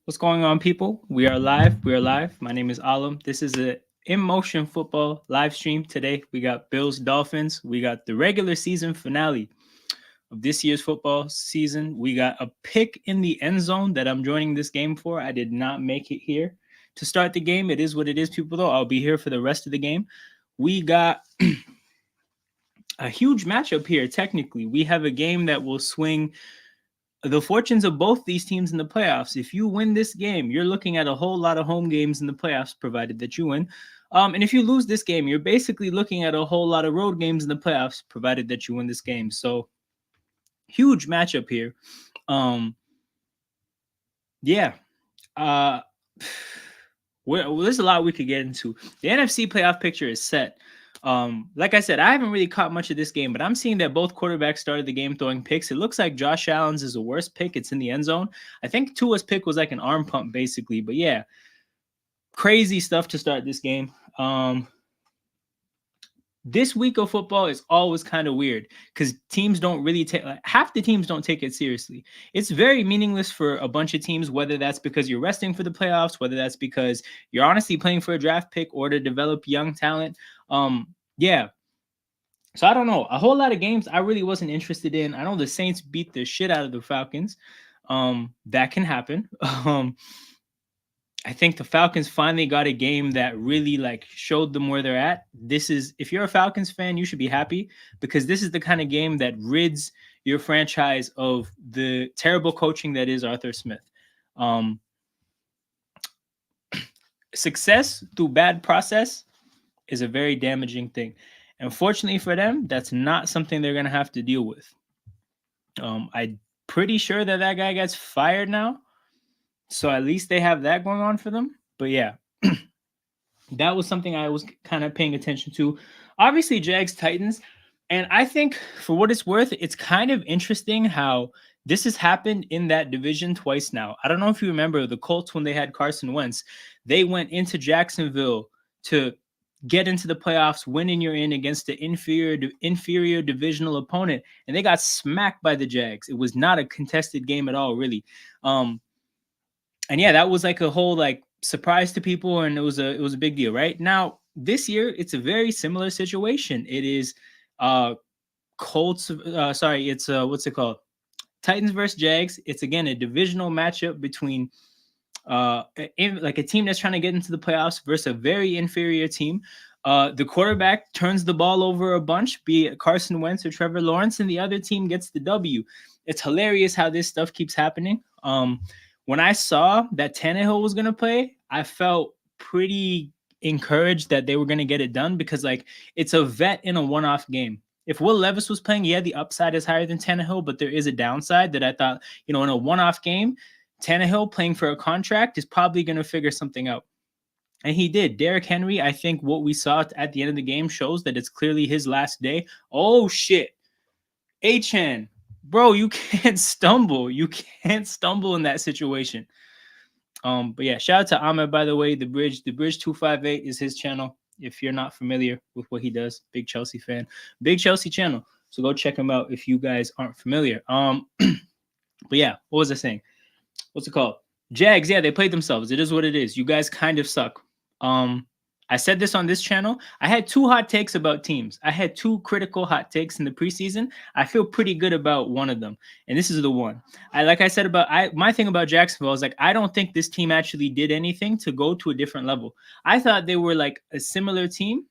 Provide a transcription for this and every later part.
What's going on, people? We are live. We are live. My name is Alam. This is a in motion football live stream. Today we got Bills Dolphins. We got the regular season finale of this year's football season. We got a pick in the end zone that I'm joining this game for. I did not make it here to start the game. It is what it is, people. Though I'll be here for the rest of the game. We got a huge matchup here. Technically, we have a game that will swing the fortunes of both these teams in the playoffs. If you win this game, you're looking at a whole lot of home games in the playoffs, provided that you win. And if you lose this game, you're basically looking at a whole lot of road games in the playoffs, provided that you win this game. So, huge matchup here. Um, yeah. Uh, there's a lot we could get into. The NFC playoff picture is set. Like I said, I haven't really caught much of this game, but I'm seeing that both quarterbacks started the game throwing picks. It looks like Josh Allen's is the worst pick. It's in the end zone. I think Tua's pick was like an arm pump, basically. But yeah, crazy stuff to start this game. This week of football is always kind of weird because teams don't really take, like, half the teams don't take it seriously. It's very meaningless for a bunch of teams, whether that's because you're resting for the playoffs, whether that's because you're honestly playing for a draft pick or to develop young talent. Yeah. So I don't know. A whole lot of games I really wasn't interested in. I know the Saints beat the shit out of the Falcons. That can happen. I think the Falcons finally got a game that really like showed them where they're at. This is, if you're a Falcons fan, you should be happy because this is the kind of game that rids your franchise of the terrible coaching that is Arthur Smith. Um, Success through bad process is a very damaging thing. Unfortunately for them, that's not something they're going to have to deal with. I'm pretty sure that that guy gets fired now. So at least they have that going on for them. But yeah, that was something I was kind of paying attention to. Obviously, Jags Titans. And I think for what it's worth, it's kind of interesting how this has happened in that division twice now. I don't know if you remember the Colts when they had Carson Wentz. They went into Jacksonville to get into the playoffs, winning you're in against the inferior divisional opponent, and they got smacked by the Jags. It was not a contested game at all, really. And yeah, that was like a whole like surprise to people, and it was a big deal, right? Now this year, it's a very similar situation. It is Colts. Sorry, it's what's it called? Titans versus Jags. It's again a divisional matchup between like a team that's trying to get into the playoffs versus a very inferior team. The quarterback turns the ball over a bunch, be it Carson Wentz or Trevor Lawrence, and the other team gets the W. It's hilarious how this stuff keeps happening. When I saw that Tannehill was going to play, I felt pretty encouraged that they were going to get it done because, like, it's a vet in a one-off game. If Will Levis was playing, yeah, the upside is higher than Tannehill, but there is a downside that I thought, in a one-off game, Tannehill playing for a contract is probably going to figure something out. And he did. Derrick Henry, I think what we saw at the end of the game shows that it's clearly his last day. Oh, shit. Achan, bro, you can't stumble. You can't stumble in that situation. But yeah, shout out to Ahmed, by the way. The Bridge 258 is his channel. If you're not familiar with what he does, big Chelsea fan, big Chelsea channel. So go check him out if you guys aren't familiar. But yeah, what was I saying? What's it called? Jags, yeah, they played themselves. It is what it is. You guys kind of suck. I said this on this channel. I had two hot takes about teams. I had two critical hot takes in the preseason. I feel pretty good about one of them, and this is the one. Like I said about my thing about Jacksonville is like I don't think this team actually did anything to go to a different level. I thought they were like a similar team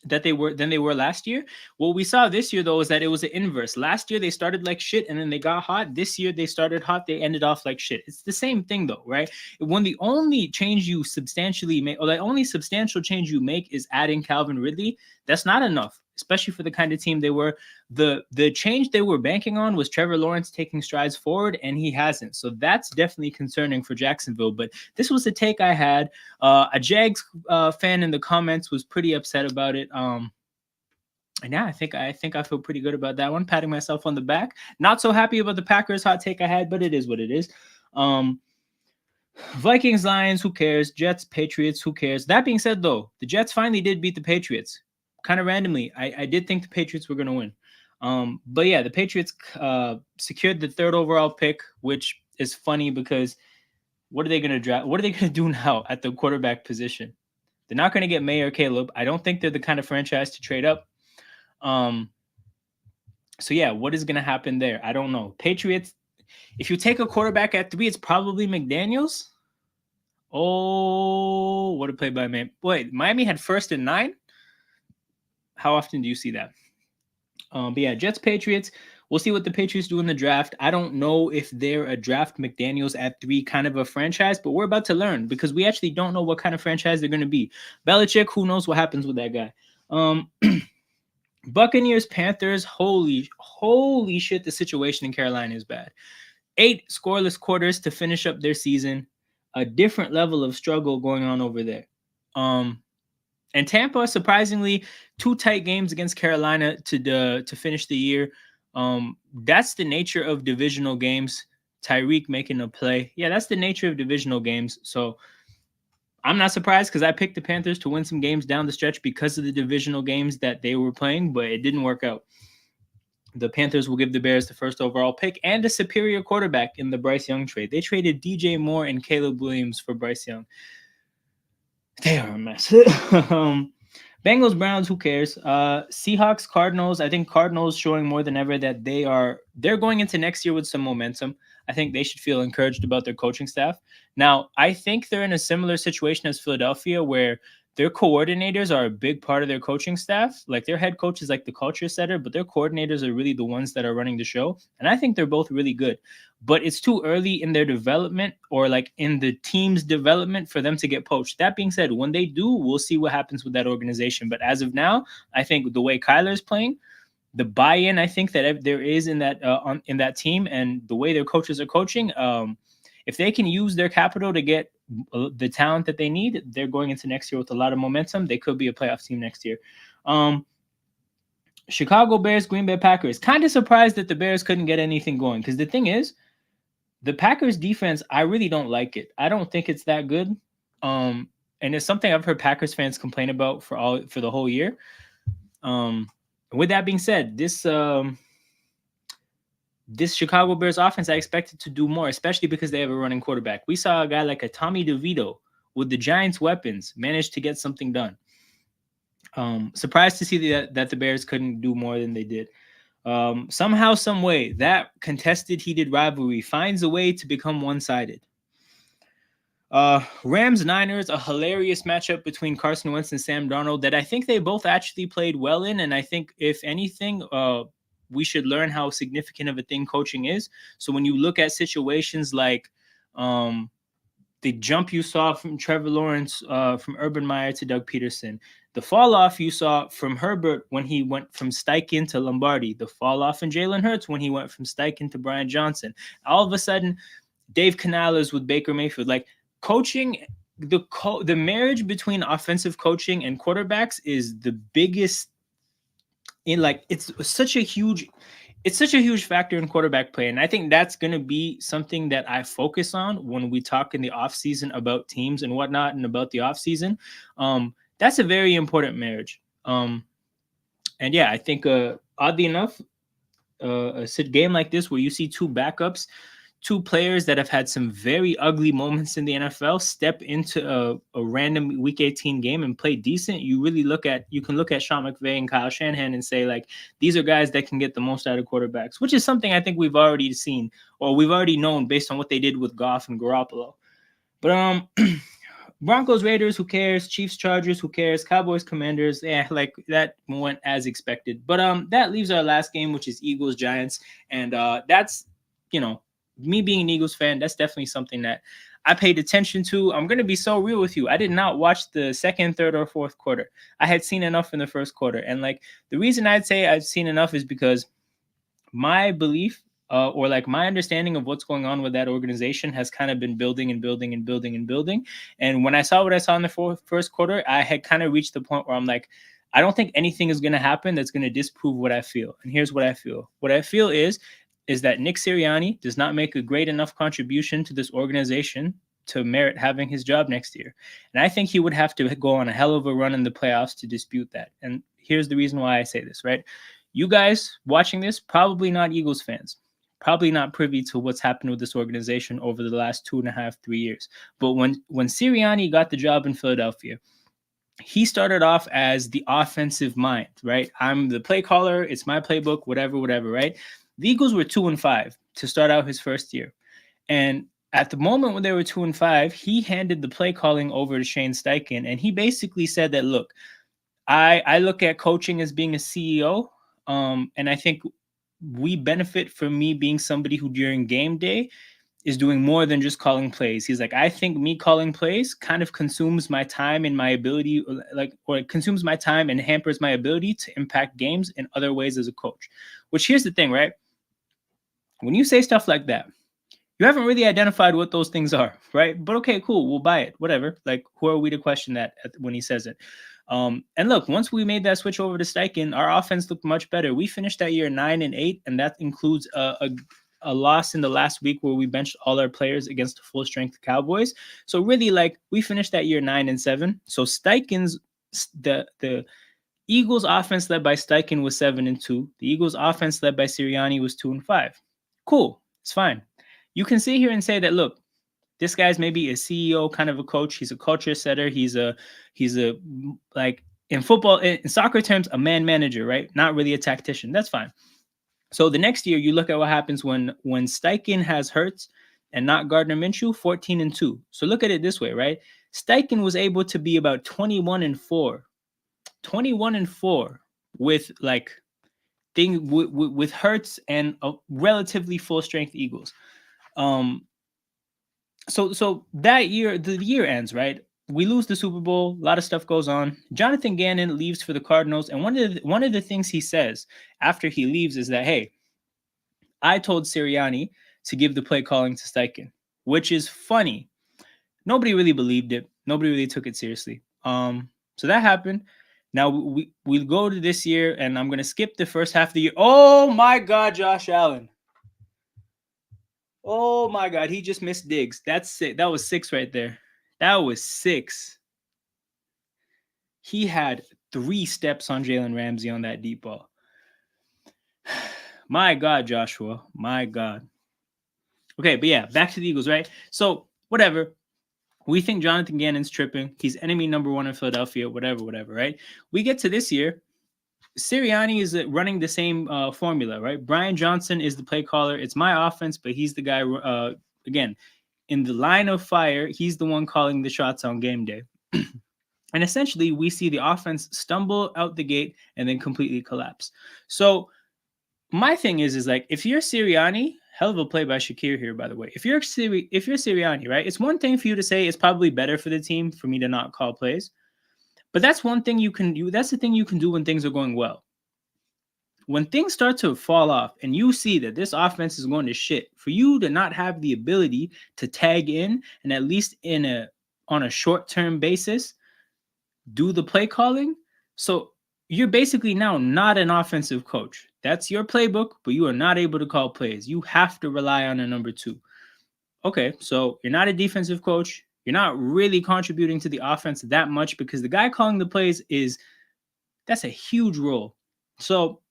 than they were last year. What we saw this year though is that it was an inverse. Last year they started like shit and then they got hot. This year they started hot, they ended off like shit. It's the same thing though, right? When the only change you substantially make, or the only substantial change you make is adding Calvin Ridley, that's not enough, especially for the kind of team they were. The change they were banking on was Trevor Lawrence taking strides forward, and he hasn't. So that's definitely concerning for Jacksonville. But this was the take I had. A Jags fan in the comments was pretty upset about it. And yeah, I think I feel pretty good about that one. Patting myself on the back. Not so happy about the Packers hot take I had, but it is what it is. Vikings, Lions, who cares? Jets, Patriots, who cares? That being said, though, the Jets finally did beat the Patriots. Kind of randomly. I did think the Patriots were going to win. But yeah, the Patriots secured the third overall pick, which is funny because What are they going to draft? What are they going to do now at the quarterback position? They're not going to get May or Caleb. I don't think they're the kind of franchise to trade up. So yeah, what is going to happen there? I don't know. Patriots, if you take a quarterback at 3, it's probably McDaniels. Oh, what a play by Miami. Wait, Miami had 1st and 9? How often do you see that? But yeah, Jets, Patriots. We'll see what the Patriots do in the draft. I don't know if they're a draft McDaniels at 3 kind of a franchise, but we're about to learn because we actually don't know what kind of franchise they're going to be. Belichick, who knows what happens with that guy. Buccaneers, Panthers. Holy shit, the situation in Carolina is bad. 8 scoreless quarters to finish up their season. A different level of struggle going on over there. And Tampa, surprisingly, 2 tight games against Carolina to finish the year. That's the nature of divisional games. Tyreek making a play. Yeah, that's the nature of divisional games. So I'm not surprised because I picked the Panthers to win some games down the stretch because of the divisional games that they were playing, but it didn't work out. The Panthers will give the Bears the 1st overall pick and a superior quarterback in the Bryce Young trade. They traded DJ Moore and Caleb Williams for Bryce Young. They are a mess. Bengals, Browns, who cares? Seahawks, Cardinals. I think Cardinals showing more than ever that they're going into next year with some momentum. I think they should feel encouraged about their coaching staff. Now, I think they're in a similar situation as Philadelphia where their coordinators are a big part of their coaching staff. Like their head coach is like the culture setter, but their coordinators are really the ones that are running the show. And I think they're both really good. But it's too early in their development or like in the team's development for them to get poached. That being said, when they do, we'll see what happens with that organization. But as of now, I think the way Kyler is playing, the buy-in I think that there is in that team, and the way their coaches are coaching, if they can use their capital to get the talent that they need, they're going into next year with a lot of momentum. They could be a playoff team next year. Chicago Bears, Green Bay Packers. Kind of surprised that the Bears couldn't get anything going because the thing is, the Packers defense, I really don't like it. I don't think it's that good. And it's something I've heard Packers fans complain about for the whole year. With that being said, this Chicago Bears offense, I expected to do more, especially because they have a running quarterback. We saw a guy like a Tommy DeVito with the Giants' weapons manage to get something done. Surprised to see that the Bears couldn't do more than they did. Somehow, some way, that contested, heated rivalry finds a way to become one-sided. Rams Niners, a hilarious matchup between Carson Wentz and Sam Darnold that I think they both actually played well in, and I think if anything, we should learn how significant of a thing coaching is. So when you look at situations like the jump you saw from Trevor Lawrence, from Urban Meyer to Doug Peterson, the fall off you saw from Herbert when he went from Steichen to Lombardi, the fall off in Jalen Hurts when he went from Steichen to Brian Johnson. All of a sudden, Dave Canales with Baker Mayfield, like coaching, the marriage between offensive coaching and quarterbacks is the biggest it's such a huge factor in quarterback play. And I think that's going to be something that I focus on when we talk in the offseason about teams and whatnot and about the offseason. That's a very important marriage. And yeah, I think oddly enough, a game like this where you see 2 backups, 2 players that have had some very ugly moments in the NFL step into a random Week 18 game and play decent, you can look at Sean McVay and Kyle Shanahan and say, like, these are guys that can get the most out of quarterbacks, which is something I think we've already seen or we've already known based on what they did with Goff and Garoppolo. But Broncos, Raiders, who cares? Chiefs, Chargers, who cares? Cowboys, Commanders, like that went as expected. But that leaves our last game, which is Eagles, Giants, and that's, me being an Eagles fan, that's definitely something that I paid attention to. I'm going to be so real with you. I did not watch the second, third, or fourth quarter. I had seen enough in the first quarter. And like the reason I'd say I've seen enough is because my belief or like my understanding of what's going on with that organization has kind of been building and building and building and building. And when I saw what I saw in the first quarter, I had kind of reached the point where I'm like, I don't think anything is going to happen that's going to disprove what I feel. And here's what I feel. What I feel is that Nick Sirianni does not make a great enough contribution to this organization to merit having his job next year. And I think he would have to go on a hell of a run in the playoffs to dispute that. And here's the reason why I say this, right? You guys watching this, probably not Eagles fans. probably not privy to what's happened with this organization over the last 2.5, 3 years. But when Sirianni got the job in Philadelphia, he started off as the offensive mind, right? I'm the play caller. It's my playbook, whatever, right? The Eagles were 2-5 to start out his first year. And at the moment when they were 2-5, he handed the play calling over to Shane Steichen. And he basically said that, look, I look at coaching as being a CEO. And I think we benefit from me being somebody who during game day is doing more than just calling plays. He's like, I think me calling plays kind of consumes my time and my ability, or it consumes my time and hampers my ability to impact games in other ways as a coach. Which, here's the thing, right? When you say stuff like that, you haven't really identified what those things are, right? But okay, cool, we'll buy it, whatever. Like, who are we to question that when he says it? And look, once we made that switch over to Steichen, our offense looked much better. We finished that year 9-8, and that includes a loss in the last week where we benched all our players against the full strength Cowboys. So really, like, we finished that year 9-7. So Steichen's the Eagles offense led by Steichen was 7-2. The Eagles offense led by Sirianni was 2-5. Cool, it's fine. You can sit here and say that, look, this guy's maybe a CEO kind of a coach. He's a culture setter. He's a like, in football, in soccer terms, a man manager, right? Not really a tactician. That's fine. So the next year, you look at what happens when Steichen has Hurts and not Gardner Minshew, 14-2. So look at it this way, right? Steichen was able to be about 21-4, 21-4 with like with Hurts and a relatively full strength Eagles. So that year, the year ends, right? We lose the Super Bowl. A lot of stuff goes on. Jonathan Gannon leaves for the Cardinals, and one of the things he says after he leaves is that, hey, I told Sirianni to give the play calling to Steichen, which is funny. Nobody really believed it. Nobody really took it seriously. So that happened. Now we go to this year, and I'm gonna skip the first half of the year. Oh my God, Josh Allen. Oh my God, he just missed Diggs. That's it. That was 6 right there. That was 6. He had 3 steps on Jalen Ramsey on that deep ball. My God, Joshua. My God. Okay, but yeah, back to the Eagles, right? So whatever. We think Jonathan Gannon's tripping. He's enemy number 1 in Philadelphia, whatever, right? We get to this year. Sirianni is running the same formula, right? Brian Johnson is the play caller. It's my offense, but he's the guy, again, in the line of fire. He's the one calling the shots on game day. And essentially, we see the offense stumble out the gate and then completely collapse. So my thing is like, if you're Sirianni, hell of a play by Shakir here, by the way. If you're Sirianni, right, it's one thing for you to say it's probably better for the team for me to not call plays. But that's one thing you can do. That's the thing you can do when things are going well. When things start to fall off and you see that this offense is going to shit, for you to not have the ability to tag in and at least on a short-term basis do the play calling. So you're basically now not an offensive coach. That's your playbook, but you are not able to call plays. You have to rely on a number 2. Okay, so you're not a defensive coach. You're not really contributing to the offense that much because the guy calling the plays that's a huge role. So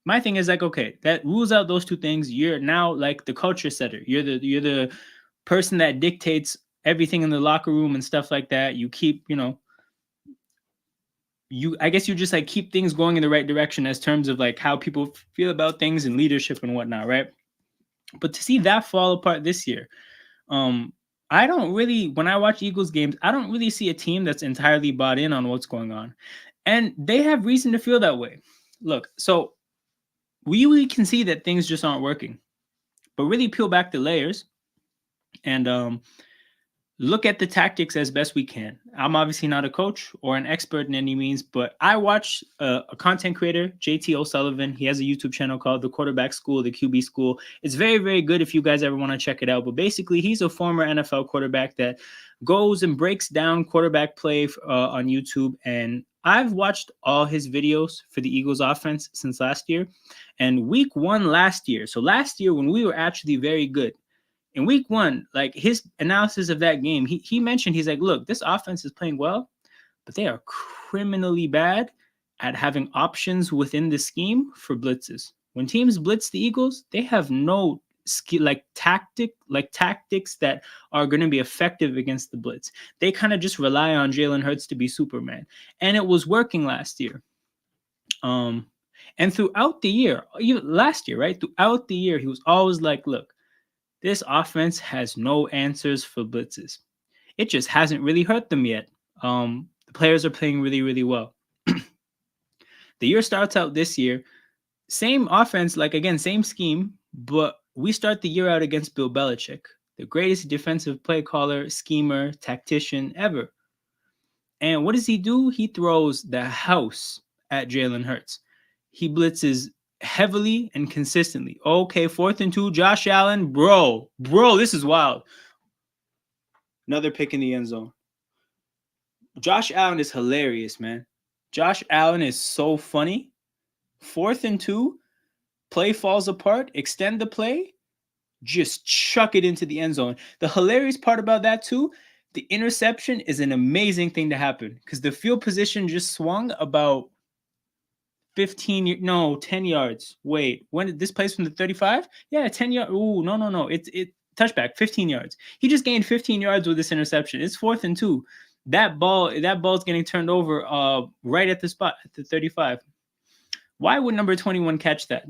my thing is like, okay, that rules out those 2 things. You're now like the culture setter. You're the person that dictates everything in the locker room and stuff like that. You keep, I guess you just like keep things going in the right direction as terms of like how people feel about things and leadership and whatnot, right? But to see that fall apart this year, I don't really, when I watch Eagles games, I don't really see a team that's entirely bought in on what's going on. And they have reason to feel that way. Look, so we can see that things just aren't working. But really peel back the layers and look at the tactics as best we can. I'm obviously not a coach or an expert in any means, but I watch a content creator, JT O'Sullivan. He has a YouTube channel called The Quarterback School, The QB School. It's very, very good if you guys ever want to check it out. But basically, he's a former NFL quarterback that goes and breaks down quarterback play on YouTube. And I've watched all his videos for the Eagles offense since last year. And week 1 last year, so last year when we were actually very good, in week 1, like his analysis of that game, he mentioned, he's like, look, this offense is playing well, but they are criminally bad at having options within the scheme for blitzes. When teams blitz the Eagles, they have no tactics that are going to be effective against the blitz. They kind of just rely on Jalen Hurts to be Superman, and it was working last year. And throughout the year, even last year, right? Throughout the year, he was always like, "Look, this offense has no answers for blitzes. It just hasn't really hurt them yet. The players are playing really, really well." The year starts out this year, same offense, like again, same scheme, but we start the year out against Bill Belichick, the greatest defensive play caller, schemer, tactician ever. And what does he do? He throws the house at Jalen Hurts. He blitzes heavily and consistently. Okay, 4th and 2, Josh Allen, bro, this is wild. Another pick in the end zone. Josh Allen is hilarious, man. Josh Allen is so funny. 4th and 2, play falls apart, extend the play, just chuck it into the end zone. The hilarious part about that too, the interception is an amazing thing to happen because the field position just swung about 10 yards. Wait, when did this place from the 35? Yeah, 10 yards. Ooh, no. It's touchback, 15 yards. He just gained 15 yards with this interception. It's 4th and 2. That ball's getting turned over right at the spot at the 35. Why would number 21 catch that?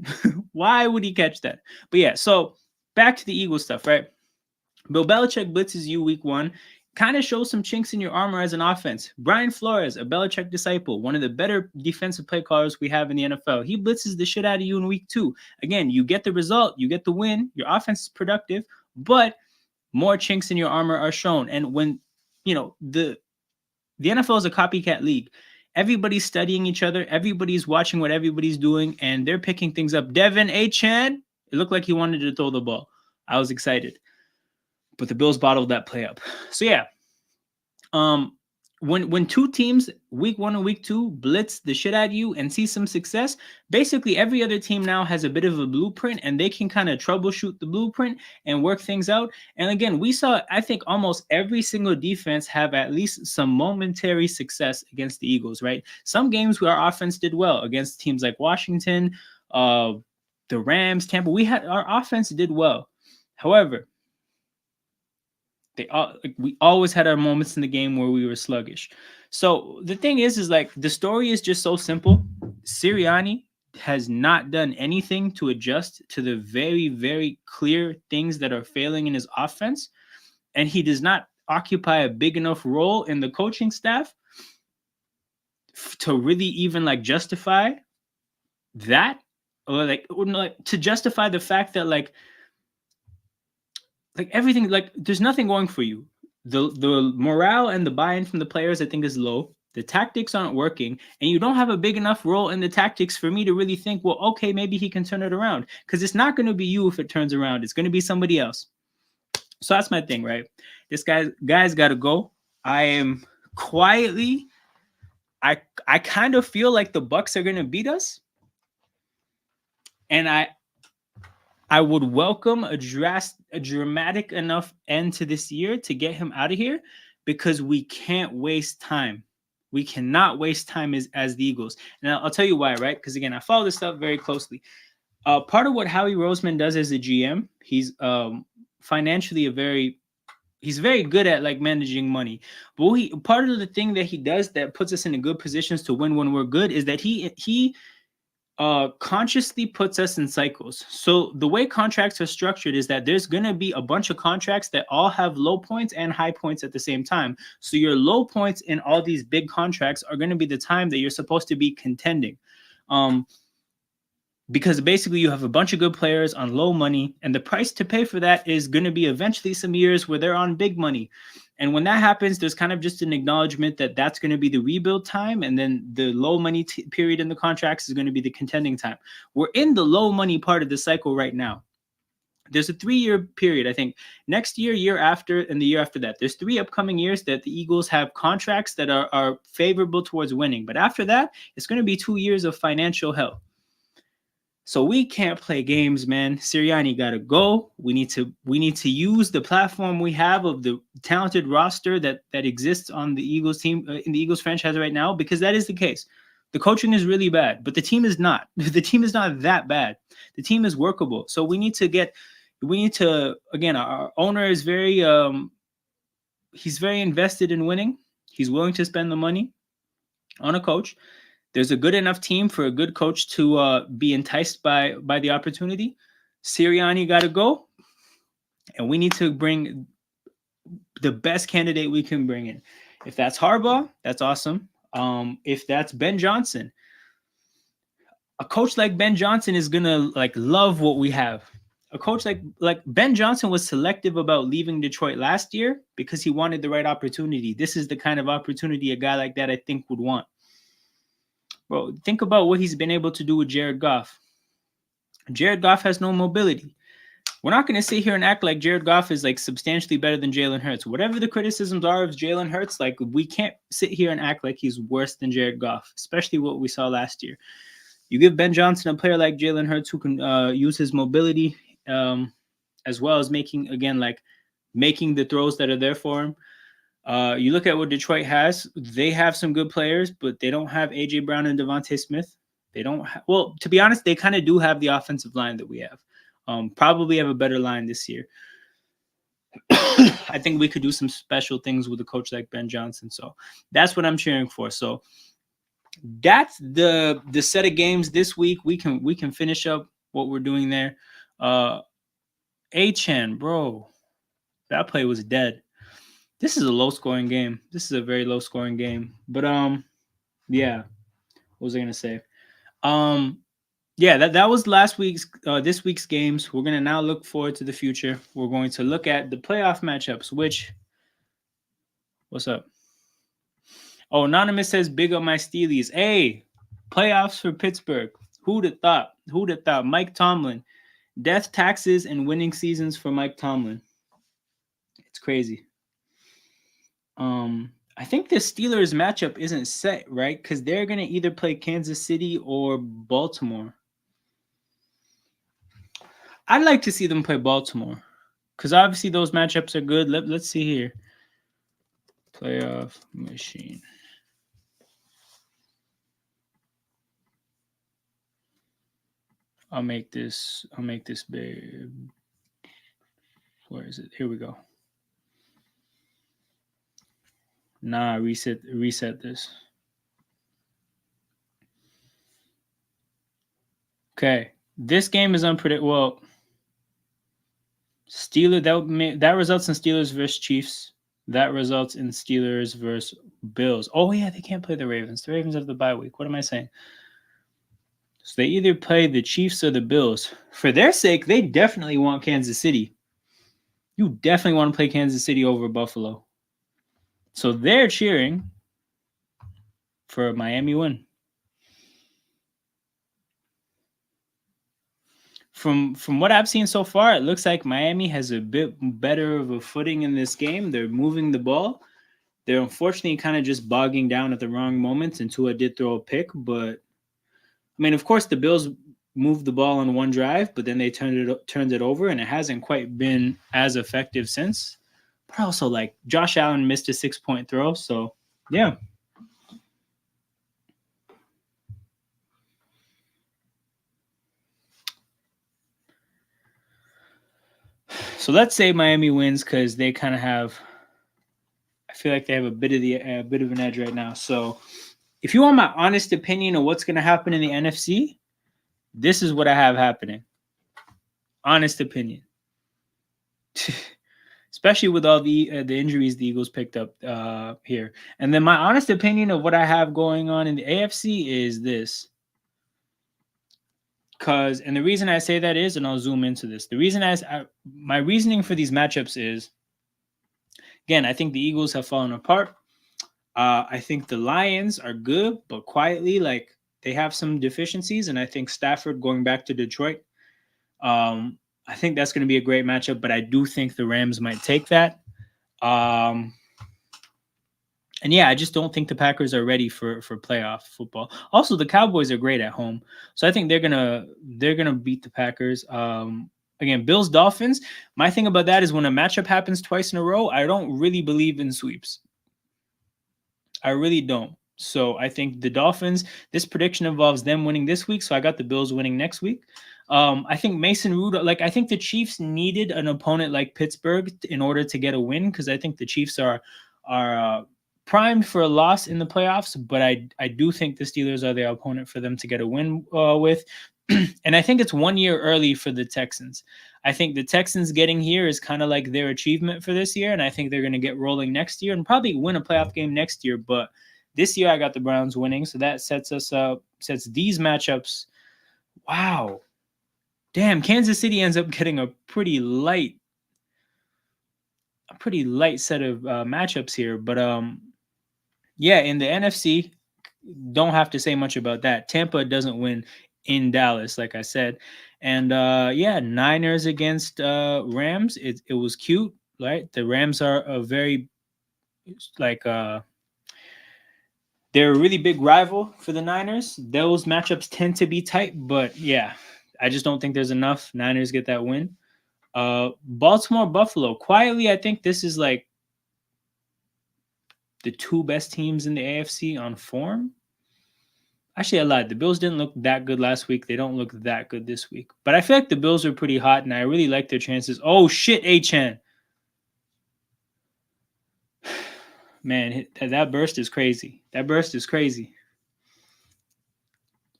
Why would he catch that? But yeah, so back to the Eagles stuff, right? Bill Belichick blitzes you week 1, kind of shows some chinks in your armor as an offense. Brian Flores, a Belichick disciple, one of the better defensive play callers we have in the NFL. He blitzes the shit out of you in week 2. Again, you get the result, you get the win, your offense is productive, but more chinks in your armor are shown. And when, the NFL is a copycat league. Everybody's studying each other. Everybody's watching what everybody's doing, and they're picking things up. Devin Achane, it looked like he wanted to throw the ball. I was excited. But the Bills bottled that play up. So yeah, when two teams week 1 and week 2 blitz the shit out of you and see some success, basically every other team now has a bit of a blueprint and they can kind of troubleshoot the blueprint and work things out. And again, we saw, I think, almost every single defense have at least some momentary success against the Eagles, right? Some games where our offense did well against teams like Washington, the Rams, Tampa. Our offense did well. However, we always had our moments in the game where we were sluggish. So the thing is like the story is just so simple. Sirianni has not done anything to adjust to the very, very clear things that are failing in his offense. And he does not occupy a big enough role in the coaching staff to really even like justify that, or to justify the fact that like everything, like there's nothing going for you. The morale and the buy-in from the players, I think, is low. The tactics aren't working, and you don't have a big enough role in the tactics for me to really think, well, okay, maybe he can turn it around. Because it's not going to be you if it turns around. It's going to be somebody else. So that's my thing, right? This guy's got to go. I am quietly, I kind of feel like the Bucs are going to beat us, and I would welcome a dramatic enough end to this year to get him out of here, because we can't waste time. We cannot waste time as the Eagles. And I'll tell you why, right? Because again, I follow this stuff very closely. Part of what Howie Roseman does as a GM, he's financially he's very good at like managing money. But part of the thing that he does that puts us in a good positions to win when we're good is that he consciously puts us in cycles. So the way contracts are structured is that there's going to be a bunch of contracts that all have low points and high points at the same time. So your low points in all these big contracts are going to be the time that you're supposed to be contending. Because basically you have a bunch of good players on low money, and the price to pay for that is going to be eventually some years where they're on big money. And when that happens, there's kind of just an acknowledgement that that's going to be the rebuild time. And then the low money period in the contracts is going to be the contending time. We're in the low money part of the cycle right now. There's a 3-year period, I think. Next year, year after, and the year after that. There's 3 upcoming years that the Eagles have contracts that are favorable towards winning. But after that, it's going to be 2 years of financial hell. So we can't play games, man. Sirianni got to go. We need to use the platform we have of the talented roster that exists on the Eagles team, in the Eagles franchise right now, because that is the case. The coaching is really bad, but the team is not. The team is not that bad. The team is workable. So we need to get We need to, again, our owner is very he's very invested in winning. He's willing to spend the money on a coach. There's a good enough team for a good coach to be enticed by the opportunity. Sirianni got to go, and we need to bring the best candidate we can bring in. If that's Harbaugh, that's awesome. If that's Ben Johnson, a coach like Ben Johnson is gonna like love what we have. A coach like Ben Johnson was selective about leaving Detroit last year because he wanted the right opportunity. This is the kind of opportunity a guy like that I think would want. Bro, think about what he's been able to do with Jared Goff. Jared Goff has no mobility. We're not going to sit here and act like Jared Goff is like substantially better than Jalen Hurts. Whatever the criticisms are of Jalen Hurts, like we can't sit here and act like he's worse than Jared Goff, especially what we saw last year. You give Ben Johnson a player like Jalen Hurts who can use his mobility as well as making the throws that are there for him. You look at what Detroit has. They have some good players, but they don't have A.J. Brown and Devontae Smith. They don't well, to be honest, they kind of do have the offensive line that we have. Probably have a better line this year. I think we could do some special things with a coach like Ben Johnson. So that's what I'm cheering for. So that's the set of games this week. We can finish up what we're doing there. Achan, bro, that play was dead. This is a low scoring game. This is a very low scoring game. But yeah. What was I gonna say? Yeah, that was this week's games. We're gonna now look forward to the future. We're going to look at the playoff matchups, which what's up? Oh, Anonymous says big up my Steelies. Hey, playoffs for Pittsburgh. Who'd have thought? Who'd have thought? Mike Tomlin. Death, taxes, and winning seasons for Mike Tomlin. It's crazy. I think the Steelers matchup isn't set, right? Because they're going to either play Kansas City or Baltimore. I'd like to see them play Baltimore because obviously those matchups are good. Let's see here. Playoff machine. I'll make this big. Where is it? Here we go. Nah, reset this. Okay. This game is unpredictable. Well, Steelers that results in Steelers versus Chiefs. That results in Steelers versus Bills. Oh yeah, they can't play the Ravens. The Ravens have the bye week. What am I saying? So they either play the Chiefs or the Bills. For their sake, they definitely want Kansas City. You definitely want to play Kansas City over Buffalo. So they're cheering for Miami win. From what I've seen so far, it looks like Miami has a bit better of a footing in this game. They're moving the ball. They're unfortunately kind of just bogging down at the wrong moments. And Tua did throw a pick, but I mean, of course, the Bills moved the ball on one drive, but then they turned it over, and it hasn't quite been as effective since. But also, like Josh Allen missed a 6-point throw, so yeah. So let's say Miami wins because they kind of have. I feel like they have a bit of an edge right now. So if you want my honest opinion of what's going to happen in the NFC, this is what I have happening. Honest opinion. Especially with all the injuries the Eagles picked up here. And then my honest opinion of what I have going on in the AFC is this. And the reason I say that is, and I'll zoom into this, my reasoning for these matchups is, again, I think the Eagles have fallen apart. I think the Lions are good, but quietly, like they have some deficiencies. And I think Stafford going back to Detroit, I think that's going to be a great matchup, but I do think the Rams might take that. And yeah, I just don't think the Packers are ready for playoff football. Also, the Cowboys are great at home, so I think they're gonna beat the Packers. Again, Bills Dolphins. My thing about that is when a matchup happens twice in a row, I don't really believe in sweeps. I really don't. So I think the Dolphins. This prediction involves them winning this week, so I got the Bills winning next week. I think Mason Rudolph, like I think the Chiefs needed an opponent like Pittsburgh in order to get a win, because I think the Chiefs are primed for a loss in the playoffs, but I do think the Steelers are the opponent for them to get a win with. And I think it's 1 year early for the Texans. I think the Texans getting here is kind of like their achievement for this year, and I think they're going to get rolling next year and probably win a playoff game next year. But this year I got the Browns winning, so that sets us up, sets these matchups. Wow. Damn, Kansas City ends up getting a pretty light set of matchups here. But yeah, in the NFC, don't have to say much about that. Tampa doesn't win in Dallas, like I said. And yeah, Niners against Rams. It was cute, right? The Rams are a very like they're a really big rival for the Niners. Those matchups tend to be tight, but yeah, I just don't think there's enough. Niners get that win. Baltimore Buffalo. Quietly, I think this is like the two best teams in the AFC on form. Actually, I lied. The Bills didn't look that good last week. They don't look that good this week. But I feel like the Bills are pretty hot, and I really like their chances. Oh, shit, A-Chan. Man, that burst is crazy. That burst is crazy.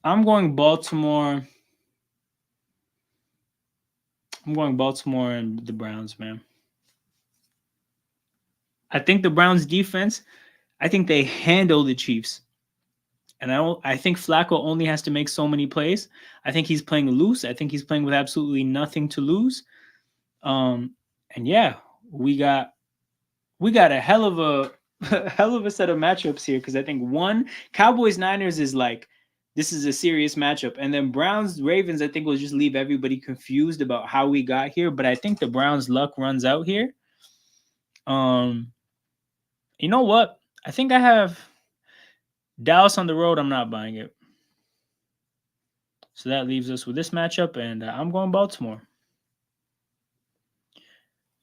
I'm going Baltimore. I'm going Baltimore and the Browns, man. I think the Browns defense, I think they handle the Chiefs. And I think Flacco only has to make so many plays. I think he's playing loose. I think he's playing with absolutely nothing to lose. And yeah, we got a hell of a set of matchups here, because I think one, Cowboys Niners is like, this is a serious matchup, and then Browns Ravens I think will just leave everybody confused about how we got here. But I think the Browns luck runs out here. You know what? I think I have Dallas on the road. I'm not buying it. So that leaves us with this matchup, and I'm going Baltimore.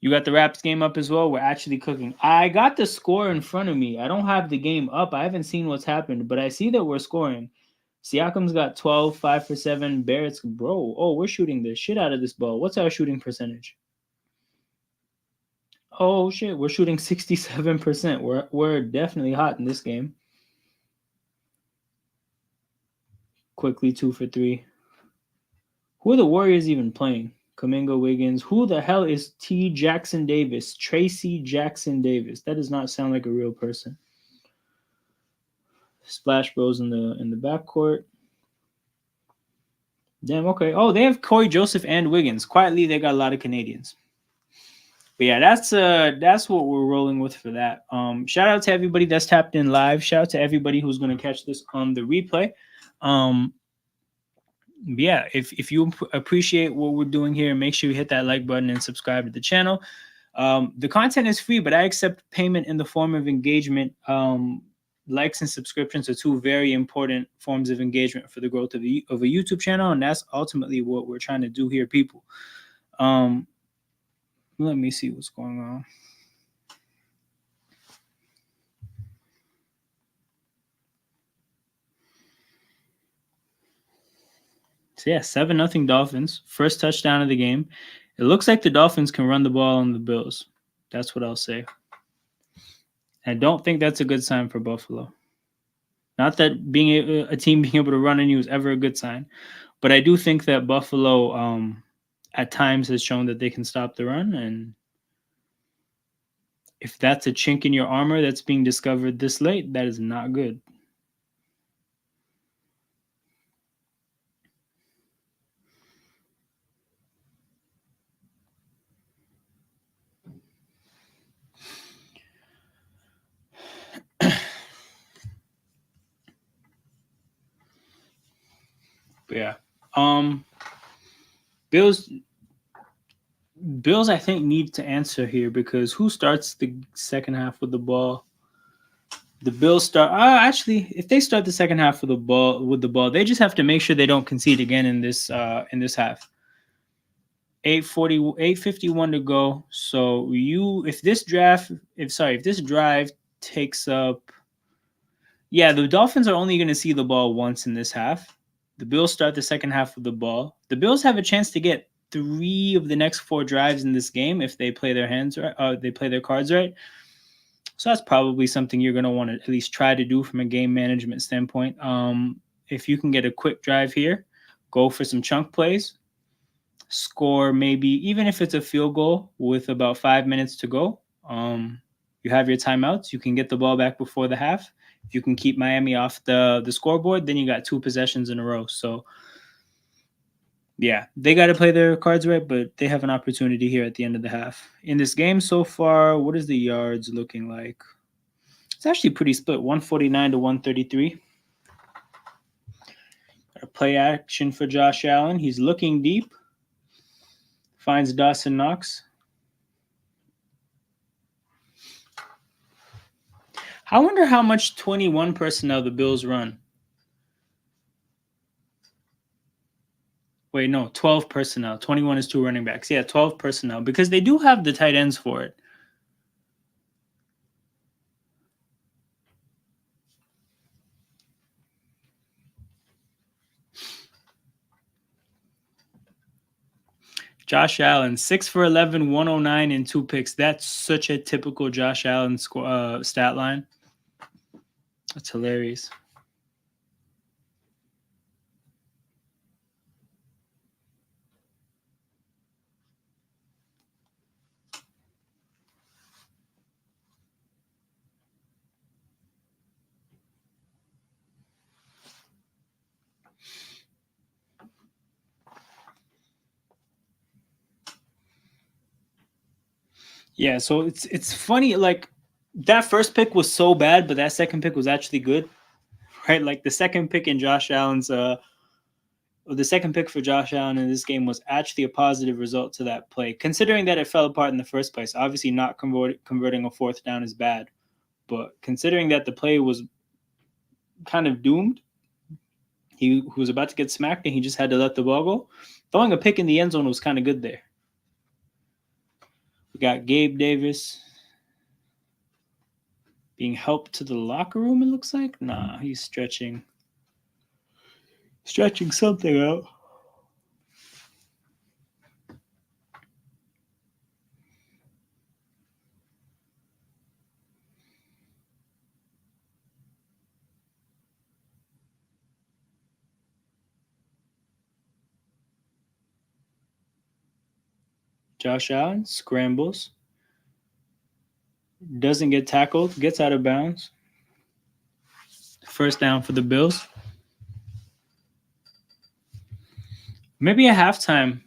You got the Raps game up as well. We're actually cooking. I got the score in front of me. I don't have the game up. I haven't seen what's happened, but I see that we're scoring. Siakam's got 12, 5 for 7. Barrett's, bro. Oh, we're shooting the shit out of this ball. What's our shooting percentage? Oh, shit. We're shooting 67%. We're definitely hot in this game. Quickly 2 for 3. Who are the Warriors even playing? Kuminga, Wiggins. Who the hell is T. Jackson Davis? Tracy Jackson Davis. That does not sound like a real person. Splash Bros in the backcourt. Damn, okay. Oh, they have Corey Joseph and Wiggins. Quietly, they got a lot of Canadians. But yeah, that's what we're rolling with for that. Shout out to everybody that's tapped in live. Shout out to everybody who's going to catch this on the replay. Yeah, if you appreciate what we're doing here, make sure you hit that like button and subscribe to the channel. The content is free, but I accept payment in the form of engagement. Likes and subscriptions are two very important forms of engagement for the growth of a YouTube channel, and that's ultimately what we're trying to do here, people. Let me see what's going on. So yeah, 7-0 Dolphins. First touchdown of the game. It looks like the Dolphins can run the ball on the Bills. That's what I'll say. I don't think that's a good sign for Buffalo. Not that being a team being able to run on you is ever a good sign, but I do think that Buffalo at times has shown that they can stop the run, and if that's a chink in your armor that's being discovered this late, that is not good. But yeah. Bills, I think, need to answer here, because who starts the second half with the ball? The Bills start. Actually, if they start the second half with the ball, they just have to make sure they don't concede again in this half. 8:51 to go. So if this drive takes up, yeah, the Dolphins are only going to see the ball once in this half. The Bills start the second half with the ball. The Bills have a chance to get 3 of the next 4 drives in this game if they play their hands right. They play their cards right. So that's probably something you're going to want to at least try to do from a game management standpoint. If you can get a quick drive here, go for some chunk plays, score maybe even if it's a field goal with about 5 minutes to go. You have your timeouts. You can get the ball back before the half. If you can keep Miami off the scoreboard, then you got 2 possessions in a row. So yeah, they got to play their cards right, but they have an opportunity here at the end of the half. In this game so far, what is the yards looking like? It's actually pretty split, 149 to 133. A play action for Josh Allen. He's looking deep. Finds Dawson Knox. I wonder how much 21 personnel the Bills run. Wait, no, 12 personnel. 21 is 2 running backs. Yeah, 12 personnel because they do have the tight ends for it. Josh Allen, 6 for 11, 109 and 2 picks. That's such a typical Josh Allen stat line. That's hilarious. Yeah, so it's funny. Like that first pick was so bad, but that second pick was actually good, right? Like the second pick in Josh Allen's the second pick for Josh Allen in this game was actually a positive result to that play, considering that it fell apart in the first place. Obviously, not converting a 4th down is bad, but considering that the play was kind of doomed, he was about to get smacked and he just had to let the ball go. Throwing a pick in the end zone was kind of good there. We got Gabe Davis being helped to the locker room, it looks like. Nah, he's stretching something out. Josh Allen scrambles, doesn't get tackled, gets out of bounds. First down for the Bills. Maybe at halftime,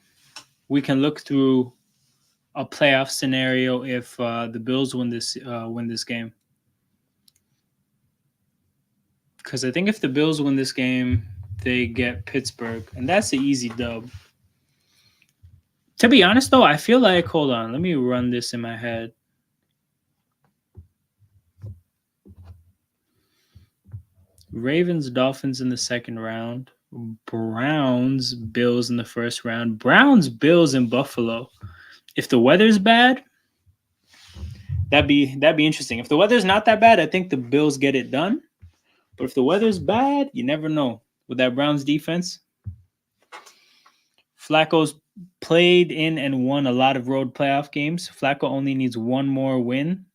we can look through a playoff scenario if the Bills win this game. Because I think if the Bills win this game, they get Pittsburgh, and that's an easy dub. To be honest, though, I feel like, hold on, let me run this in my head. Ravens, Dolphins in the second round. Browns, Bills in the first round. Browns, Bills in Buffalo. If the weather's bad, that'd be interesting. If the weather's not that bad, I think the Bills get it done. But if the weather's bad, you never know. With that Browns defense, Flacco's played in and won a lot of road playoff games. Flacco only needs one more win,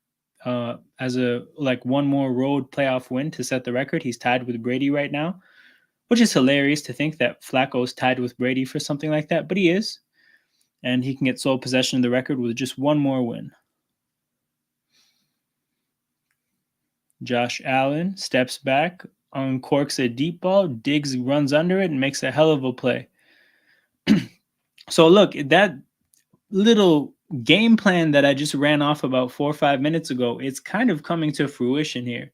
one more road playoff win to set the record. He's tied with Brady right now, which is hilarious to think that Flacco's tied with Brady for something like that, but he is, and he can get sole possession of the record with just one more win. Josh Allen steps back, uncorks a deep ball, Diggs runs under it, and makes a hell of a play. So look, that little game plan that I just ran off about 4 or 5 minutes ago, it's kind of coming to fruition here.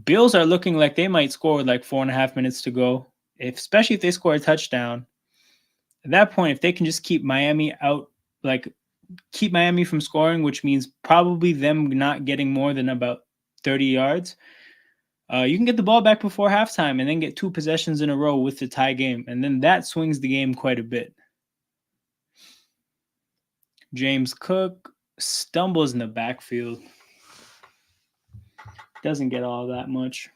Bills are looking like they might score with like 4.5 minutes to go, especially if they score a touchdown. At that point, if they can just keep Miami out, like keep Miami from scoring, which means probably them not getting more than about 30 yards, you can get the ball back before halftime and then get 2 possessions in a row with the tie game. And then that swings the game quite a bit. James Cook stumbles in the backfield. Doesn't get all that much.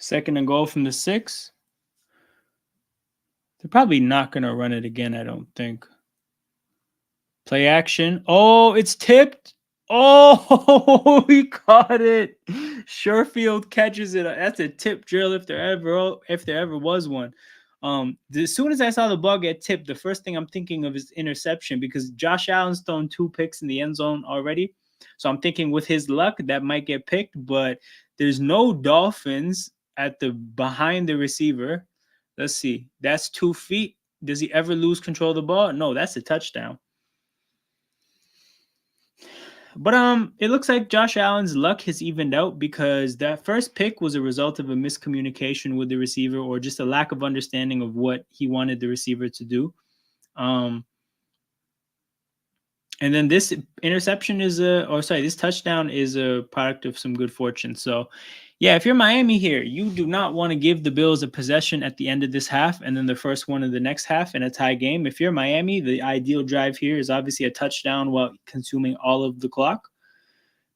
2nd and goal from the 6. They're probably not going to run it again, I don't think. Play action. Oh, it's tipped. Oh, he caught it. Surefield catches it. That's a tip drill if there ever was one. As soon as I saw the ball get tipped, the first thing I'm thinking of is interception because Josh Allen's thrown 2 picks in the end zone already. So I'm thinking with his luck that might get picked, but there's no Dolphins at the behind the receiver. Let's see. That's 2 feet. Does he ever lose control of the ball? No, that's a touchdown. But it looks like Josh Allen's luck has evened out because that first pick was a result of a miscommunication with the receiver or just a lack of understanding of what he wanted the receiver to do. Um, and then this interception this touchdown is a product of some good fortune. So, yeah, if you're Miami here, you do not want to give the Bills a possession at the end of this half and then the first one of the next half in a tie game. If you're Miami, the ideal drive here is obviously a touchdown while consuming all of the clock.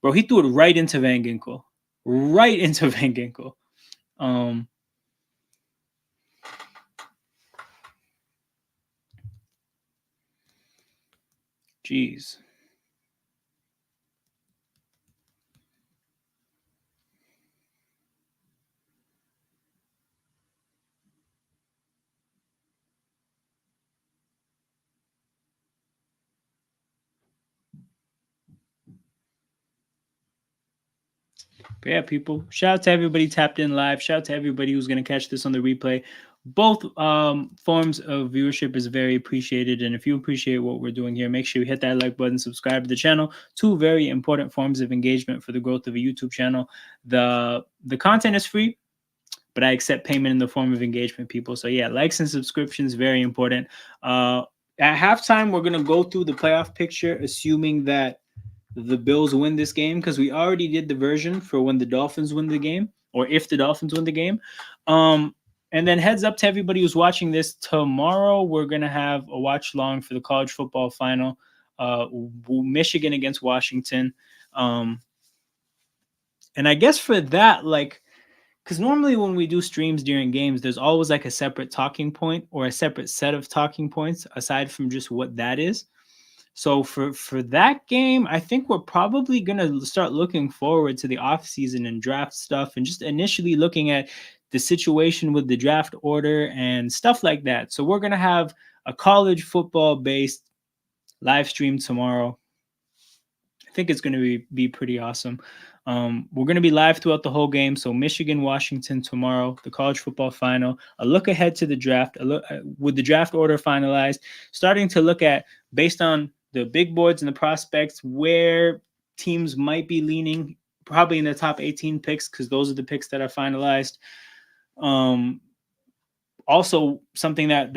Bro, he threw it right into Van Ginkel. Right into Van Ginkel. Jeez. But yeah, people, shout out to everybody tapped in live. Shout out to everybody who's going to catch this on the replay. Both forms of viewership is very appreciated. And if you appreciate what we're doing here, make sure you hit that like button, subscribe to the channel. 2 very important forms of engagement for the growth of a YouTube channel. The content is free, but I accept payment in the form of engagement, people. So yeah, likes and subscriptions, very important. At halftime, we're going to go through the playoff picture, assuming that the Bills win this game because we already did the version for when the Dolphins win the game or if the Dolphins win the game. And then heads up to everybody who's watching this tomorrow, we're going to have a watch long for the college football final, Michigan against Washington. And I guess for that, like, because normally when we do streams during games, there's always like a separate talking point or a separate set of talking points aside from just what that is. So for that game, I think we're probably going to start looking forward to the offseason and draft stuff and just initially looking at the situation with the draft order and stuff like that. So we're going to have a college football based live stream tomorrow. I think it's going to be pretty awesome. We're going to be live throughout the whole game. So Michigan, Washington tomorrow, the college football final, a look ahead to the draft, with the draft order finalized, starting to look at, based on the big boards and the prospects, where teams might be leaning, probably in the top 18 picks, because those are the picks that are finalized. Also, something that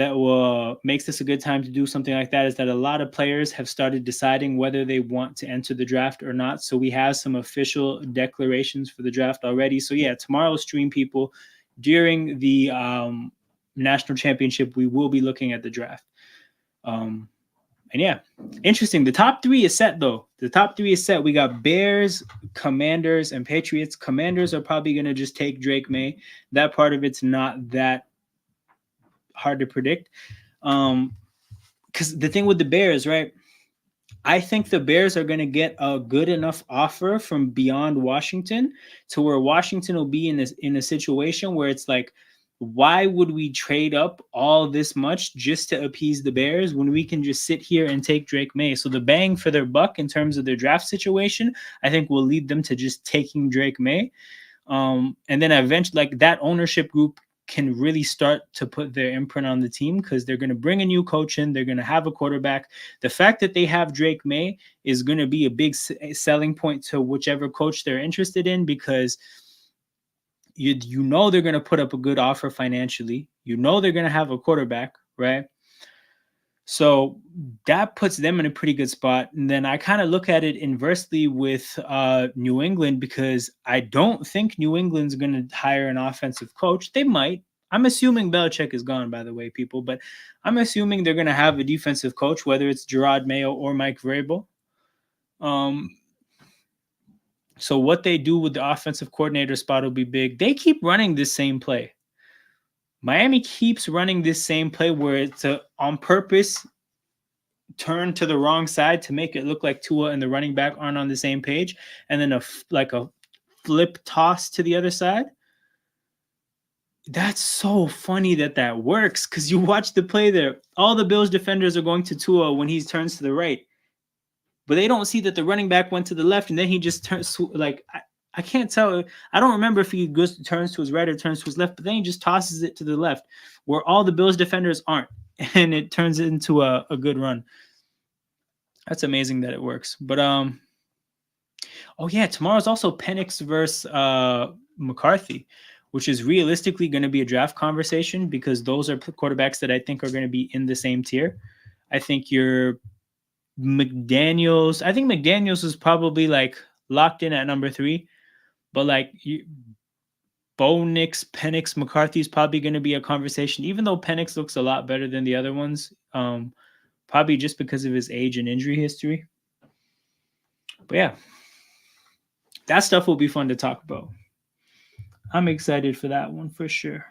makes this a good time to do something like that is that a lot of players have started deciding whether they want to enter the draft or not. So we have some official declarations for the draft already. So yeah, tomorrow's stream, people, during the national championship, we will be looking at the draft. And yeah, interesting. The top 3 is set, though. The top 3 is set. We got Bears, Commanders, and Patriots. Commanders are probably going to just take Drake May. That part of it's not that hard to predict. Because the thing with the Bears, right? I think the Bears are going to get a good enough offer from beyond Washington to where Washington will be in a situation where it's like, why would we trade up all this much just to appease the Bears when we can just sit here and take Drake May? So the bang for their buck in terms of their draft situation, I think will lead them to just taking Drake May. And then eventually, like, that ownership group can really start to put their imprint on the team because they're going to bring a new coach in. They're going to have a quarterback. The fact that they have Drake May is going to be a big selling point to whichever coach they're interested in, because you know they're going to put up a good offer financially. You know they're going to have a quarterback, right? So that puts them in a pretty good spot. And then I kind of look at it inversely with New England, because I don't think New England's going to hire an offensive coach. They might. I'm assuming Belichick is gone, by the way, people. But I'm assuming they're going to have a defensive coach, whether it's Gerard Mayo or Mike Vrabel. So what they do with the offensive coordinator spot will be big. They keep running this same play. Miami keeps running this same play where it's a on purpose turn to the wrong side to make it look like Tua and the running back aren't on the same page, and then a flip toss to the other side. That's so funny that works because you watch the play there. All the Bills defenders are going to Tua when he turns to the right, but they don't see that the running back went to the left and then he just turns like I can't tell. I don't remember if he turns to his right or turns to his left, but then he just tosses it to the left where all the Bills defenders aren't, and it turns it into a good run. That's amazing that it works. But oh yeah, tomorrow's also Penix versus McCarthy, which is realistically going to be a draft conversation because those are quarterbacks that I think are going to be in the same tier. I think your McDaniels. I think McDaniels is probably like locked in at number 3, but like Bo Nix, Penix, McCarthy is probably going to be a conversation, even though Penix looks a lot better than the other ones. Probably just because of his age and injury history. But yeah, that stuff will be fun to talk about. I'm excited for that one for sure.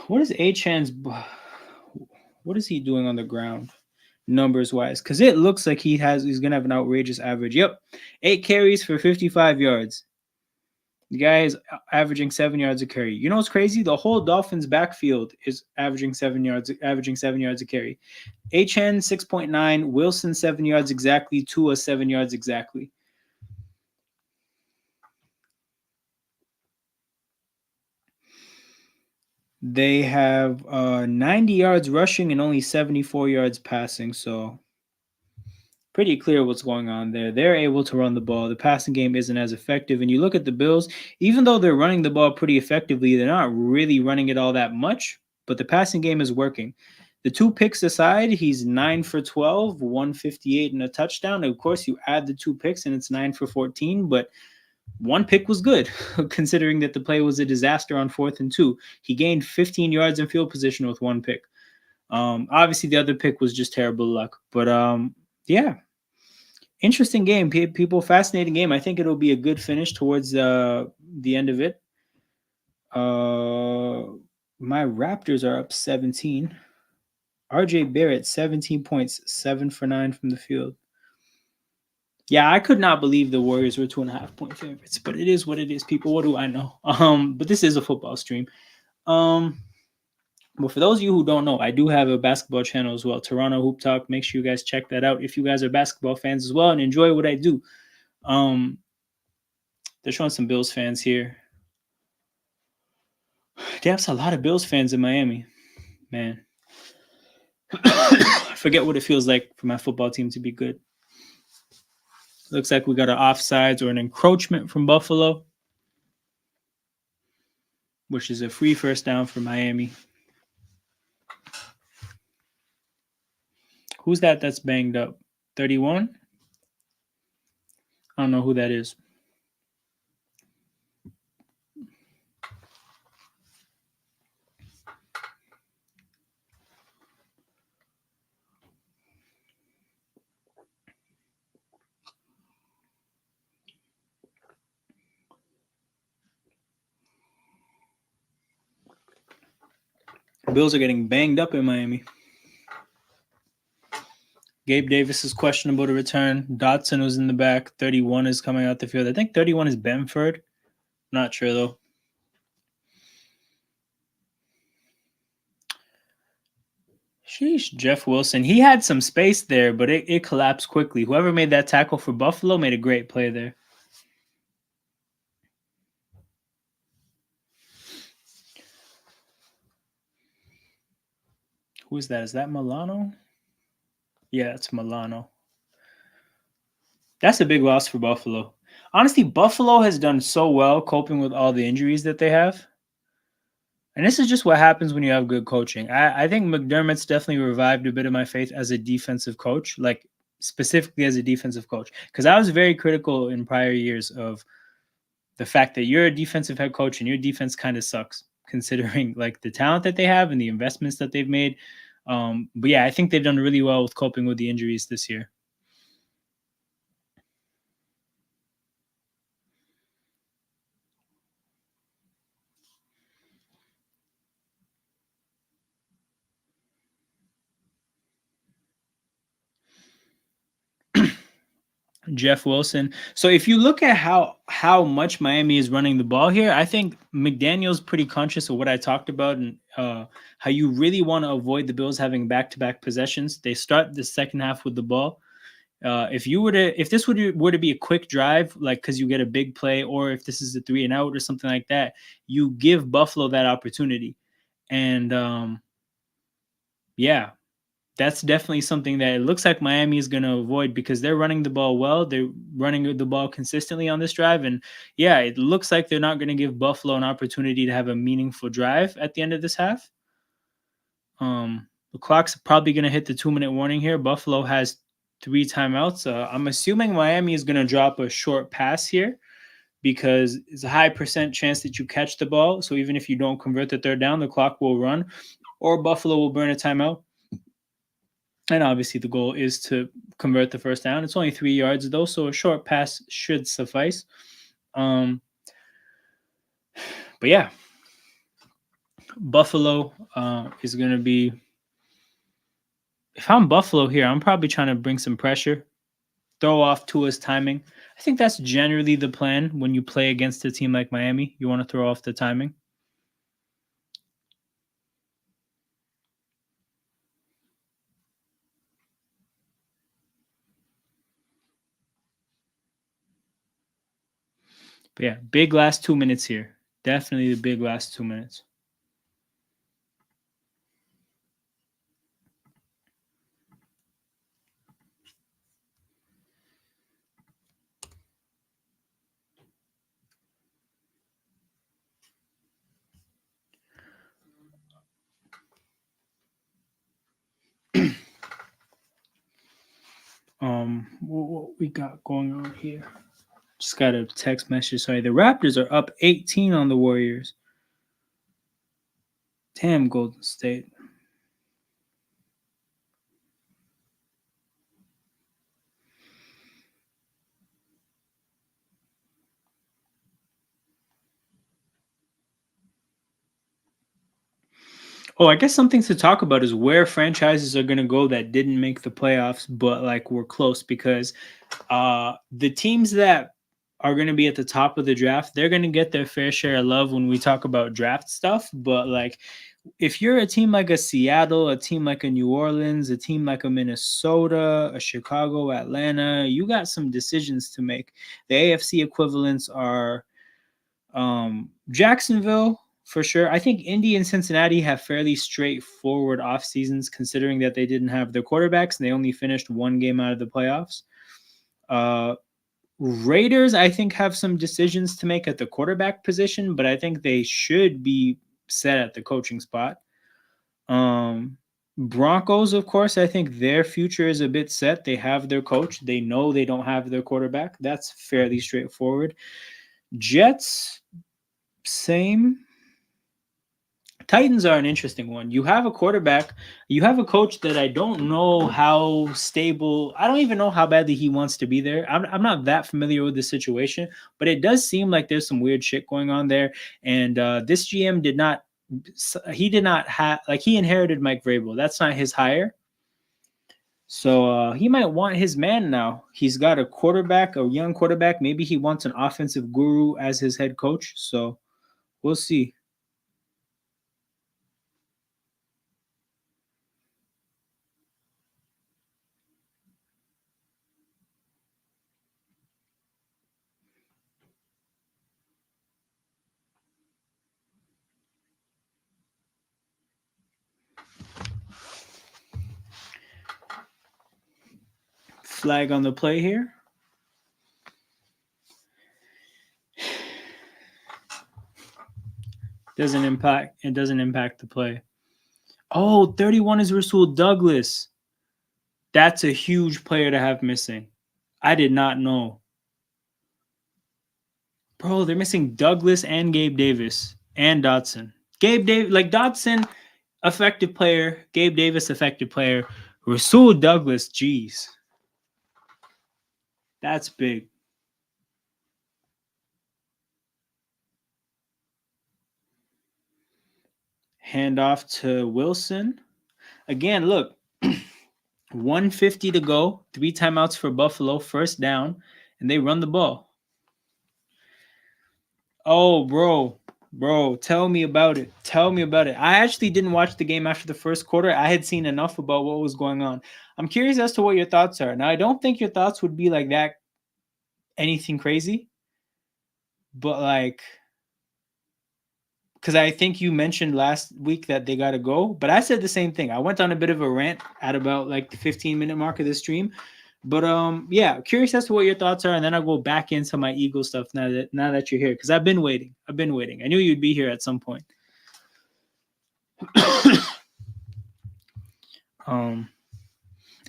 What is Achan's? What is he doing on the ground, numbers wise? Because it looks like he's gonna have an outrageous average. Yep, 8 carries for 55 yards. The guy is averaging 7 yards a carry. You know what's crazy? The whole Dolphins backfield is averaging 7 yards a carry. Achan 6.9, Wilson 7 yards exactly, Tua 7 yards exactly. They have 90 yards rushing and only 74 yards passing. So pretty clear what's going on there. They're able to run the ball. The passing game isn't as effective. And you look at the Bills, even though they're running the ball pretty effectively, they're not really running it all that much. But the passing game is working. The 2 picks aside, he's 9 for 12, 158 and a touchdown. And of course, you add the 2 picks and it's 9 for 14. But 1 pick was good, considering that the play was a disaster on 4th and 2. He gained 15 yards in field position with 1 pick. Obviously, the other pick was just terrible luck. But yeah, interesting game. People, fascinating game. I think it'll be a good finish towards the end of it. My Raptors are up 17. RJ Barrett, 17 points, 7 for 9 from the field. Yeah, I could not believe the Warriors were 2.5-point favorites, but it is what it is, people. What do I know? But this is a football stream. But for those of you who don't know, I do have a basketball channel as well, Toronto Hoop Talk. Make sure you guys check that out if you guys are basketball fans as well and enjoy what I do. They're showing some Bills fans here. There's a lot of Bills fans in Miami, man. I forget what it feels like for my football team to be good. Looks like we got an offsides or an encroachment from Buffalo, which is a free first down for Miami. Who's that that's banged up? 31? I don't know who that is. Bills are getting banged up in Miami. Gabe Davis is questionable to return. Dotson was in the back. 31 is coming out the field. I think 31 is Benford. Not sure, though. Sheesh, Jeff Wilson. He had some space there, but it collapsed quickly. Whoever made that tackle for Buffalo made a great play there. Who is that? Is that Milano? Yeah, it's Milano. That's a big loss for Buffalo. Honestly, Buffalo has done so well coping with all the injuries that they have. And this is just what happens when you have good coaching. I think McDermott's definitely revived a bit of my faith as a defensive coach, like specifically as a defensive coach. Because I was very critical in prior years of the fact that you're a defensive head coach and your defense kind of sucks, considering like the talent that they have and the investments that they've made. But yeah, I think they've done really well with coping with the injuries this year. Jeff Wilson. So if you look at how much Miami is running the ball here, I think McDaniel's pretty conscious of what I talked about, and how you really want to avoid the Bills having back-to-back possessions. They start the second half with the ball. If this were to be a quick drive, like because you get a big play, or if this is a 3-and-out or something like that, you give Buffalo that opportunity. And yeah, that's definitely something that it looks like Miami is going to avoid, because they're running the ball well. They're running the ball consistently on this drive. And yeah, it looks like they're not going to give Buffalo an opportunity to have a meaningful drive at the end of this half. The clock's probably going to hit the 2-minute warning here. Buffalo has 3 timeouts. I'm assuming Miami is going to drop a short pass here, because it's a high percent chance that you catch the ball. So even if you don't convert the third down, the clock will run, or Buffalo will burn a timeout. And obviously the goal is to convert the first down. It's only 3 yards though, so a short pass should suffice. But yeah, Buffalo is going to be. If I'm Buffalo here, I'm probably trying to bring some pressure, throw off Tua's timing. I think that's generally the plan when you play against a team like Miami. You want to throw off the timing. But yeah, big last 2 minutes here. Definitely the big last 2 minutes. What we got going on here? Just got a text message. Sorry, the Raptors are up 18 on the Warriors. Damn, Golden State. Oh, I guess something to talk about is where franchises are going to go that didn't make the playoffs, but like were close, because the teams that are going to be at the top of the draft, they're going to get their fair share of love when we talk about draft stuff. But like, if you're a team like a Seattle, a team like a New Orleans, a team like a Minnesota, a Chicago, Atlanta, you got some decisions to make. The AFC equivalents are Jacksonville for sure. I think Indy and Cincinnati have fairly straightforward off seasons, considering that they didn't have their quarterbacks and they only finished 1 game out of the playoffs. Raiders, I think, have some decisions to make at the quarterback position, but I think they should be set at the coaching spot. Broncos, of course, I think their future is a bit set. They have their coach. They know they don't have their quarterback. That's fairly straightforward. Jets, same. Titans are an interesting one. You have a quarterback, you have a coach that I don't know how stable. I don't even know how badly he wants to be there. I'm not that familiar with the situation, but it does seem like there's some weird shit going on there. And this GM did not. He did not have, like, he inherited Mike Vrabel. That's not his hire. So he might want his man now. He's got a quarterback, a young quarterback. Maybe he wants an offensive guru as his head coach. So we'll see. Flag on the play here. It doesn't impact the play. Oh, 31 is Rasul Douglas. That's a huge player to have missing. I did not know. Bro, they're missing Douglas and Gabe Davis and Dotson. Gabe Davis, like Dotson, effective player. Gabe Davis, effective player. Rasul Douglas, geez. That's big. Hand off to Wilson. Again, look, 150 to go. 3 timeouts for Buffalo. First down, and they run the ball. Oh, bro, tell me about it. Tell me about it. I actually didn't watch the game after the first quarter. I had seen enough about what was going on. I'm curious as to what your thoughts are. Now, I don't think your thoughts would be like that, anything crazy, but like, because I think you mentioned last week that they got to go, but I said the same thing. I went on a bit of a rant at about like the 15-minute mark of the stream. But yeah, curious as to what your thoughts are, and then I'll go back into my Eagle stuff now that you're here, because I've been waiting. I knew you'd be here at some point.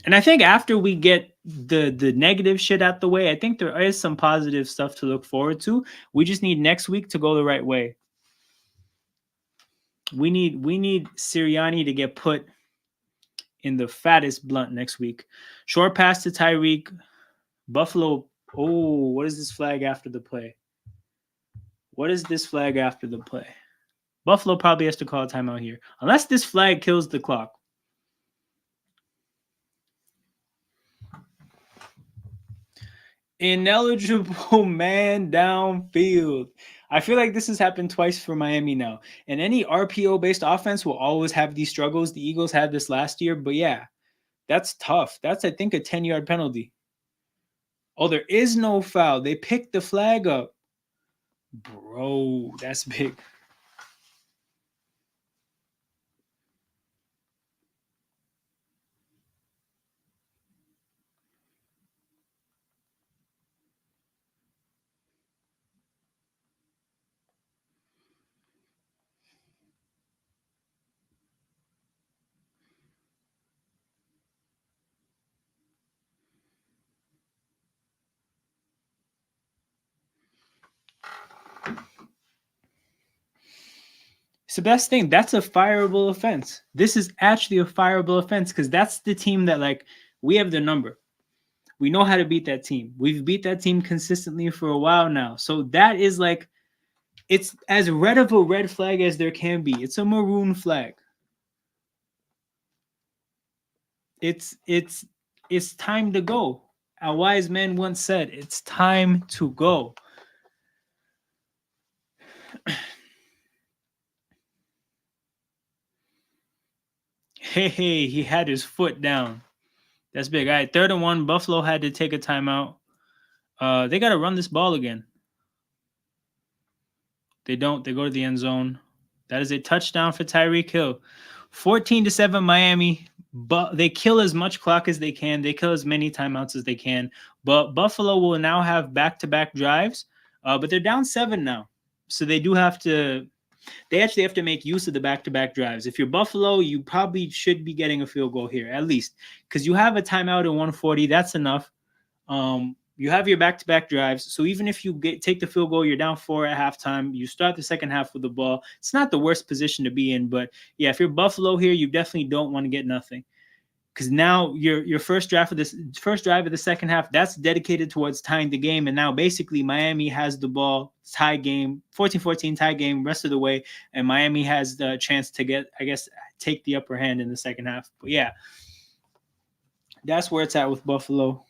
And I think after we get the negative shit out the way, I think there is some positive stuff to look forward to. We just need next week to go the right way. We need Sirianni to get put in the fattest blunt next week. Short pass to Tyreek. Buffalo. Oh, what is this flag after the play? What is this flag after the play? Buffalo probably has to call a timeout here. Unless this flag kills the clock. Ineligible man downfield. I feel like this has happened twice for Miami now. And any RPO-based offense will always have these struggles. The Eagles had this last year, but yeah, that's tough. That's, I think, a 10-yard penalty. Oh, there is no foul. They picked the flag up. Bro, that's big. It's the best thing. That's a fireable offense. This is actually a fireable offense because that's the team that, like, we have the number. We know how to beat that team. We've beat that team consistently for a while now. So that is like, it's as red of a red flag as there can be. It's a maroon flag. It's time to go. A wise man once said, it's time to go. Hey, he had his foot down. That's big. All right, 3rd and 1. Buffalo had to take a timeout. They got to run this ball again. They don't. They go to the end zone. That is a touchdown for Tyreek Hill. 14-7 Miami. But they kill as much clock as they can. They kill as many timeouts as they can. But Buffalo will now have back-to-back drives. But they're down 7 now. So they do have to. They actually have to make use of the back-to-back drives. If you're Buffalo, you probably should be getting a field goal here, at least. Because you have a timeout at 140. That's enough. You have your back-to-back drives. So even if you take the field goal, you're down 4 at halftime. You start the second half with the ball. It's not the worst position to be in. But, yeah, if you're Buffalo here, you definitely don't want to get nothing. Because now your first drive of the second half, that's dedicated towards tying the game. And now basically Miami has the ball, tie game, 14-14 tie game rest of the way. And Miami has the chance to get, I guess, take the upper hand in the second half. But yeah, that's where it's at with Buffalo.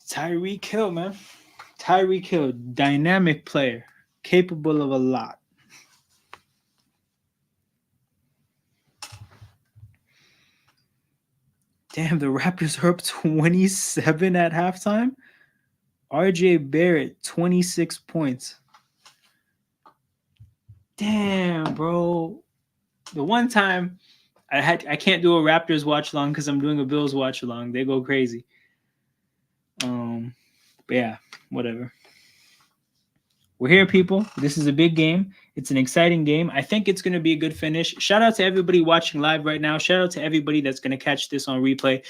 Tyreek Hill, man. Tyreek Hill, dynamic player, capable of a lot. Damn, the Raptors are up 27 at halftime. RJ Barrett, 26 points. Damn, bro. The one time I can't do a Raptors watch along because I'm doing a Bills watch along. They go crazy. But yeah, whatever. We're here, people. This is a big game. It's an exciting game. I think it's going to be a good finish. Shout out to everybody watching live right now. Shout out to everybody that's going to catch this on replay.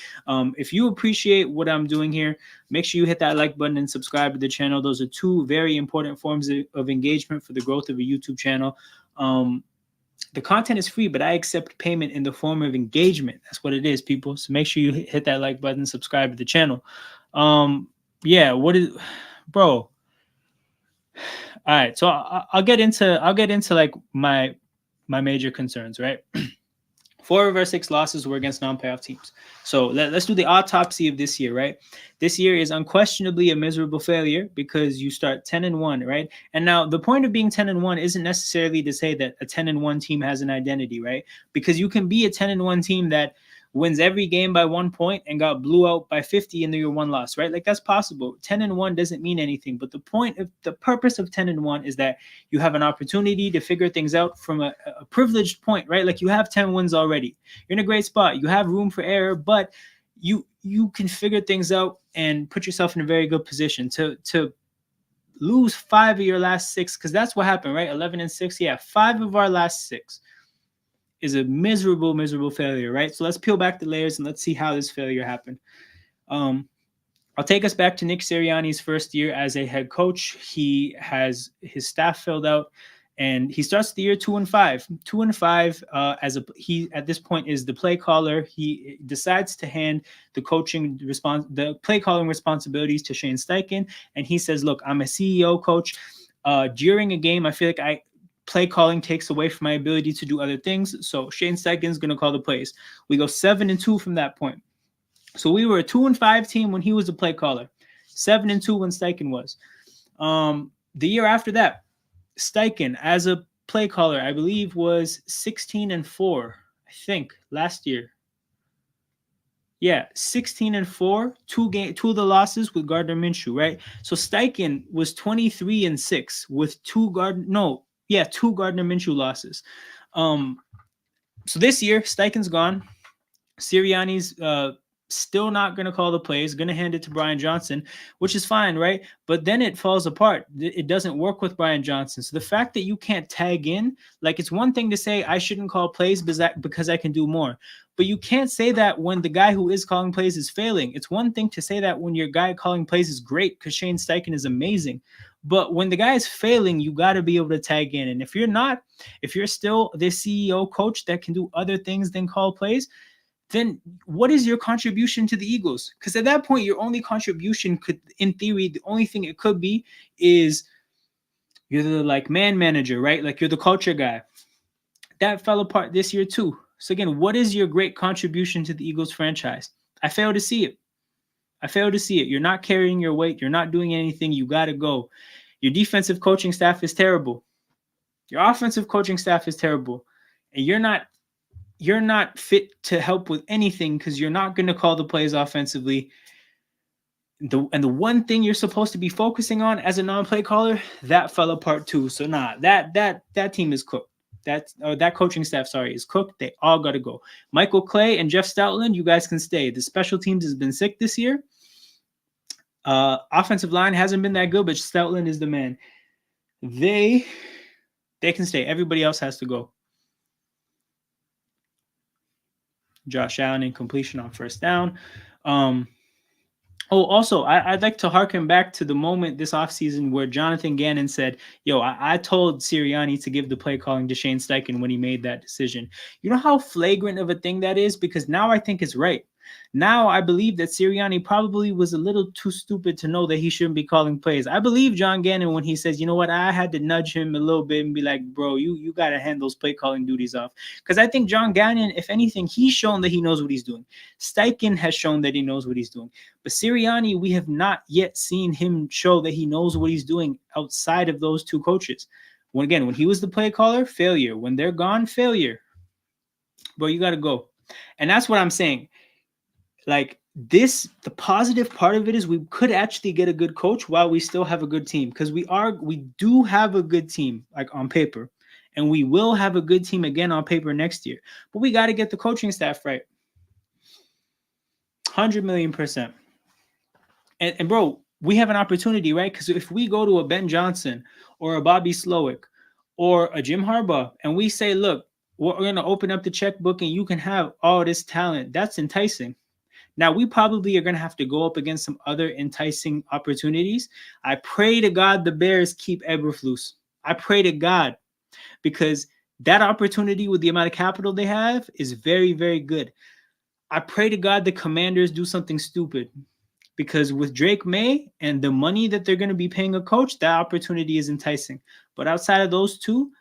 If you appreciate what I'm doing here, make sure you hit that like button and subscribe to the channel. Those are 2 very important forms of engagement for the growth of a YouTube channel. The content is free, but I accept payment in the form of engagement. That's what it is, people. So make sure you hit that like button, subscribe to the channel. Yeah, what is, bro? All right, so I'll get into like my major concerns, right? 4 of our 6 losses were against non-playoff teams. So let's do the autopsy of this year, right? This year is unquestionably a miserable failure because you start 10-1, right? And now the point of being 10-1 isn't necessarily to say that a 10-1 team has an identity, right? Because you can be a 10-1 team that wins every game by 1 point and got blew out by 50 in your 1 loss, right? Like that's possible. 10-1 doesn't mean anything, but the purpose of 10-1 is that you have an opportunity to figure things out from a privileged point, right? Like you have 10 wins already. You're in a great spot. You have room for error, but you can figure things out and put yourself in a very good position to lose 5 of your last 6, because that's what happened, right? 11-6. Yeah, 5 of our last 6 is a miserable failure, right? So let's peel back the layers and let's see how this failure happened. I'll take us back to Nick Sirianni's first year as a head coach. He has his staff filled out, and he starts the year 2-5. 2-5 he at this point is the play caller. He decides to hand the play calling responsibilities to Shane Steichen, and he says, "Look, I'm a CEO coach. During a game, I feel like play calling takes away from my ability to do other things. So Shane Steichen's going to call the plays." We go 7-2 from that point. So we were a 2-5 team when he was a play caller, 7-2 when Steichen was. The year after that, Steichen as a play caller, I believe, was 16-4. I think last year. Yeah, 16-4. Two of the losses with Gardner Minshew, right? So Steichen was 23-6 with two Gardner Minshew losses. So this year, Steichen's gone. Sirianni's still not going to call the plays, going to hand it to Brian Johnson, which is fine, right? But then it falls apart. It doesn't work with Brian Johnson. So the fact that you can't tag in, like it's one thing to say I shouldn't call plays because I can do more. But you can't say that when the guy who is calling plays is failing. It's one thing to say that when your guy calling plays is great because Shane Steichen is amazing. But when the guy is failing, you got to be able to tag in. And if you're still the CEO coach that can do other things than call plays, then what is your contribution to the Eagles? Because at that point, your only contribution could, in theory, the only thing it could be is you're the like man manager, right? Like you're the culture guy. That fell apart this year too. So again, what is your great contribution to the Eagles franchise? I fail to see it. You're not carrying your weight. You're not doing anything. You got to go. Your defensive coaching staff is terrible. Your offensive coaching staff is terrible. And you're not fit to help with anything because you're not going to call the plays offensively. And the one thing you're supposed to be focusing on as a non-play caller, that fell apart too. So that team is cooked. That coaching staff, is cooked. They all got to go. Michael Clay and Jeff Stoutland, you guys can stay. The special teams has been sick this year. Offensive line hasn't been that good, but Stoutland is the man. They can stay. Everybody else has to go. Josh Allen incompletion on first down. Also, I'd like to harken back to the moment this offseason where Jonathan Gannon said, yo, I told Sirianni to give the play calling to Shane Steichen when he made that decision. You know how flagrant of a thing that is? Because now I think it's right. Now I believe that Sirianni probably was a little too stupid to know that he shouldn't be calling plays. I believe John Gannon when he says, you know what, I had to nudge him a little bit and be like, bro, you got to hand those play calling duties off. Because I think John Gannon, if anything, he's shown that he knows what he's doing. Steichen has shown that he knows what he's doing. But Sirianni, we have not yet seen him show that he knows what he's doing outside of those two coaches. When he was the play caller, failure. When they're gone, failure. Bro, you got to go. And that's what I'm saying. Like this, the positive part of it is we could actually get a good coach while we still have a good team, because we do have a good team, like on paper, and we will have a good team again on paper next year. But we got to get the coaching staff right. 100,000,000%. And bro, we have an opportunity, right? Because if we go to a Ben Johnson or a Bobby Slowick or a Jim Harbaugh and we say, look, we're going to open up the checkbook and you can have all this talent, that's enticing. Now, we probably are going to have to go up against some other enticing opportunities. I pray to God the Bears keep Eberflus. I pray to God, because That opportunity with the amount of capital they have is very, very good. I pray to God the Commanders do something stupid, because with Drake May and the money that they're going to be paying a coach, that opportunity is enticing. But outside of those two,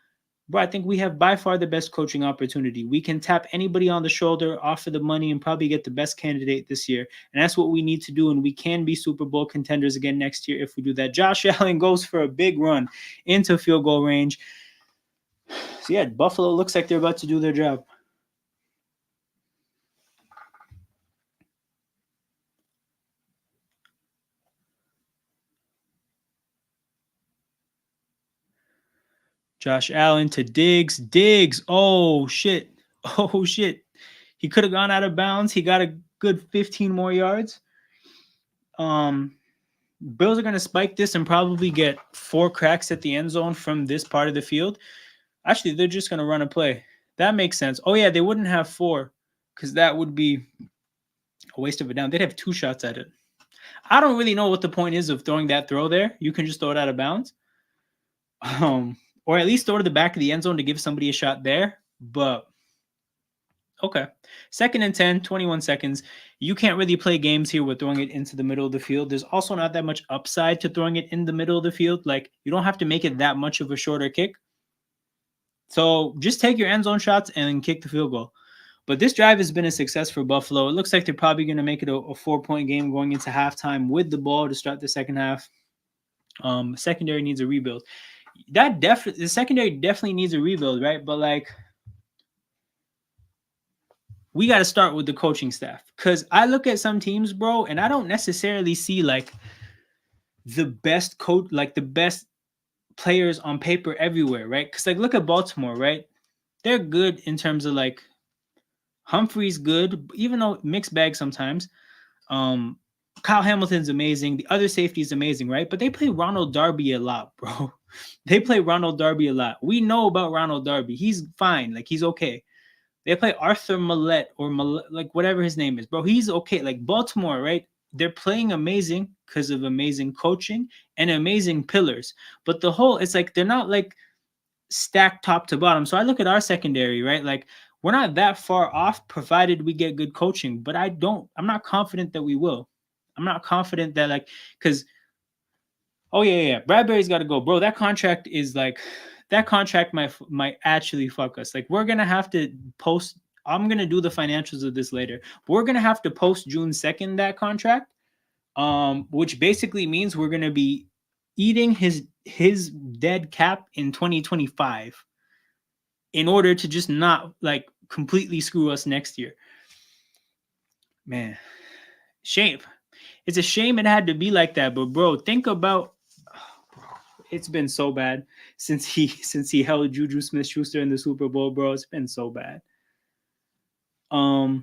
bro, I think we have by far the best coaching opportunity. We can tap anybody on the shoulder, offer the money, and probably get the best candidate this year. And that's what we need to do. And we can be Super Bowl contenders again next year if we do that. Josh Allen goes for a big run into field goal range. So, yeah, Buffalo looks like they're about to do their job. Josh Allen to Diggs. Diggs. Oh, shit. Oh, shit. He could have gone out of bounds. He got a good 15 more yards. Bills are going to spike this and probably get 4 cracks at the end zone from this part of the field. Actually, they're just going to run a play. That makes sense. Oh, yeah, they wouldn't have 4 because that would be a waste of a down. They'd have 2 shots at it. I don't really know what the point is of throwing that throw there. You can just throw it out of bounds. Or at least throw to the back of the end zone to give somebody a shot there. But okay. 2nd and 10, 21 seconds. You can't really play games here with throwing it into the middle of the field. There's also not that much upside to throwing it in the middle of the field. Like, you don't have to make it that much of a shorter kick. So just take your end zone shots and kick the field goal. But this drive has been a success for Buffalo. It looks like they're probably going to make it a 4-point game going into halftime with the ball to start the second half. Secondary needs a rebuild. The secondary definitely needs a rebuild, right? But like, we got to start with the coaching staff, because I look at some teams, bro, and I don't necessarily see like the best coach, like the best players on paper everywhere, right? Because like, look at Baltimore, right? They're good in terms of like Humphrey's good, even though mixed bag sometimes. Um, Kyle Hamilton's amazing. The other safety is amazing, right? But they play Ronald Darby a lot, bro. They play Ronald Darby a lot. We know about Ronald Darby. He's fine. Like, he's okay. They play Arthur Millette or like whatever his name is, bro. He's okay. Like Baltimore, right? They're playing amazing because of amazing coaching and amazing pillars. But the whole, it's like they're not like stacked top to bottom. So I look at our secondary, right? Like, we're not that far off provided we get good coaching. But I'm not confident that we will. I'm not confident that, like, because oh yeah. Bradbury's got to go, bro. That contract is like, that contract might actually fuck us. Like, we're gonna have to post. I'm gonna do the financials of this later. But we're gonna have to post June 2nd that contract, which basically means we're gonna be eating his dead cap in 2025 in order to just not like completely screw us next year. Man, shame. It's a shame it had to be like that. But bro, think about, it's been so bad since he held Juju Smith-Schuster in the Super Bowl, bro. It's been so bad. But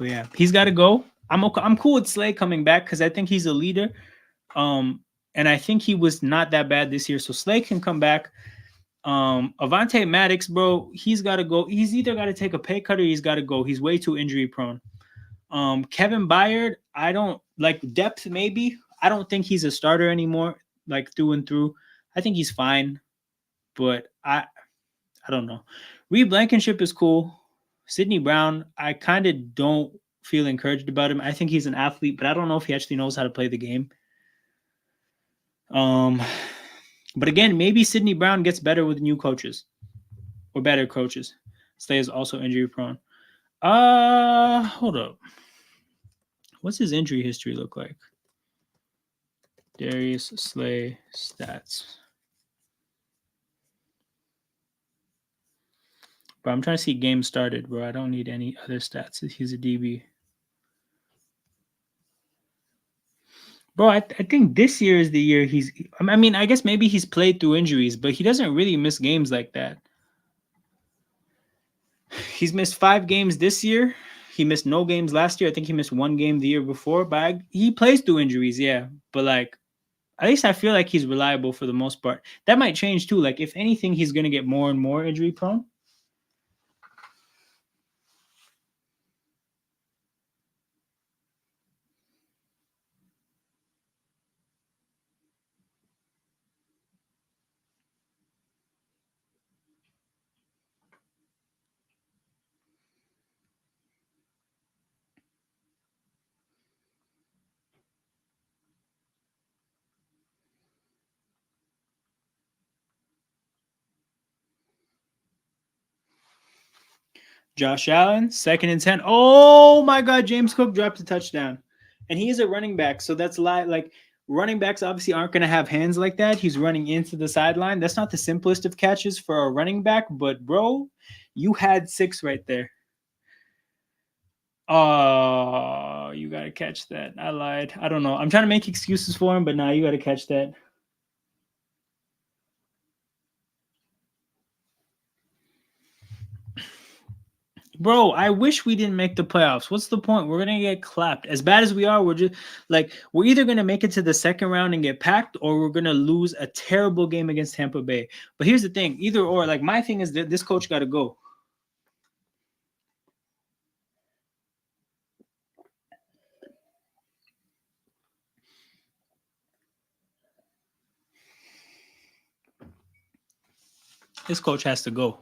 yeah, he's got to go. I'm cool with Slay coming back because I think he's a leader. And I think he was not that bad this year, so Slay can come back. Avante Maddox, bro, he's got to go. He's either got to take a pay cut or he's got to go. He's way too injury prone. Kevin Byard, I don't like depth. Maybe I don't think he's a starter anymore, like through and through. I think he's fine, but I don't know. Reed Blankenship is cool. Sidney Brown, I kind of don't feel encouraged about him. I think he's an athlete, but I don't know if he actually knows how to play the game. But again, maybe Sidney Brown gets better with new coaches or better coaches. Slay is also injury prone. Hold up. What's his injury history look like? Darius Slay stats. Bro, I'm trying to see games started, bro. I don't need any other stats. He's a DB. Bro, I think this year is the year he's. I mean, I guess maybe he's played through injuries, but he doesn't really miss games like that. He's missed 5 games this year. He missed no games last year. I think he missed 1 game the year before, but he plays through injuries, yeah. But like, at least I feel like he's reliable for the most part. That might change too. Like, if anything, he's going to get more and more injury prone. Josh Allen, 2nd and 10. Oh my God, James Cook dropped a touchdown. And he is a running back, so that's like running backs obviously aren't going to have hands like that. He's running into the sideline. That's not the simplest of catches for a running back, but bro, you had 6 right there. Oh, you got to catch that. I lied. I don't know. I'm trying to make excuses for him, but nah, you got to catch that. Bro, I wish we didn't make the playoffs. What's the point? We're gonna get clapped. As bad as we are, we're just like we're either gonna make it to the second round and get packed, or we're gonna lose a terrible game against Tampa Bay. But here's the thing: either or. Like my thing is that this coach got to go. This coach has to go.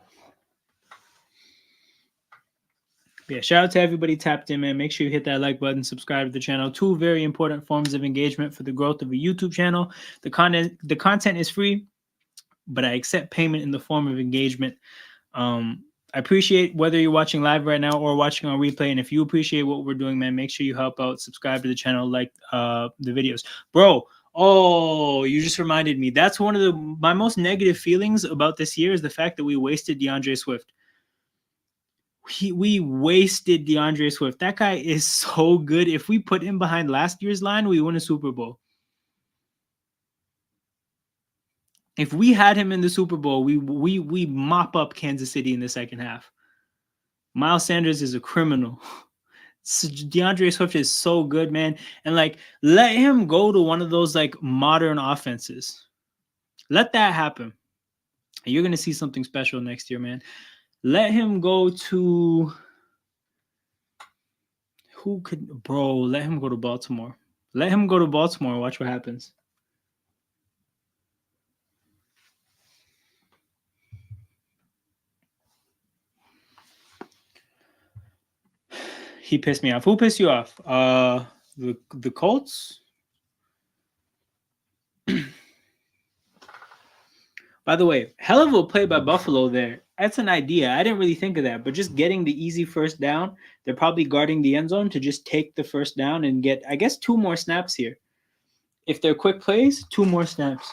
Yeah, shout out to everybody tapped in, man. Make sure you hit that like button, subscribe to the channel. 2 very important forms of engagement for the growth of a YouTube channel. The content is free, but I accept payment in the form of engagement. I appreciate whether you're watching live right now or watching on replay. And if you appreciate what we're doing, man, make sure you help out, subscribe to the channel, like the videos. Bro, oh, you just reminded me. That's one of my most negative feelings about this year is the fact that we wasted DeAndre Swift. We wasted DeAndre Swift. That guy is so good. If we put him behind last year's line, we win a Super Bowl. If we had him in the Super Bowl, we mop up Kansas City in the second half. Miles Sanders is a criminal. DeAndre Swift is so good, man. And like, let him go to one of those like modern offenses. Let that happen. And you're gonna see something special next year, man. Let him go to who could, bro? Let him go to Baltimore. Let him go to Baltimore. Watch what happens. He pissed me off. Who pissed you off? The Colts. By the way, hell of a play by Buffalo there. That's an idea. I didn't really think of that, but just getting the easy first down, they're probably guarding the end zone to just take the first down and get, I guess, 2 more snaps here. If they're quick plays, 2 more snaps.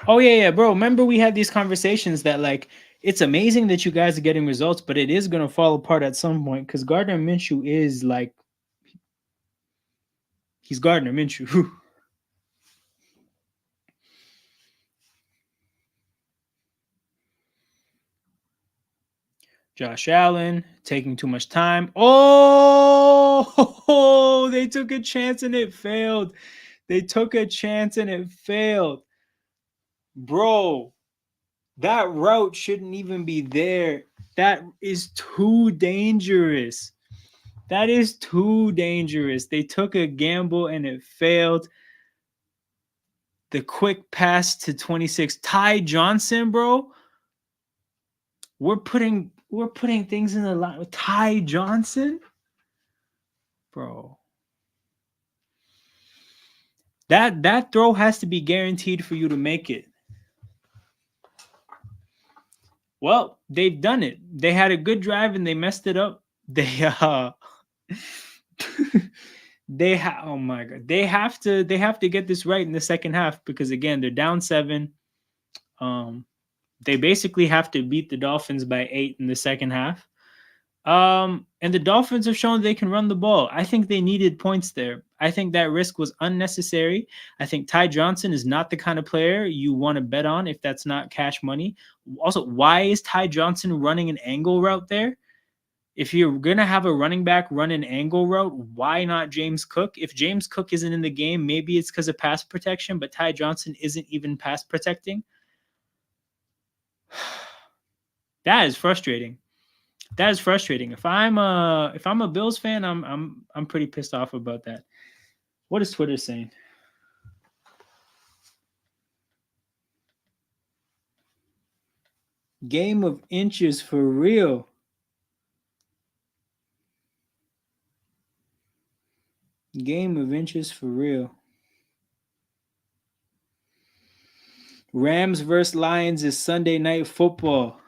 Oh yeah, bro. Remember we had these conversations that like it's amazing that you guys are getting results, but it is gonna fall apart at some point because Gardner Minshew is like he's Gardner Minshew. Josh Allen taking too much time. Oh, they took a chance and it failed. They took a chance and it failed. Bro, that route shouldn't even be there. That is too dangerous. That is too dangerous. They took a gamble and it failed. The quick pass to 26. Ty Johnson, bro. We're putting things in the line with Ty Johnson, bro. That throw has to be guaranteed for you to make it. Well, they've done it. They had a good drive and they messed it up. They oh my god. They have to get this right in the second half because again, they're down 7. They basically have to beat the Dolphins by 8 in the second half. And the Dolphins have shown they can run the ball. I think they needed points there. I think that risk was unnecessary. I think Ty Johnson is not the kind of player you want to bet on if that's not cash money. Also, why is Ty Johnson running an angle route there? If you're going to have a running back run an angle route, why not James Cook? If James Cook isn't in the game, maybe it's because of pass protection, but Ty Johnson isn't even pass protecting. That is frustrating. That is frustrating. If I'm a Bills fan, I'm pretty pissed off about that. What is Twitter saying? Game of inches for real. Game of inches for real. Rams versus Lions is Sunday Night Football.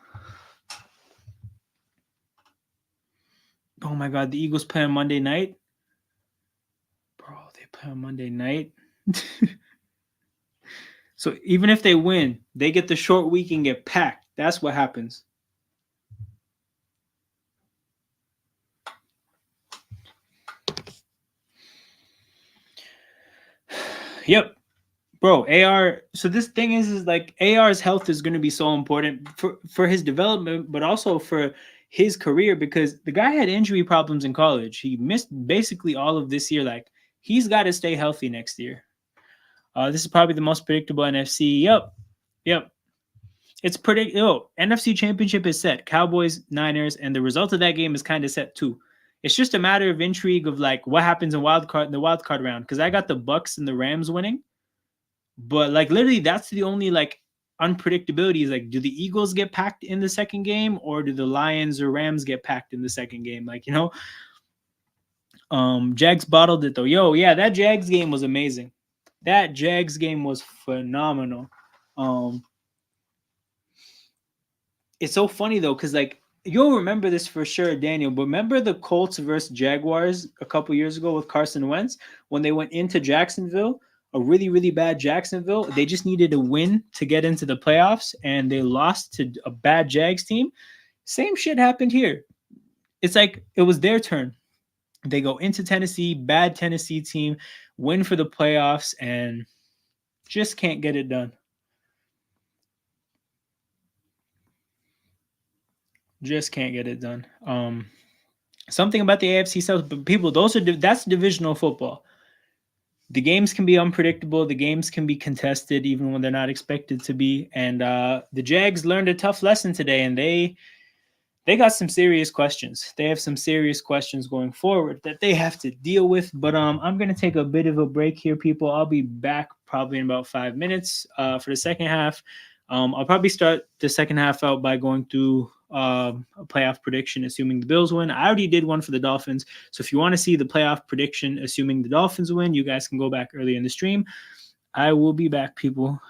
Oh my God, the Eagles play on Monday night? Bro, they play on Monday night? So even if they win, they get the short week and get packed. That's what happens. Yep. Bro, AR. So this thing is like AR's health is going to be so important for his development, but also for his career because the guy had injury problems in college. He missed basically all of this year. Like he's got to stay healthy next year. This is probably the most predictable NFC. Yep. It's predictable. NFC Championship is set. Cowboys, Niners, and the result of that game is kind of set too. It's just a matter of intrigue of like what happens in the wild card round. Because I got the Bucks and the Rams winning. But like literally, that's the only like unpredictability is like, do the Eagles get packed in the second game, or do the Lions or Rams get packed in the second game? Like, Jags bottled it though. Yo, yeah, that Jags game was amazing. That Jags game was phenomenal. It's so funny though, because like you'll remember this for sure, Daniel. But remember the Colts versus Jaguars a couple years ago with Carson Wentz when they went into Jacksonville, a really really bad Jacksonville. They just needed a win to get into the playoffs, and they lost to a bad Jags team. Same shit happened here. It's like it was their turn. They go into Tennessee, bad Tennessee team, win for the playoffs, and just can't get it done. Just can't get it done. Something about the AFC South, but people, that's divisional football. The games can be unpredictable. The games can be contested even when they're not expected to be. And the Jags learned a tough lesson today, and they got some serious questions. They have some serious questions going forward that they have to deal with. But I'm gonna take a bit of a break here, people. I'll be back probably in about 5 minutes for the second half. I'll probably start the second half out by going through a playoff prediction, assuming the Bills win. I already did one for the Dolphins. So if you want to see the playoff prediction, assuming the Dolphins win, you guys can go back early in the stream. I will be back, people.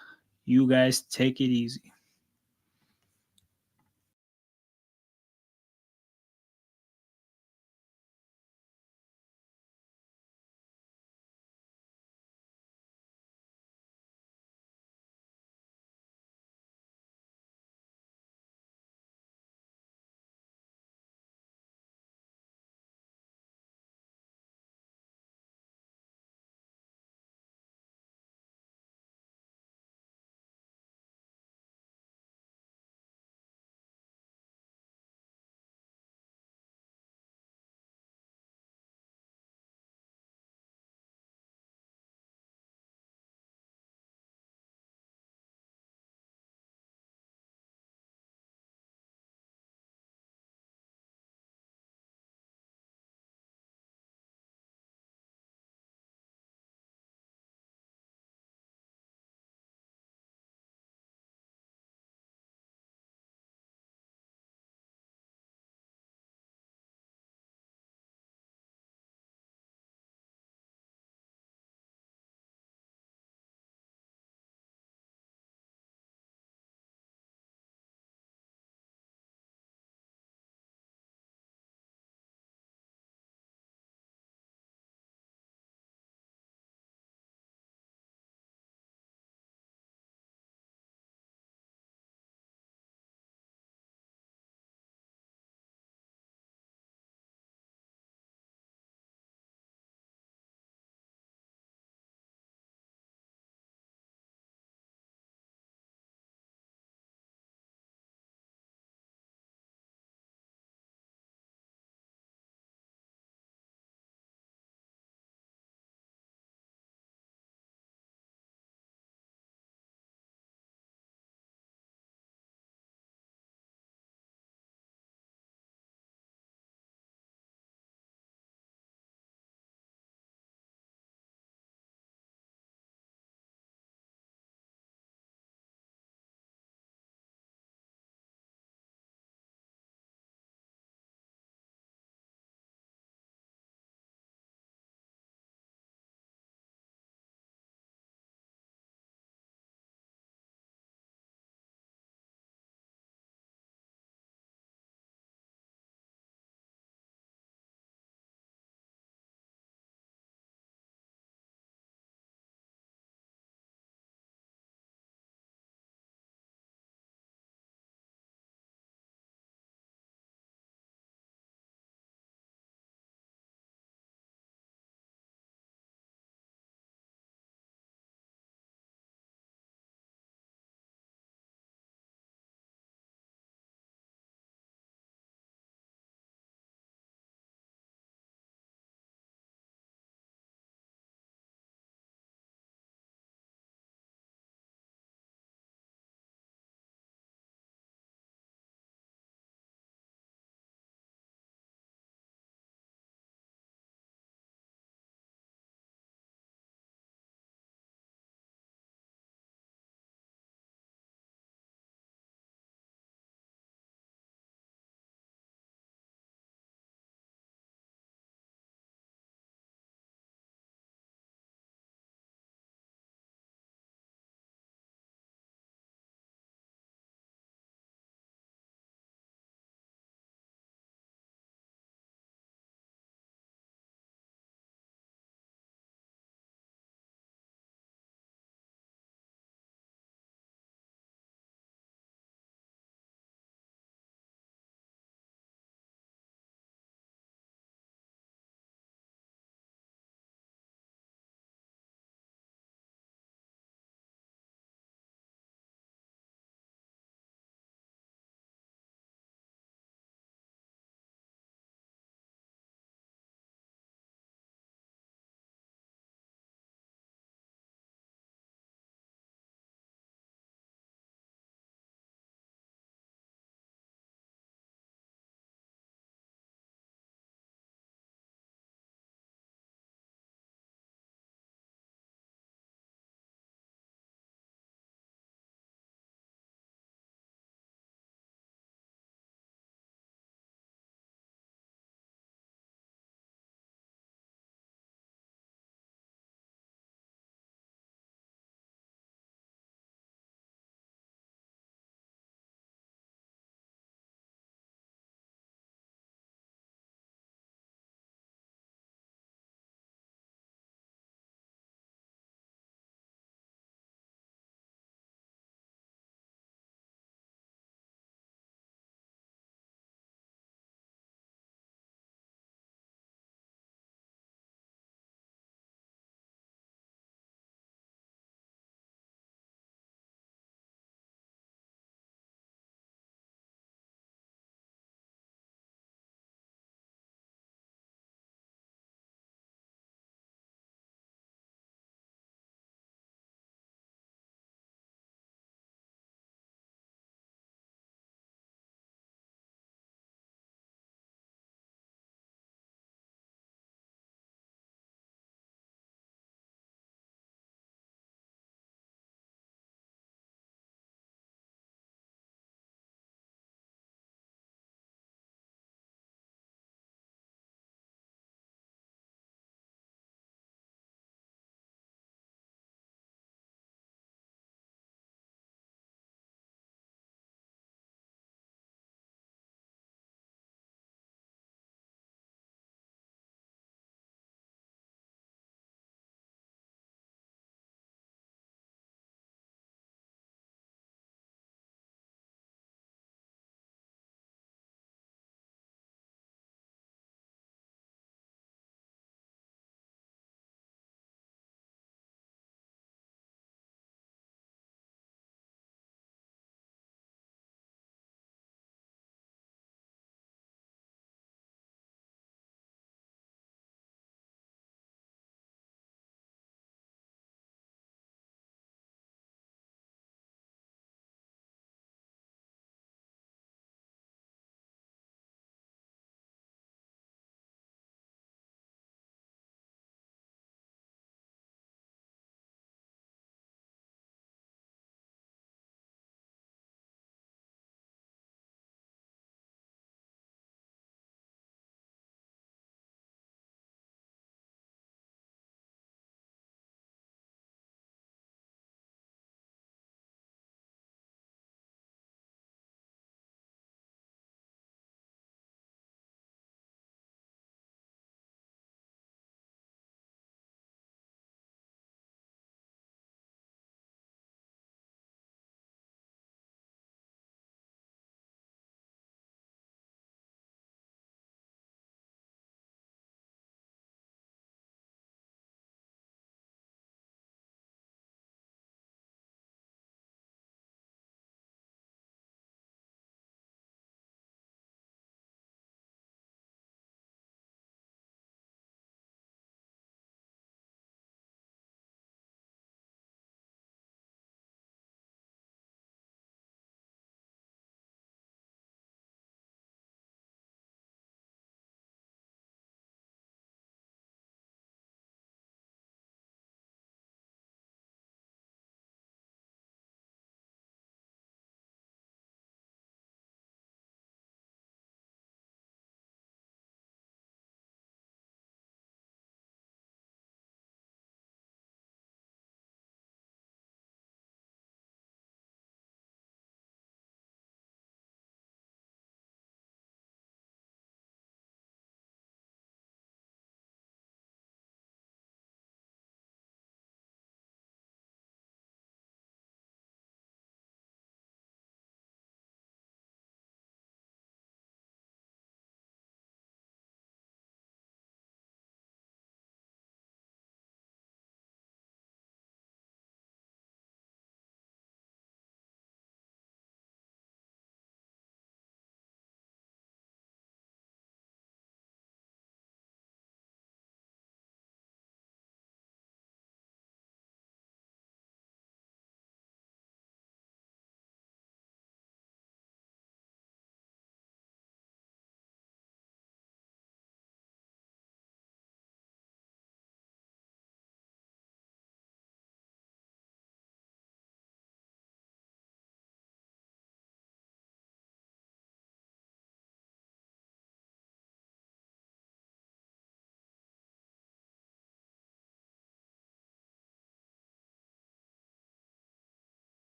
You guys take it easy.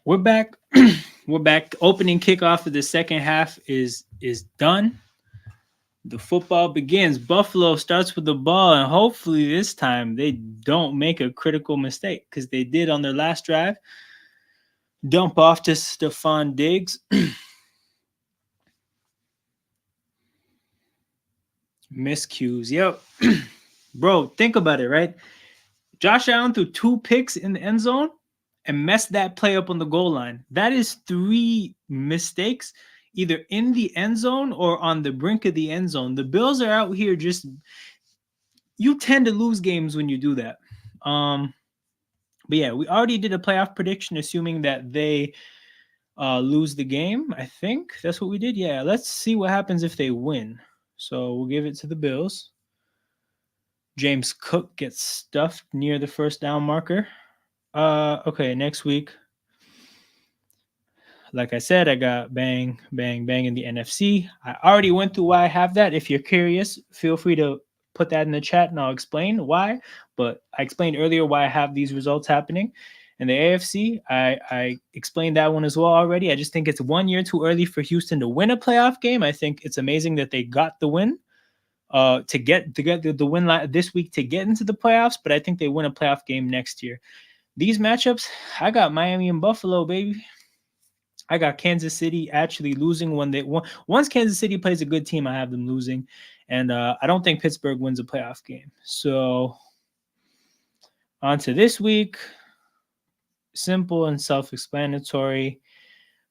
We're back. We're back. Opening kickoff of the second half is done. The football begins. Buffalo starts with the ball, and hopefully this time they don't make a critical mistake because they did on their last drive. Dump off to Stephon Diggs. Miscues. Yep. Bro, think about it, right? Josh Allen threw 2 picks in the end zone and messed that play up on the goal line. That is 3 mistakes, either in the end zone or on the brink of the end zone. The Bills are out here just, you tend to lose games when you do that. But yeah, we already did a playoff prediction, assuming that they lose the game. I think that's what we did. Yeah, let's see what happens if they win. So we'll give it to the Bills. James Cook gets stuffed near the first down marker. Okay, next week. Like I said, I got bang, bang, bang in the NFC. I already went through why I have that. If you're curious, feel free to put that in the chat and I'll explain why. But I explained earlier why I have these results happening. In the AFC, I explained that one as well already. I just think it's 1 year too early for Houston to win a playoff game. I think it's amazing that they got the win. To get the win this week to get into the playoffs, but I think they win a playoff game next year. These matchups, I got Miami and Buffalo, baby. I got Kansas City actually losing once Kansas City plays a good team, I have them losing, and I don't think Pittsburgh wins a playoff game. So on to this week, simple and self-explanatory.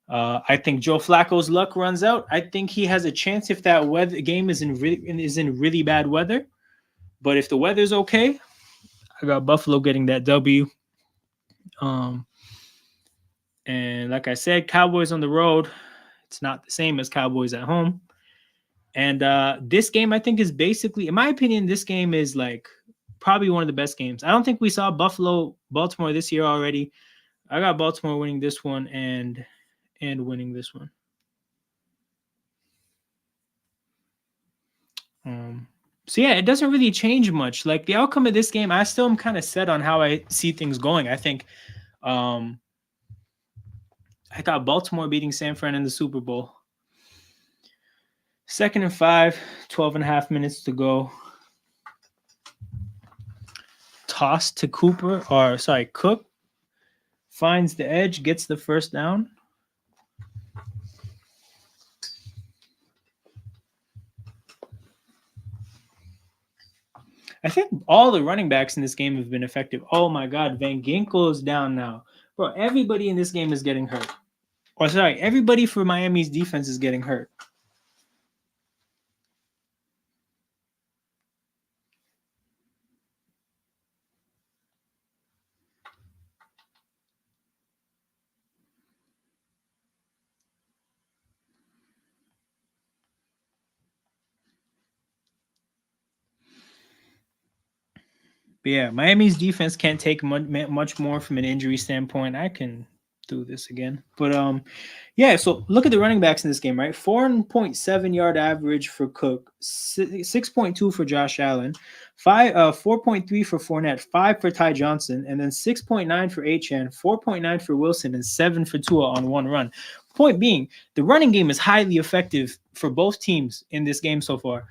I think Joe Flacco's luck runs out. I think he has a chance if that weather game is in really bad weather. But if the weather's okay, I got Buffalo getting that W. And like I said, Cowboys on the road, it's not the same as Cowboys at home. And this game, I think, is basically, in my opinion, this game is like probably one of the best games. I don't think we saw Baltimore this year already. I got Baltimore winning this one and winning this one. So yeah, it doesn't really change much. Like the outcome of this game, I still am kind of set on how I see things going. I think I got Baltimore beating San Fran in the Super Bowl. 2nd and 5, 12 and a half minutes to go. Toss to Cook. Finds the edge, gets the first down. I think all the running backs in this game have been effective. Oh my God, Van Ginkel is down now. Bro, everybody in this game is getting hurt. Everybody for Miami's defense is getting hurt. But yeah, Miami's defense can't take much more from an injury standpoint. I can do this again. But yeah, so look at the running backs in this game, right? 4.7 yard average for Cook, 6.2 for Josh Allen, 4.3 for Fournette, 5 for Ty Johnson, and then 6.9 for Achane, 4.9 for Wilson, and 7 for Tua on one run. Point being, the running game is highly effective for both teams in this game so far.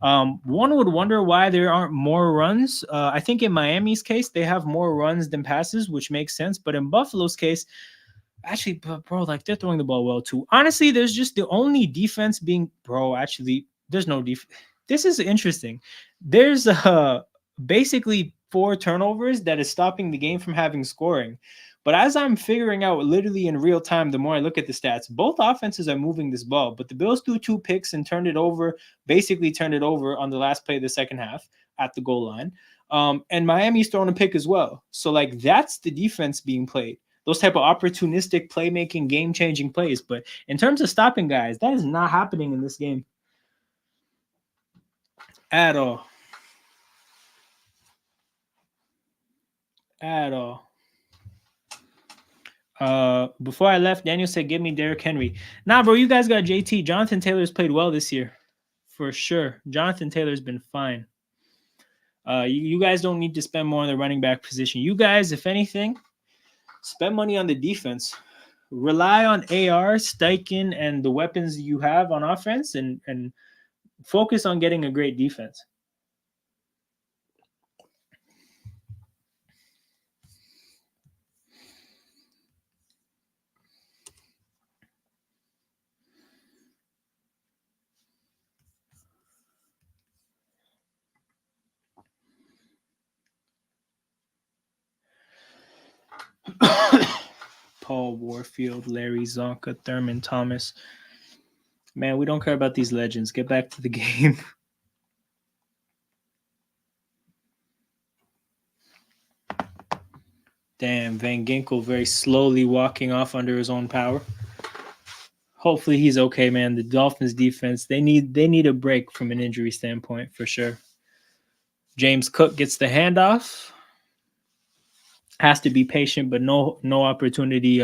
One would wonder why there aren't more runs. I think in Miami's case, they have more runs than passes, which makes sense. But in Buffalo's case, actually, bro, like they're throwing the ball well too. Honestly, there's just the only defense being, there's no defense. This is interesting. There's basically 4 turnovers that is stopping the game from having scoring. But as I'm figuring out literally in real time, the more I look at the stats, both offenses are moving this ball. But the Bills threw 2 picks and basically turned it over on the last play of the second half at the goal line. And Miami's throwing a pick as well. So like that's the defense being played. Those type of opportunistic playmaking, game-changing plays. But in terms of stopping guys, that is not happening in this game at all. At all. Before I left, Daniel said, give me Derrick Henry. Nah, bro, you guys got JT. Jonathan Taylor's played well this year. For sure. Jonathan Taylor's been fine. You guys don't need to spend more on the running back position. You guys, if anything, spend money on the defense. rely on AR, Steichen, and the weapons you have on offense, and focus on getting a great defense. Paul Warfield, Larry Zonka, Thurman Thomas. Man, we don't care about these legends. Get back to the game. Damn, Van Ginkel very slowly walking off under his own power. Hopefully he's okay, man. The Dolphins defense, they need a break from an injury standpoint for sure. James Cook gets the handoff. Has to be patient, but no opportunity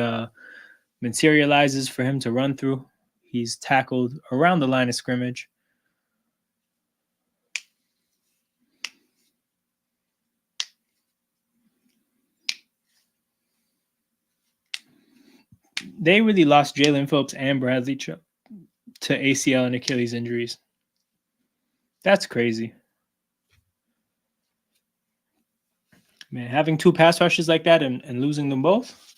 materializes for him to run through. He's tackled around the line of scrimmage. They really lost Jalen Phillips and Bradley Chubb to ACL and Achilles injuries. That's crazy. Man, having two pass rushes like that and losing them both.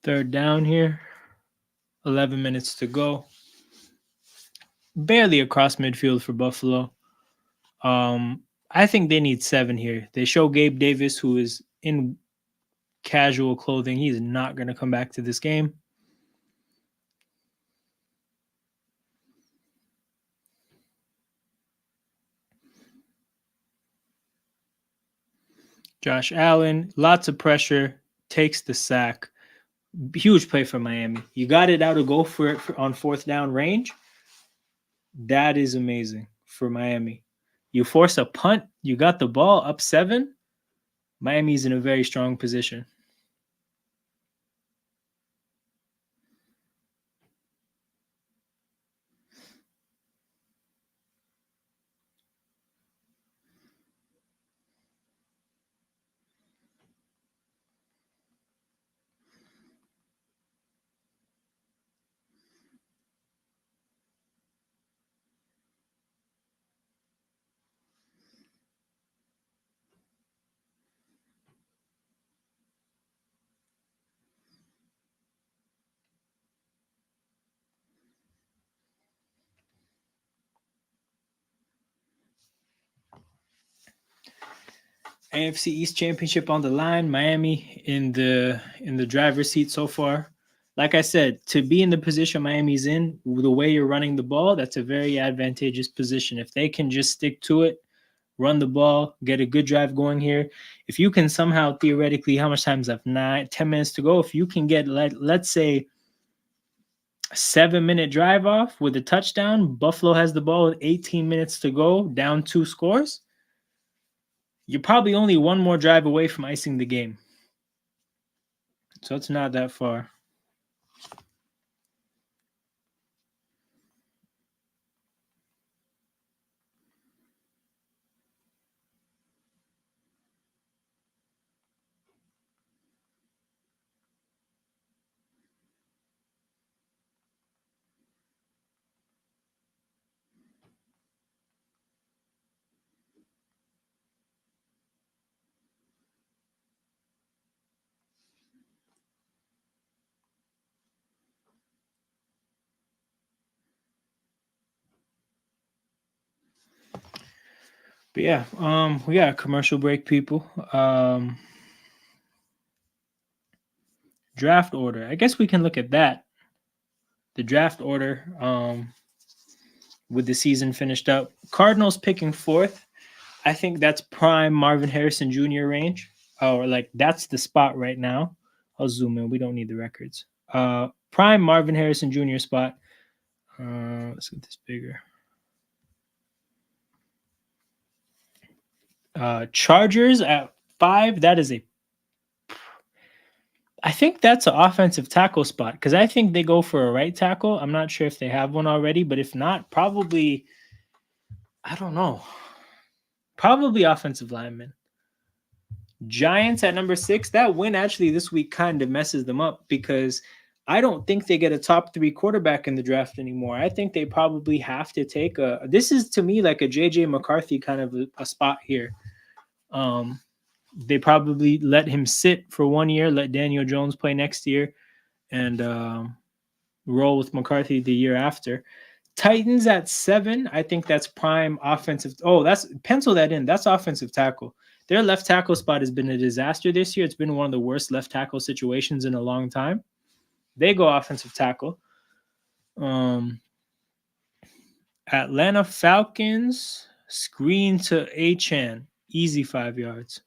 Third down here. 11 minutes to go. Barely across midfield for Buffalo. I think they need 7 here. They show Gabe Davis, who is in casual clothing. He's not going to come back to this game. Josh Allen, lots of pressure, takes the sack. Huge play for Miami. You got it out to go for it on fourth down range. That is amazing for Miami. You force a punt, you got the ball up 7. Miami's in a very strong position. AFC East Championship on the line. Miami in the driver's seat so far. Like I said, to be in the position Miami's in, the way you're running the ball, that's a very advantageous position. If they can just stick to it, run the ball, get a good drive going here. If you can somehow theoretically, how much time is left? 10 minutes to go. If you can get, let's say, a 7-minute drive off with a touchdown, Buffalo has the ball with 18 minutes to go, down 2 scores. You're probably only one more drive away from icing the game. So it's not that far. But yeah, we got a commercial break, people. Draft order. I guess we can look at that. The draft order, with the season finished up. Cardinals picking 4th. I think that's prime Marvin Harrison Jr. range. Or like that's the spot right now. I'll zoom in. We don't need the records. Prime Marvin Harrison Jr. spot. Let's get this bigger. Chargers at 5. I think that's an offensive tackle spot because I think they go for a right tackle. I'm not sure if they have one already, but if not, probably, I don't know. Probably offensive lineman. Giants at number 6. That win actually this week kind of messes them up because I don't think they get a top 3 quarterback in the draft anymore. I think they probably have to take a. This is to me like a JJ McCarthy kind of a spot here. They probably let him sit for 1 year, let Daniel Jones play next year, and roll with McCarthy the year after. Titans at 7. I think that's prime offensive. Oh, that's pencil that in. That's offensive tackle. Their left tackle spot has been a disaster this year. It's been one of the worst left tackle situations in a long time. They go offensive tackle. Atlanta Falcons screen to Achan. Easy 5 yards.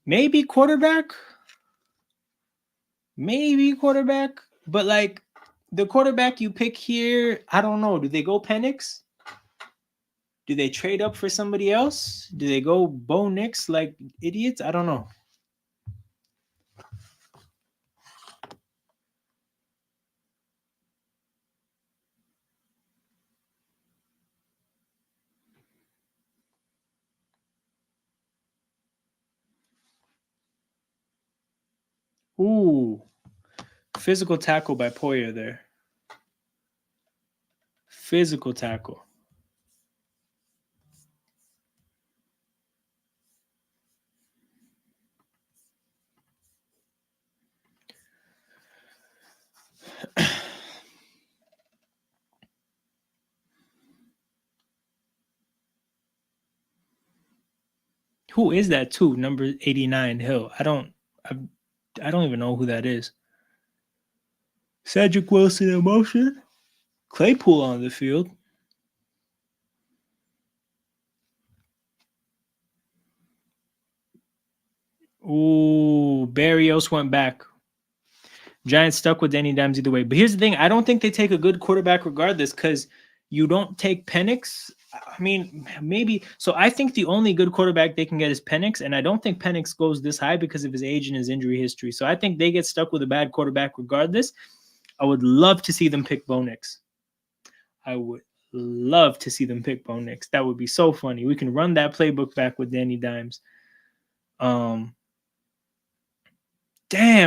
Maybe quarterback. But like the quarterback you pick here, I don't know. Do they go Penix? Do they trade up for somebody else? Do they go Bo Nix like idiots? I don't know. Ooh, physical tackle by Poyer there. Physical tackle. Who is that too? Number 89 Hill. I don't even know who that is. Cedric Wilson in motion. Claypool on the field. Ooh, Barrios went back. Giants stuck with Danny Dimes either way. But here's the thing. I don't think they take a good quarterback regardless because you don't take Penix. I mean, maybe. So I think the only good quarterback they can get is Penix. And I don't think Penix goes this high because of his age and his injury history. So I think they get stuck with a bad quarterback regardless. I would love to see them pick Bo Nix. I would love to see them pick Bo Nix. That would be so funny. We can run that playbook back with Danny Dimes. Damn,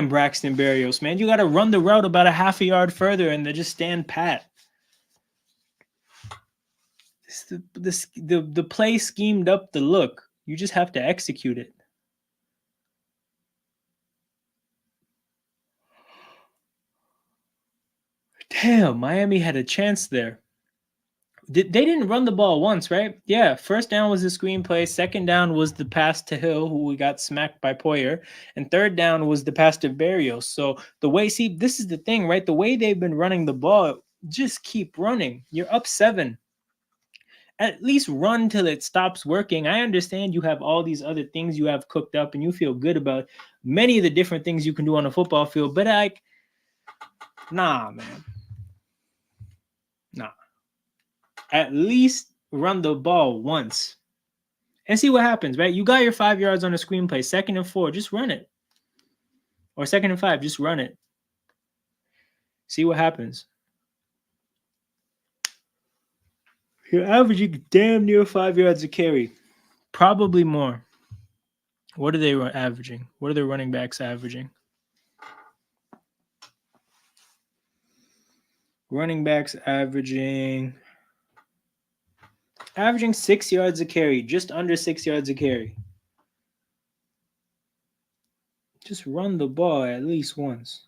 Braxton Berrios, man. You got to run the route about a half a yard further and they just stand pat. The play schemed up the look. You just have to execute it. Damn, Miami had a chance there. They didn't run the ball once, right? Yeah, first down was the screenplay. Second down was the pass to Hill, who we got smacked by Poyer. And third down was the pass to Berrios. So the way, see, this is the thing, right? The way they've been running the ball, just keep running. You're up 7. At least run till it stops working. I understand you have all these other things you have cooked up and you feel good about many of the different things you can do on a football field, but like, nah, man. Nah. At least run the ball once and see what happens, right? You got your 5 yards on a screenplay, 2nd and 4, just run it. Or 2nd and 5, just run it. See what happens. You're averaging damn near 5 yards a carry. Probably more. What are they averaging? What are their running backs averaging? Running backs averaging 6 yards a carry, just under 6 yards a carry. Just run the ball at least once.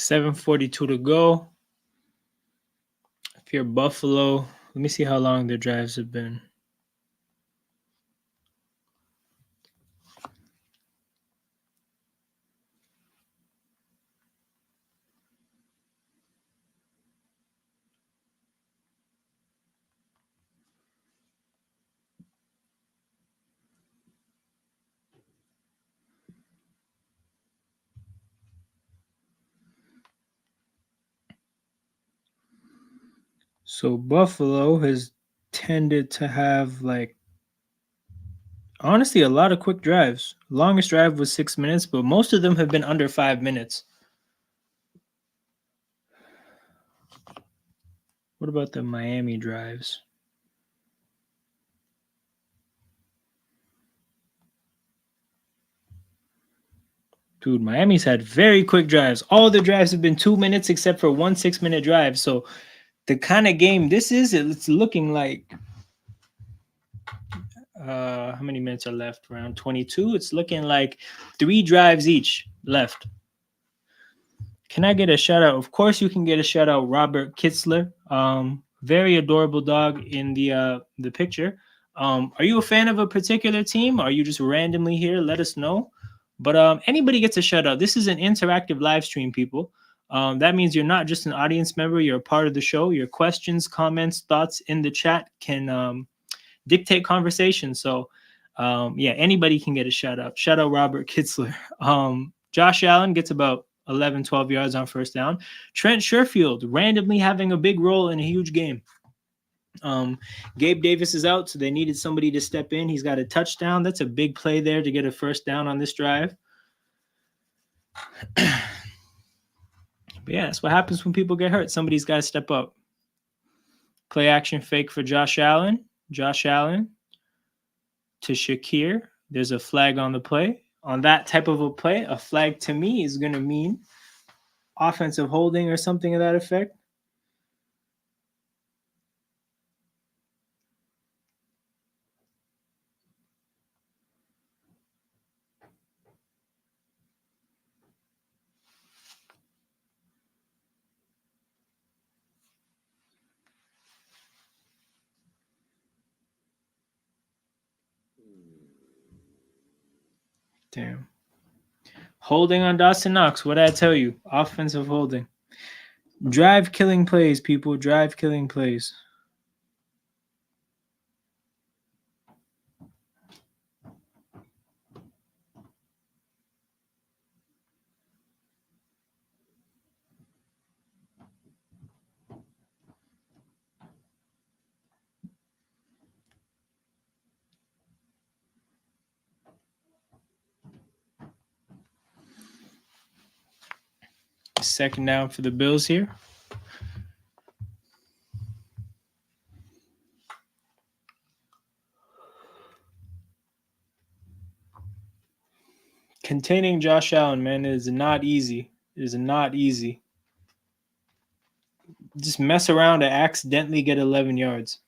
7:42 to go. If you're Buffalo, let me see how long their drives have been. So Buffalo has tended to have, like, honestly, a lot of quick drives. Longest drive was 6 minutes, but most of them have been under 5 minutes. What about the Miami drives? Dude, Miami's had very quick drives. All the drives have been 2 minutes except for one 6-minute drive. So the kind of game this is, it's looking like how many minutes are left? Around 22. It's looking like 3 drives each left. Can I get a shout out? Of course, you can get a shout out, Robert Kitzler. Very adorable dog in the picture. Are you a fan of a particular team? Are you just randomly here? Let us know. But anybody gets a shout out. This is an interactive live stream, people. That means you're not just an audience member, you're a part of the show. Your questions, comments, thoughts in the chat can dictate conversation. So, yeah, anybody can get a shout out. Shout out Robert Kitzler. Josh Allen gets about 11, 12 yards on first down. Trent Sherfield randomly having a big role in a huge game. Gabe Davis is out, so they needed somebody to step in. He's got a touchdown. That's a big play there to get a first down on this drive. But yeah, that's what happens when people get hurt. Somebody's got to step up. Play action fake for Josh Allen. Josh Allen to Shakir. There's a flag on the play. On that type of a play, a flag to me is going to mean offensive holding or something of that effect. Damn. Holding on Dawson Knox. What did I tell you? Offensive holding. Drive killing plays, people. Drive killing plays. Second down for the Bills here. Containing Josh Allen, man, is not easy. It is not easy. Just mess around and accidentally get 11 yards.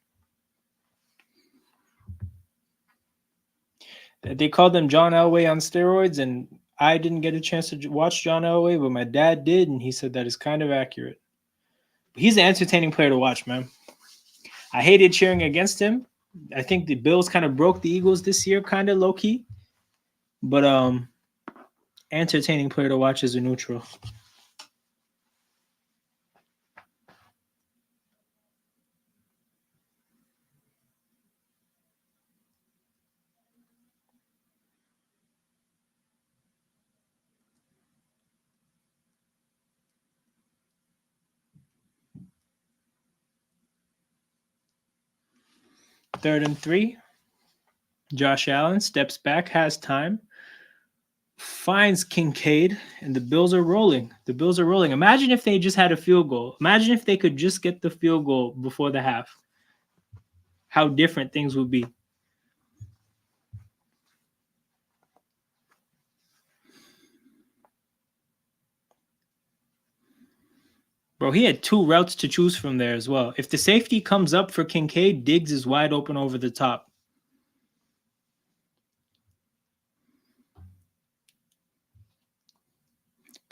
They called him John Elway on steroids, and I didn't get a chance to watch John Elway, but my dad did, and he said that is kind of accurate. He's an entertaining player to watch, man. I hated cheering against him. I think the Bills kind of broke the Eagles this year, kind of low-key. But entertaining player to watch as a neutral. Third and 3. Josh Allen steps back, has time, finds Kincaid, and the Bills are rolling. The Bills are rolling. Imagine if they just had a field goal. Imagine if they could just get the field goal before the half. How different things would be. Bro, he had 2 routes to choose from there as well. If the safety comes up for Kincaid, Diggs is wide open over the top.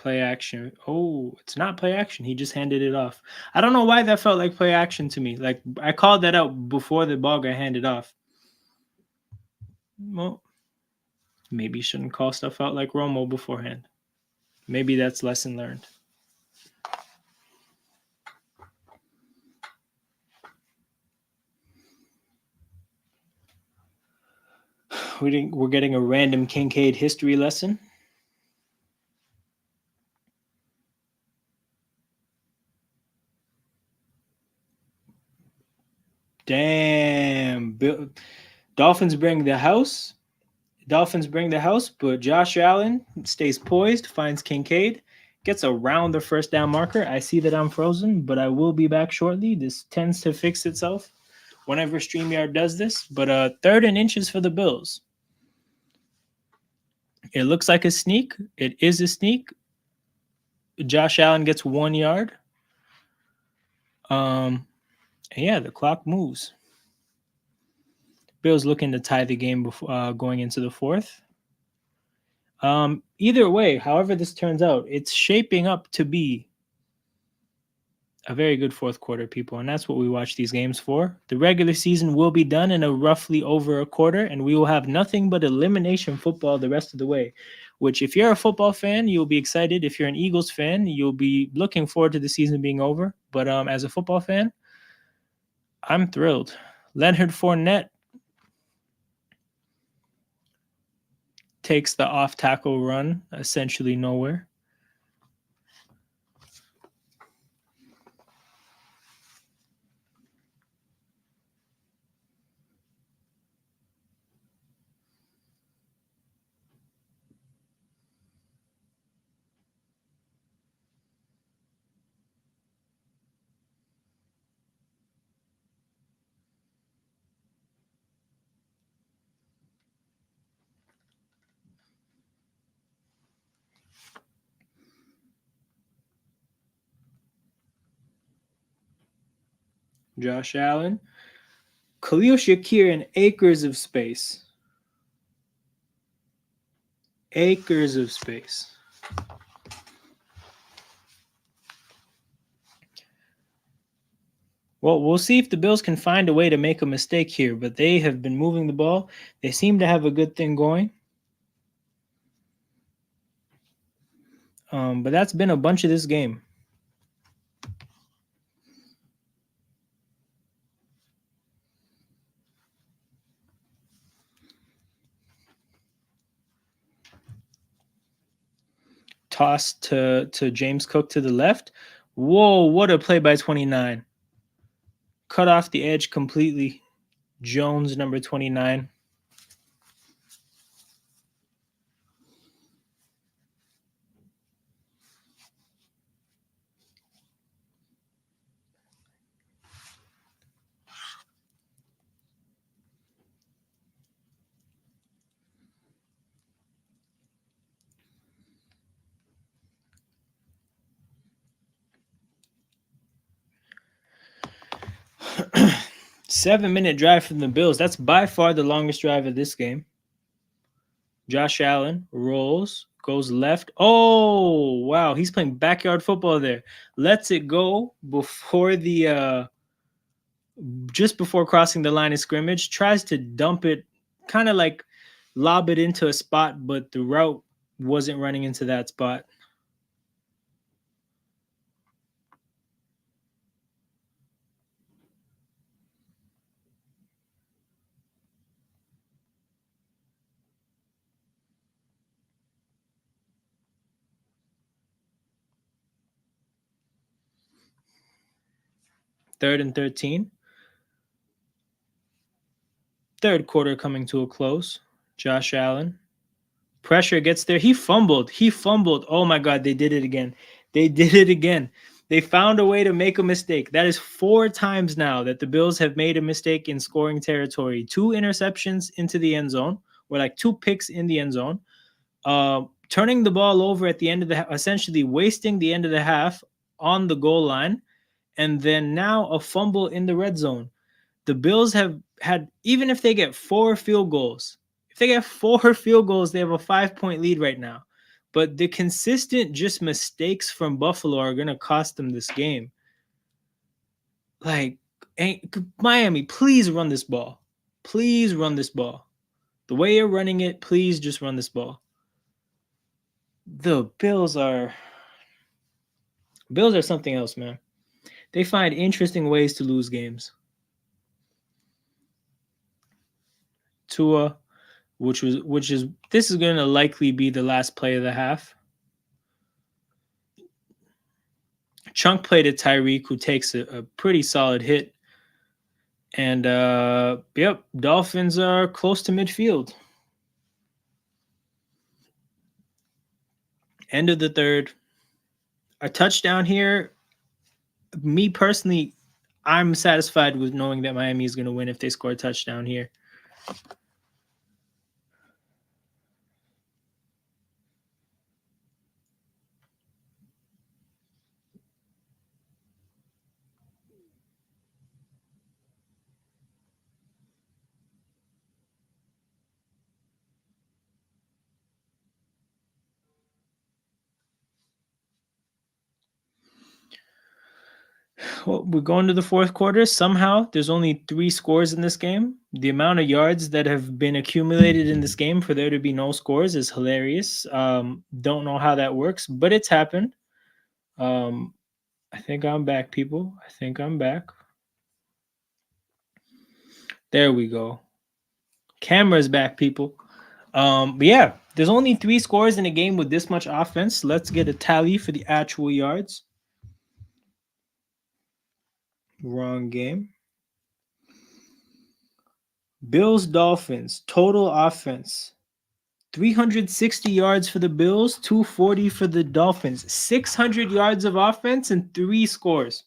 Play action. Oh, it's not play action. He just handed it off. I don't know why that felt like play action to me. Like I called that out before the ball got handed off. Well, maybe you shouldn't call stuff out like Romo beforehand. Maybe that's lesson learned. We're getting a random Kincaid history lesson. Damn. Dolphins bring the house. But Josh Allen stays poised, finds Kincaid, gets around the first down marker. I see that I'm frozen, but I will be back shortly. This tends to fix itself whenever StreamYard does this. But 3rd and inches for the Bills. It looks like a sneak. It is a sneak. Josh Allen gets 1 yard. Yeah, the clock moves. Bills looking to tie the game before going into the 4th. Either way, however this turns out, it's shaping up to be a very good 4th quarter, people, and that's what we watch these games for. The regular season will be done in a roughly over a quarter, and we will have nothing but elimination football the rest of the way, which if you're a football fan, you'll be excited. If you're an Eagles fan, you'll be looking forward to the season being over. But as a football fan, I'm thrilled. Leonard Fournette takes the off tackle run essentially nowhere. Josh Allen, Khalil Shakir in acres of space. Acres of space. Well, we'll see if the Bills can find a way to make a mistake here, but they have been moving the ball. They seem to have a good thing going. But that's been a bunch of this game. Toss to James Cook to the left. Whoa, what a play by 29. Cut off the edge completely. Jones, number 29. Seven-minute drive from the Bills. That's by far the longest drive of this game. Josh Allen rolls, goes left. Oh, wow. He's playing backyard football there. Lets it go before the just before crossing the line of scrimmage. Tries to dump it, kind of like lob it into a spot, but the route wasn't running into that spot. Third and 13. 3rd quarter coming to a close. Josh Allen. Pressure gets there. He fumbled. Oh my God, they did it again. They found a way to make a mistake. That is 4 times now that the Bills have made a mistake in scoring territory. 2 interceptions into the end zone, or like 2 picks in the end zone. Turning the ball over at the end of essentially wasting the end of the half on the goal line. And then now a fumble in the red zone. The Bills have had, even if they get 4 field goals, they have a 5-point lead right now. but the consistent just mistakes from Buffalo are going to cost them this game. Like, Miami, please run this ball. Please run this ball. The way you're running it, please just run this ball. The Bills are something else, man. They find interesting ways to lose games. Tua, which is this is going to likely be the last play of the half. Chunk play to Tyreek, who takes a pretty solid hit. And yep, Dolphins are close to midfield. End of the third. A touchdown here. Me personally, I'm satisfied with knowing that Miami is going to win if they score a touchdown here. Well, we're going to the fourth quarter. Somehow, there's only 3 scores in this game. The amount of yards that have been accumulated in this game for there to be no scores is hilarious. Don't know how that works, but it's happened. I think I'm back, people. I think I'm back. There we go. Camera's back, people. But yeah, there's only 3 scores in a game with this much offense. Let's get a tally for the actual yards. Wrong game. Bills Dolphins total offense 360 yards for the Bills, 240 for the Dolphins. 600 yards of offense and 3 scores.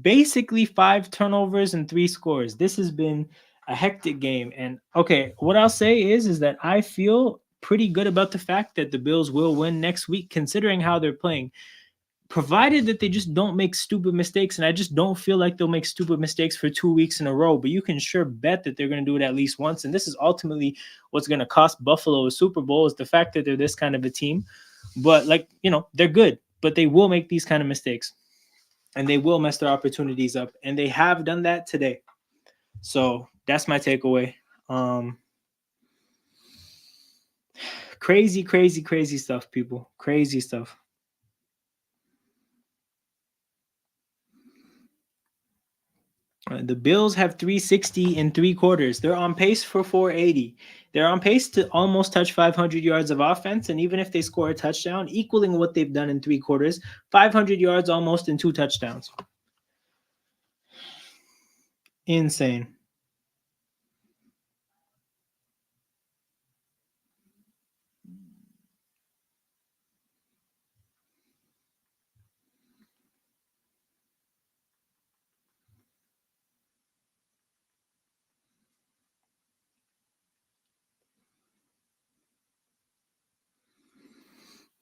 Basically 5 turnovers and 3 scores. This has been a hectic game. And okay, what I'll say is that I feel pretty good about the fact that the Bills will win next week, considering how they're playing, provided that they just don't make stupid mistakes. And I just don't feel like they'll make stupid mistakes for 2 weeks in a row, but you can sure bet that they're going to do it at least once. And this is ultimately what's going to cost Buffalo a Super Bowl, is the fact that they're this kind of a team. But they're good, but they will make these kind of mistakes and they will mess their opportunities up. And they have done that today. So that's my takeaway. Crazy stuff, people. Crazy stuff. The Bills have 360 in 3 quarters. They're on pace for 480. They're on pace to almost touch 500 yards of offense. And even if they score a touchdown, equaling what they've done in 3 quarters, 500 yards almost in 2 touchdowns. Insane.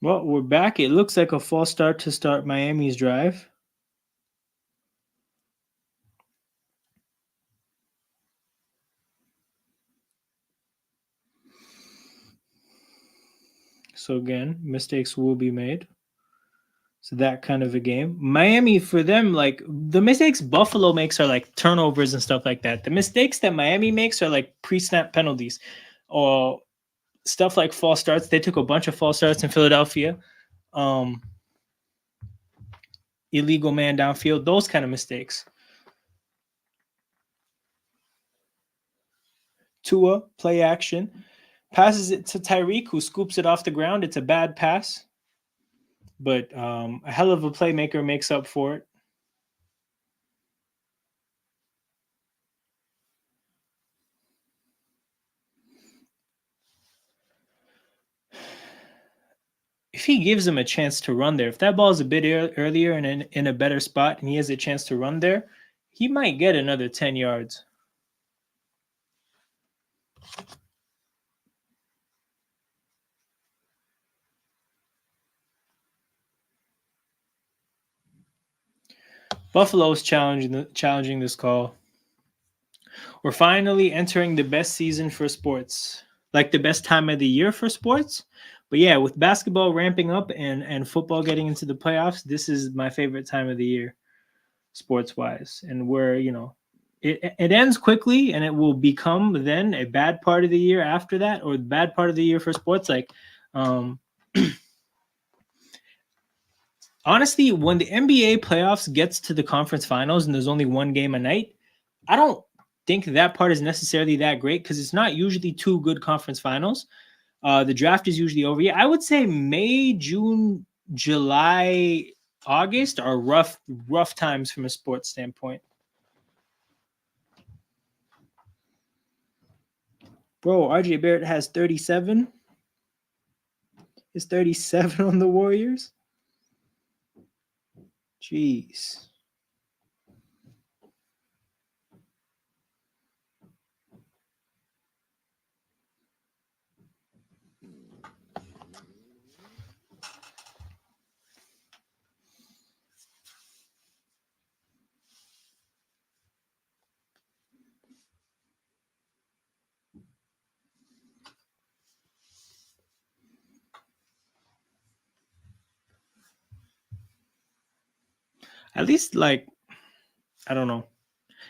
Well, we're back. It looks like a false start to start Miami's drive. So again, mistakes will be made. So that kind of a game. Miami, for them, like the mistakes Buffalo makes are like turnovers and stuff like that. The mistakes that Miami makes are like pre-snap penalties or stuff like false starts. They took a bunch of false starts in Philadelphia. Illegal man downfield, those kind of mistakes. Tua, play action. Passes it to Tyreek, who scoops it off the ground. It's a bad pass, but a hell of a playmaker makes up for it. If he gives him a chance to run there, if that ball is a bit earlier and in a better spot and he has a chance to run there, he might get another 10 yards. Buffalo's challenging this call. We're finally entering the best season for sports, like the best time of the year for sports. But yeah, with basketball ramping up and football getting into the playoffs, this is my favorite time of the year, sports wise. And where it ends quickly, and it will become then a bad part of the year after that, or the bad part of the year for sports. Like, um, honestly, when the NBA playoffs gets to the conference finals and there's only one game a night, I don't think that part is necessarily that great because it's not usually two good conference finals. The draft is usually over. Yeah, I would say May, June, July, August are rough times from a sports standpoint. Bro, RJ Barrett has 37. Is 37 on the Warriors? Jeez. At least, like, I don't know.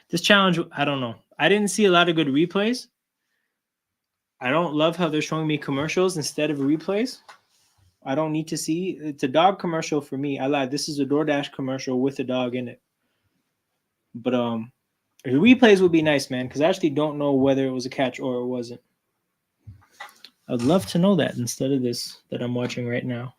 This challenge, I don't know. I didn't see a lot of good replays. I don't love how they're showing me commercials instead of replays. I don't need to see. It's a dog commercial for me. I lied. This is a DoorDash commercial with a dog in it. But the replays would be nice, man, because I actually don't know whether it was a catch or it wasn't. I'd love to know that instead of this that I'm watching right now.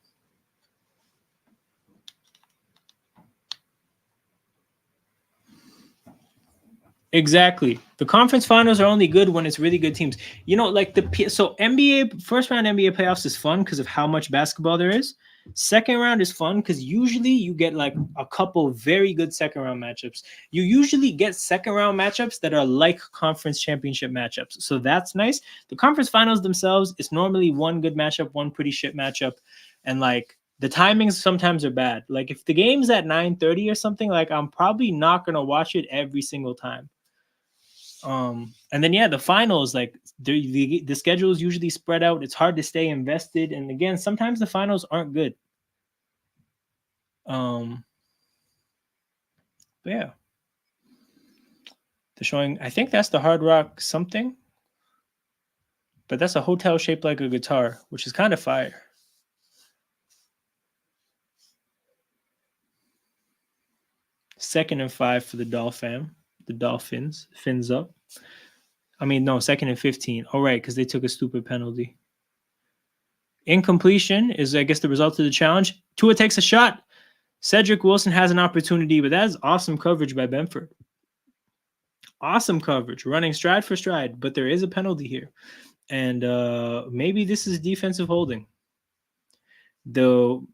Exactly. The conference finals are only good when it's really good teams. Like so NBA first round NBA playoffs is fun because of how much basketball there is. Second round is fun because usually you get like a couple very good second round matchups. You usually get second round matchups that are like conference championship matchups. So that's nice. The conference finals themselves is normally one good matchup, one pretty shit matchup. And like the timings sometimes are bad. Like if the game's at 9:30 or something, like I'm probably not gonna watch it every single time. And then yeah, the finals, like the schedule is usually spread out. It's hard to stay invested, and again, sometimes the finals aren't good. But yeah, they're showing. I think that's the Hard Rock something, but that's a hotel shaped like a guitar, which is kind of fire. Second and 5 for the Dolphins, fins up. I mean, no, second and 15. All right, because they took a stupid penalty. Incompletion is, I guess, the result of the challenge. Tua takes a shot. Cedric Wilson has an opportunity, but that is awesome coverage by Benford. Awesome coverage, running stride for stride, but there is a penalty here. And maybe this is defensive holding. The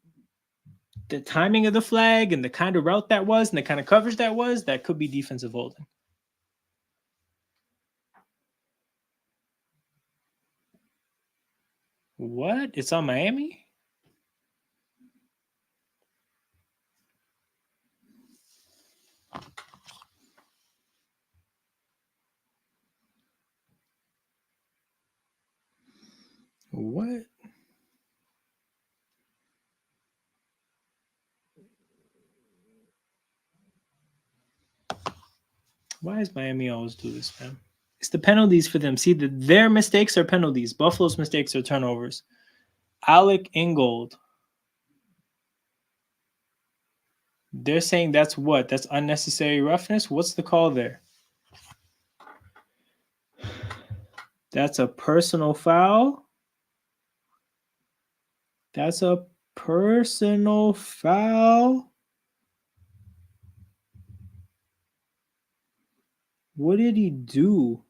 timing of the flag and the kind of route that was and the kind of coverage that could be defensive holding. What? It's on Miami? What? Why does Miami always do this, man? It's the penalties for them. See, their mistakes are penalties. Buffalo's mistakes are turnovers. Alec Ingold. They're saying that's what? That's unnecessary roughness? What's the call there? That's a personal foul. That's a personal foul. What did he do?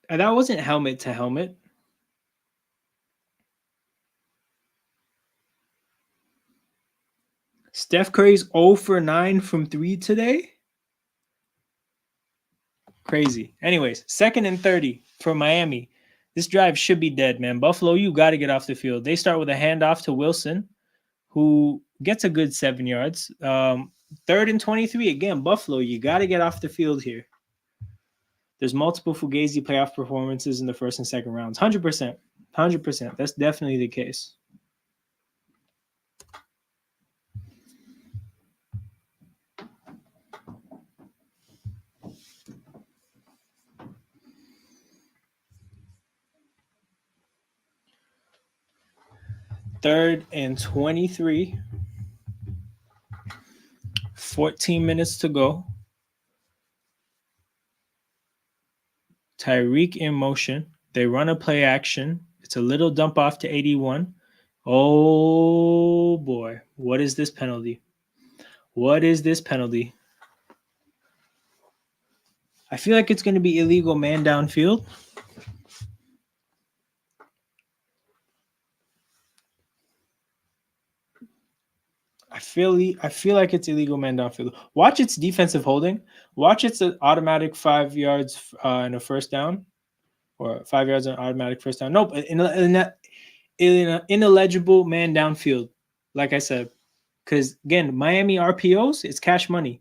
That wasn't helmet to helmet. Steph Curry's 0 for 9 from 3 today. Crazy. Anyways, second and 30 for Miami. This drive should be dead, man. Buffalo, you got to get off the field. They start with a handoff to Wilson, who gets a good 7 yards. Third and 23. Again, Buffalo, you got to get off the field here. There's multiple Fugazi playoff performances in the first and second rounds. 100%. 100%. That's definitely the case. Third and 23. 14 minutes to go. Tyreek in motion. They run a play action. It's a little dump off to 81. Oh boy. What is this penalty? What is this penalty? I feel like it's going to be illegal man downfield. I feel like it's illegal man downfield. Watch its defensive holding. Watch its automatic 5 yards and a first down, or 5 yards and automatic first down. Nope, in an ineligible man downfield. Like I said, because again, Miami RPOs, it's cash money.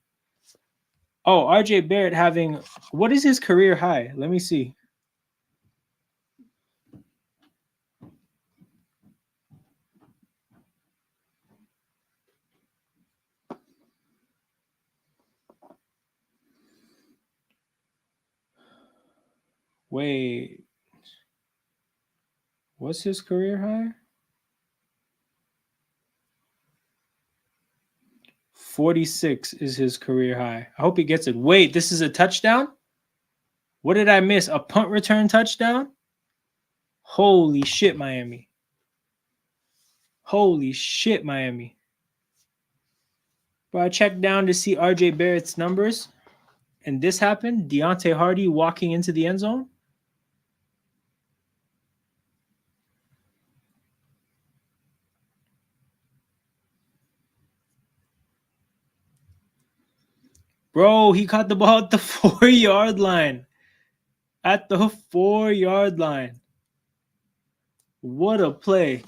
Oh, RJ Barrett having, what is his career high? Let me see. Wait, what's his career high? 46 is his career high. I hope he gets it. Wait, this is a touchdown? What did I miss? A punt return touchdown? Holy shit, Miami. Holy shit, Miami. But I checked down to see RJ Barrett's numbers, and this happened. Deontay Hardy walking into the end zone. Bro, he caught the ball at the 4-yard line. At the 4-yard line. What a play.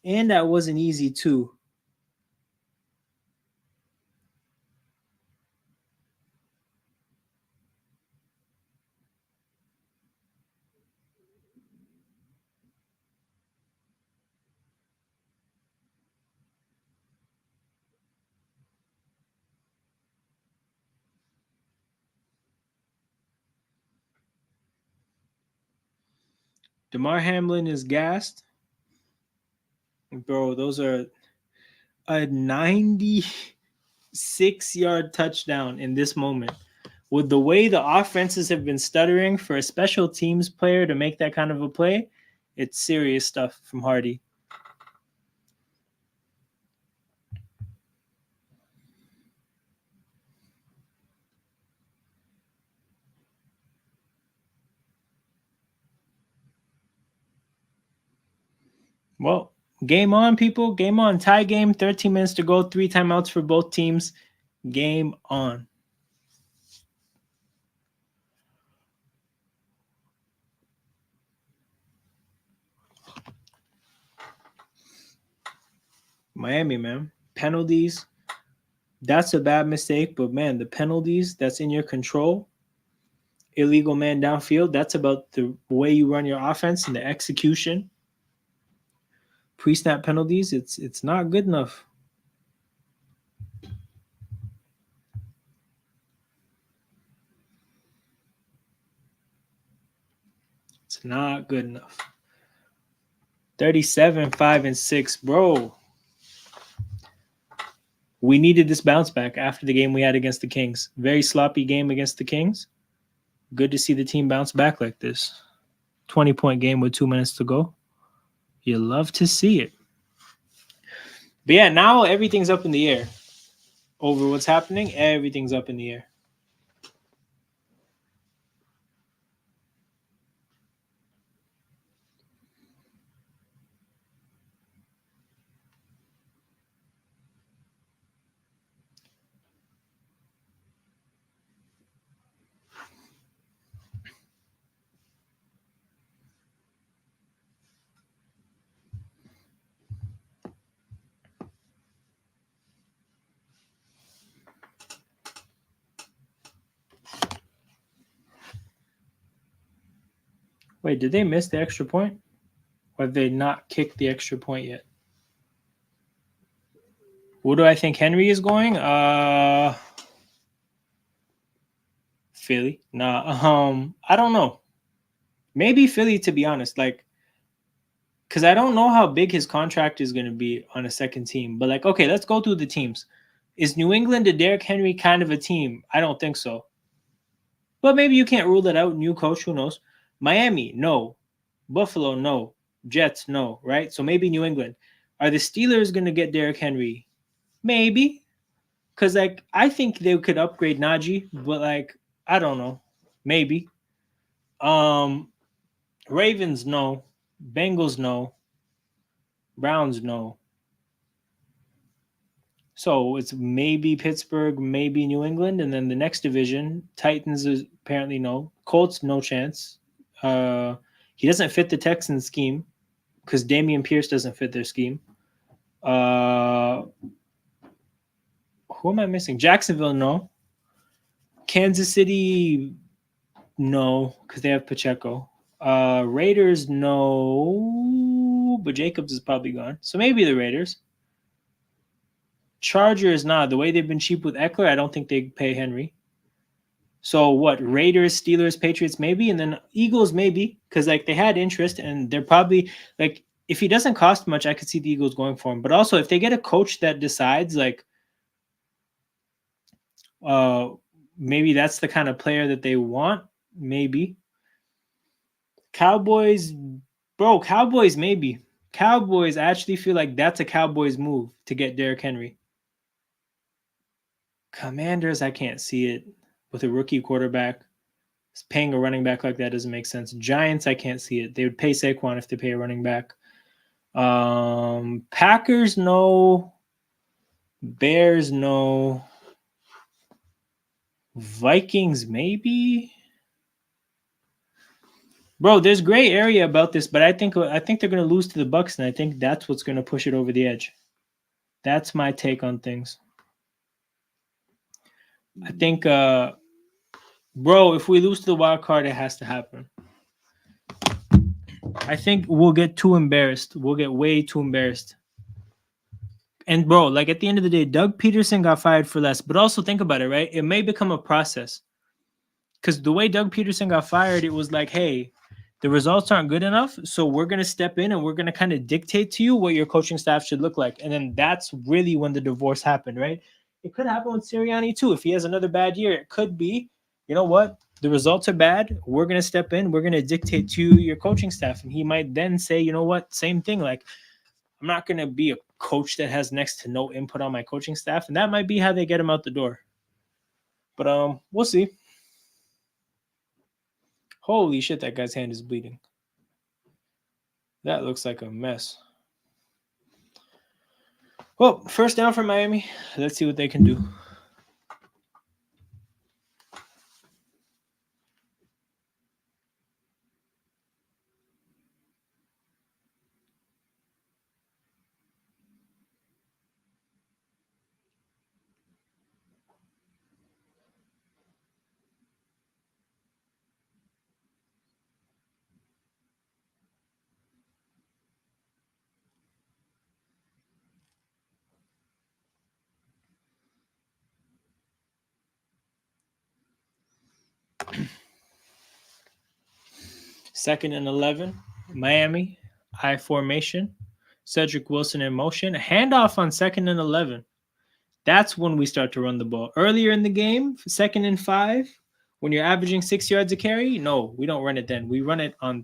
And that wasn't easy, too. DeMar Hamlin is gassed. Bro, those are a 96-yard touchdown in this moment. With the way the offenses have been stuttering, for a special teams player to make that kind of a play, it's serious stuff from Hardy. Well, game on, people. Game on. Tie game. 13 minutes to go. 3 timeouts for both teams. Game on. Miami, man. Penalties. That's a bad mistake, but man, the penalties that's in your control. Illegal man downfield. That's about the way you run your offense and the execution. Pre-snap penalties. It's not good enough. It's not good enough. 37, 5, and 6, bro. We needed this bounce back after the game we had against the Kings. Very sloppy game against the Kings. Good to see the team bounce back like this. 20-point game with 2 minutes to go. You love to see it. But yeah, now everything's up in the air. Over what's happening, everything's up in the air. Wait, did they miss the extra point? Or have they not kicked the extra point yet? Where do I think Henry is going? Philly. Nah. I don't know. Maybe Philly, to be honest. Like, because I don't know how big his contract is going to be on a second team. But like, okay, let's go through the teams. Is New England a Derrick Henry kind of a team? I don't think so. But maybe you can't rule it out. New coach, who knows? Miami, no. Buffalo, no. Jets, no. Right? So maybe New England. Are the Steelers going to get Derrick Henry? Maybe. Because like I think they could upgrade Najee, but like I don't know. Maybe. Um Ravens, no. Bengals, no. Browns, no. So it's maybe Pittsburgh, maybe New England, and then the next division, Titans is apparently no. Colts, no chance. Uh, he doesn't fit the Texans scheme because Damian Pierce doesn't fit their scheme. Uh, who am I missing? Jacksonville, no. Kansas City, no, because they have Pacheco. Raiders, no, but Jacobs is probably gone. So maybe the Raiders. Chargers, nah. The way they've been cheap with Eckler, I don't think they pay Henry. So what? Raiders, Steelers, Patriots, maybe, and then Eagles, maybe, because like they had interest, and they're probably like if he doesn't cost much, I could see the Eagles going for him. But also, if they get a coach that decides like, uh, maybe that's the kind of player that they want, maybe. Cowboys, bro, Cowboys, maybe. Cowboys, I actually feel like that's a Cowboys move to get Derrick Henry. Commanders, I can't see it with a rookie quarterback. Paying a running back like that doesn't make sense. Giants, I can't see it. They would pay Saquon if they pay a running back. Packers, no. Bears, no. Vikings, maybe. Bro, there's gray area about this, but I think they're gonna lose to the Bucks, and I think that's what's gonna push it over the edge. That's my take on things. I think, bro, if we lose to the wild card, it has to happen. I think we'll get too embarrassed. We'll get way too embarrassed. And bro, like at the end of the day, Doug Peterson got fired for less. But also think about it, right? It may become a process. Because the way Doug Peterson got fired, it was like, hey, the results aren't good enough. So we're going to step in and we're going to kind of dictate to you what your coaching staff should look like. And then that's really when the divorce happened, right? It could happen with Sirianni too. If he has another bad year, it could be, you know what? The results are bad. We're going to step in. We're going to dictate to your coaching staff. And he might then say, you know what? Same thing. Like, I'm not going to be a coach that has next to no input on my coaching staff. And that might be how they get him out the door. But we'll see. Holy shit, that guy's hand is bleeding. That looks like a mess. Well, first down for Miami. Let's see what they can do. Second and 11, Miami, I formation, Cedric Wilson in motion, handoff on second and 11. That's when we start to run the ball. Earlier in the game, second and 5, when you're averaging 6 yards a carry, no, we don't run it then. We run it on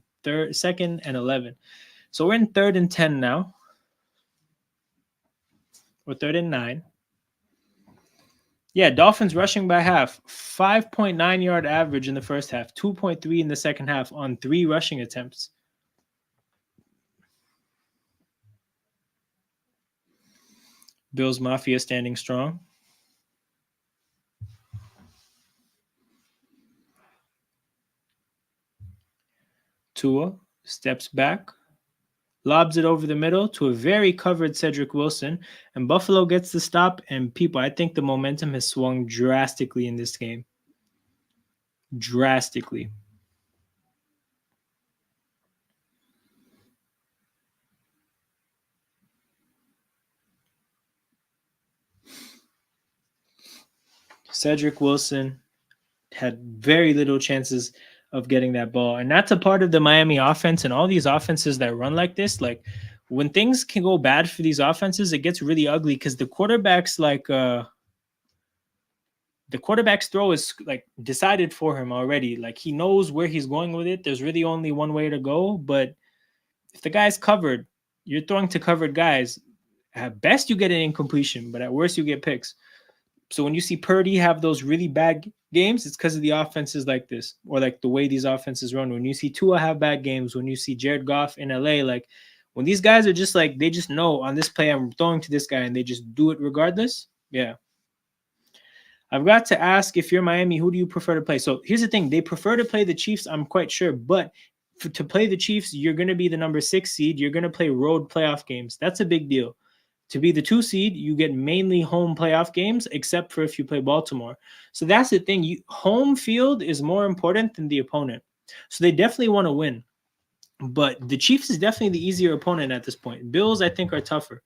second and 11. So we're in third and 10 now. Or third and 9. Yeah, Dolphins rushing by half. 5.9 yard average in the first half, 2.3 in the second half on 3 rushing attempts. Bills Mafia standing strong. Tua steps back, lobs it over the middle to a very covered Cedric Wilson, and Buffalo gets the stop. And people, I think the momentum has swung drastically in this game. Drastically. Cedric Wilson had very little chances of getting that ball. And that's a part of the Miami offense and all these offenses that run like this. Like when things can go bad for these offenses, it gets really ugly because the quarterback's throw is like decided for him already. Like he knows where he's going with it. There's really only one way to go. But if the guy's covered, you're throwing to covered guys. At best, you get an incompletion, but at worst, you get picks. So when you see Purdy have those really bad games, it's because of the offenses like this, or like the way these offenses run. When you see Tua have bad games, when you see Jared Goff in LA, like when these guys are just like they just know on this play I'm throwing to this guy and they just do it regardless. Yeah. I've got to ask, if you're Miami, who do you prefer to play? So here's the thing. They prefer to play the Chiefs, I'm quite sure. But to play the Chiefs, you're going to be the number 6 seed. You're going to play road playoff games. That's a big deal. To be the 2 seed, you get mainly home playoff games, except for if you play Baltimore. So that's the thing. Home field is more important than the opponent. So they definitely want to win. But the Chiefs is definitely the easier opponent at this point. Bills, I think, are tougher.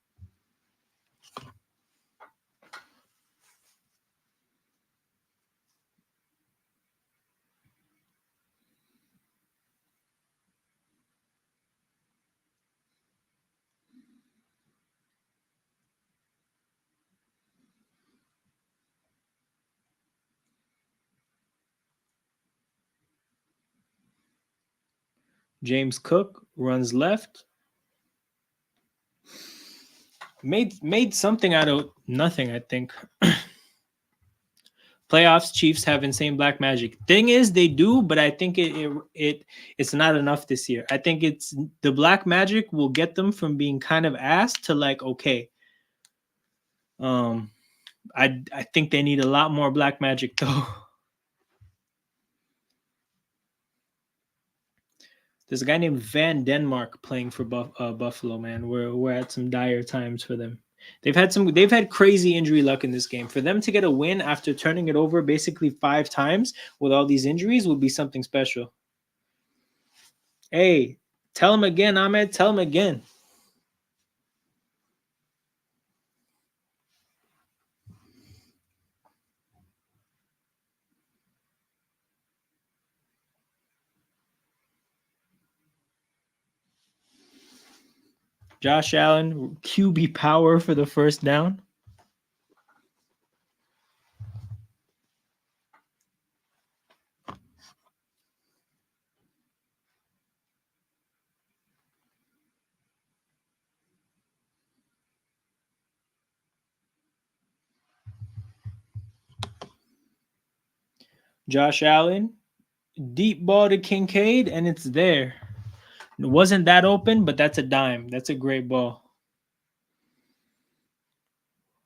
James Cook runs left. Made something out of nothing, I think. Playoffs, Chiefs have insane black magic. Thing is, they do, but I think it's not enough this year. I think it's the black magic will get them from being kind of ass to like okay. I think they need a lot more black magic though. There's a guy named Van Denmark playing for Buffalo. Man, we're at some dire times for them. They've had crazy injury luck in this game. For them to get a win after turning it over basically 5 times with all these injuries would be something special. Hey, tell him again, Ahmed. Tell him again. Josh Allen, QB power for the first down. Josh Allen, deep ball to Kincaid, and it's there. It wasn't that open, but that's a dime. That's a great ball.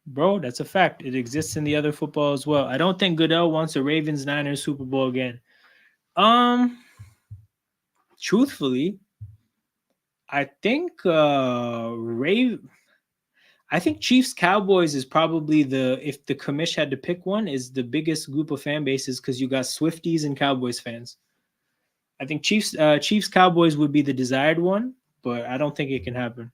Bro, that's a fact. It exists in the other football as well. I don't think Goodell wants a Ravens-Niners Super Bowl again. Truthfully, I think I think Chiefs Cowboys is probably if the commish had to pick one, is the biggest group of fan bases because you got Swifties and Cowboys fans. I think Chiefs Cowboys would be the desired one, but I don't think it can happen.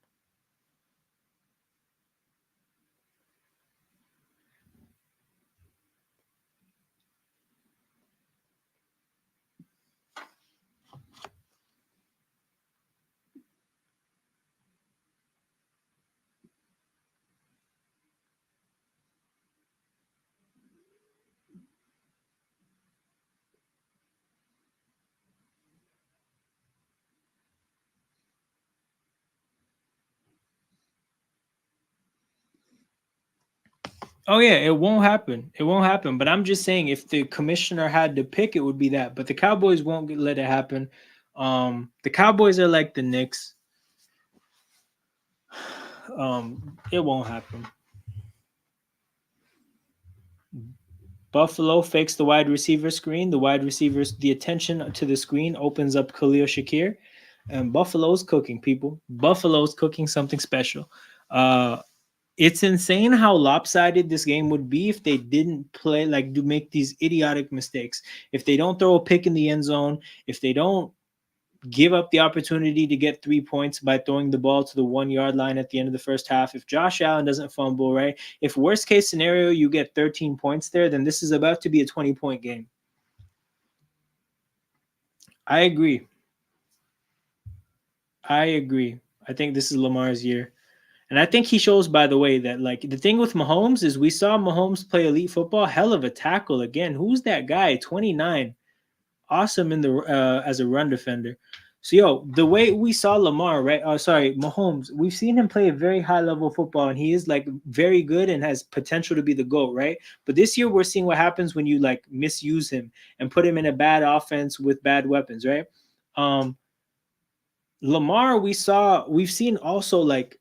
Oh yeah, it won't happen. It won't happen. But I'm just saying, if the commissioner had to pick, it would be that. But the Cowboys won't let it happen. The Cowboys are like the Knicks. It won't happen. Buffalo fakes the wide receiver screen. The attention to the screen opens up Khalil Shakir, and Buffalo's cooking. People, Buffalo's cooking something special. It's insane how lopsided this game would be if they didn't play make these idiotic mistakes. If they don't throw a pick in the end zone, if they don't give up the opportunity to get 3 points by throwing the ball to the 1 yard line at the end of the first half. If Josh Allen doesn't fumble, right? If worst case scenario, you get 13 points there, then this is about to be a 20-point game. I agree. I think this is Lamar's year. And I think he shows, by the way, that like the thing with Mahomes is we saw Mahomes play elite football, hell of a tackle again. Who's that guy? 29, awesome in the as a run defender. So yo, the way we saw Lamar, right? Oh, sorry, Mahomes. We've seen him play a very high level football, and he is like very good and has potential to be the GOAT, right? But this year we're seeing what happens when you like misuse him and put him in a bad offense with bad weapons, right? Um, Lamar, we've seen also like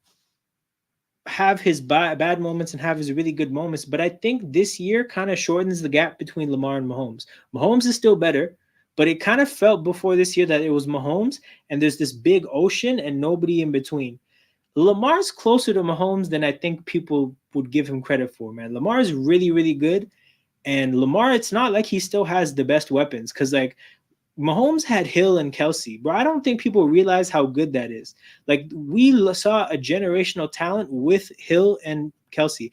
have his bad moments and have his really good moments. But I think this year kind of shortens the gap between Lamar and Mahomes. Mahomes is still better, but it kind of felt before this year that it was Mahomes and there's this big ocean and nobody in between. Lamar's closer to Mahomes than I think people would give him credit for, man. Lamar is really, really good. And Lamar, it's not like he still has the best weapons because, like, Mahomes had Hill and Kelsey, but I don't think people realize how good that is. Like we saw a generational talent with Hill and Kelsey.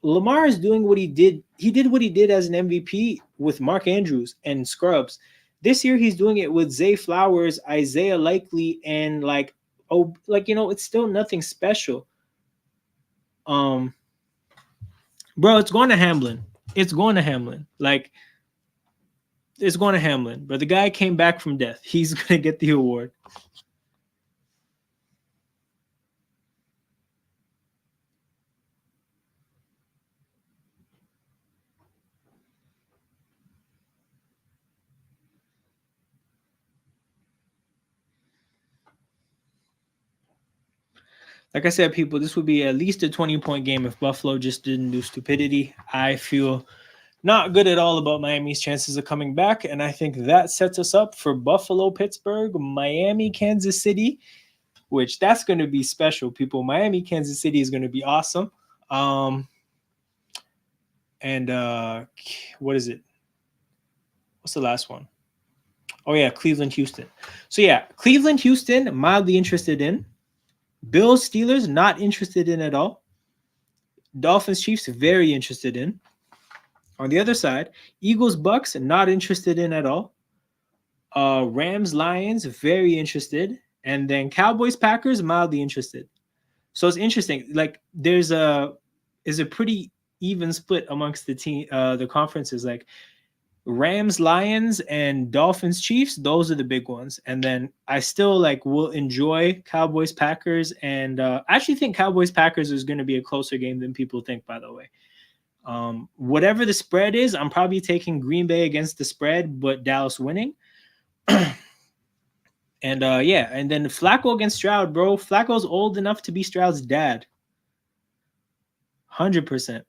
Lamar is doing what he did. He did what he did as an MVP with Mark Andrews and Scrubs. This year he's doing it with Zay Flowers, Isaiah Likely, and it's still nothing special. Um, bro, it's going to Hamlin. It's going to Hamlin. Like it's going to Hamlin, but the guy came back from death. He's going to get the award. Like I said, people, this would be at least a 20-point game if Buffalo just didn't do stupidity. I feel not good at all about Miami's chances of coming back, and I think that sets us up for Buffalo, Pittsburgh, Miami, Kansas City, which that's going to be special, people. Miami, Kansas City is going to be awesome. And what is it? What's the last one? Oh yeah, Cleveland, Houston. So yeah, Cleveland, Houston, mildly interested in. Bills, Steelers, not interested in at all. Dolphins, Chiefs, very interested in. On the other side, Eagles, Bucks, not interested in at all. Rams, Lions, very interested. And then Cowboys, Packers, mildly interested. So it's interesting. Like there's a pretty even split amongst the conferences. Like Rams, Lions, and Dolphins, Chiefs. Those are the big ones. And then I still like will enjoy Cowboys, Packers, and I actually think Cowboys, Packers is going to be a closer game than people think. By the way, whatever the spread is, I'm probably taking Green Bay against the spread, but Dallas winning. And yeah, and then Flacco against Stroud, bro. Flacco's old enough to be Stroud's dad. 100%.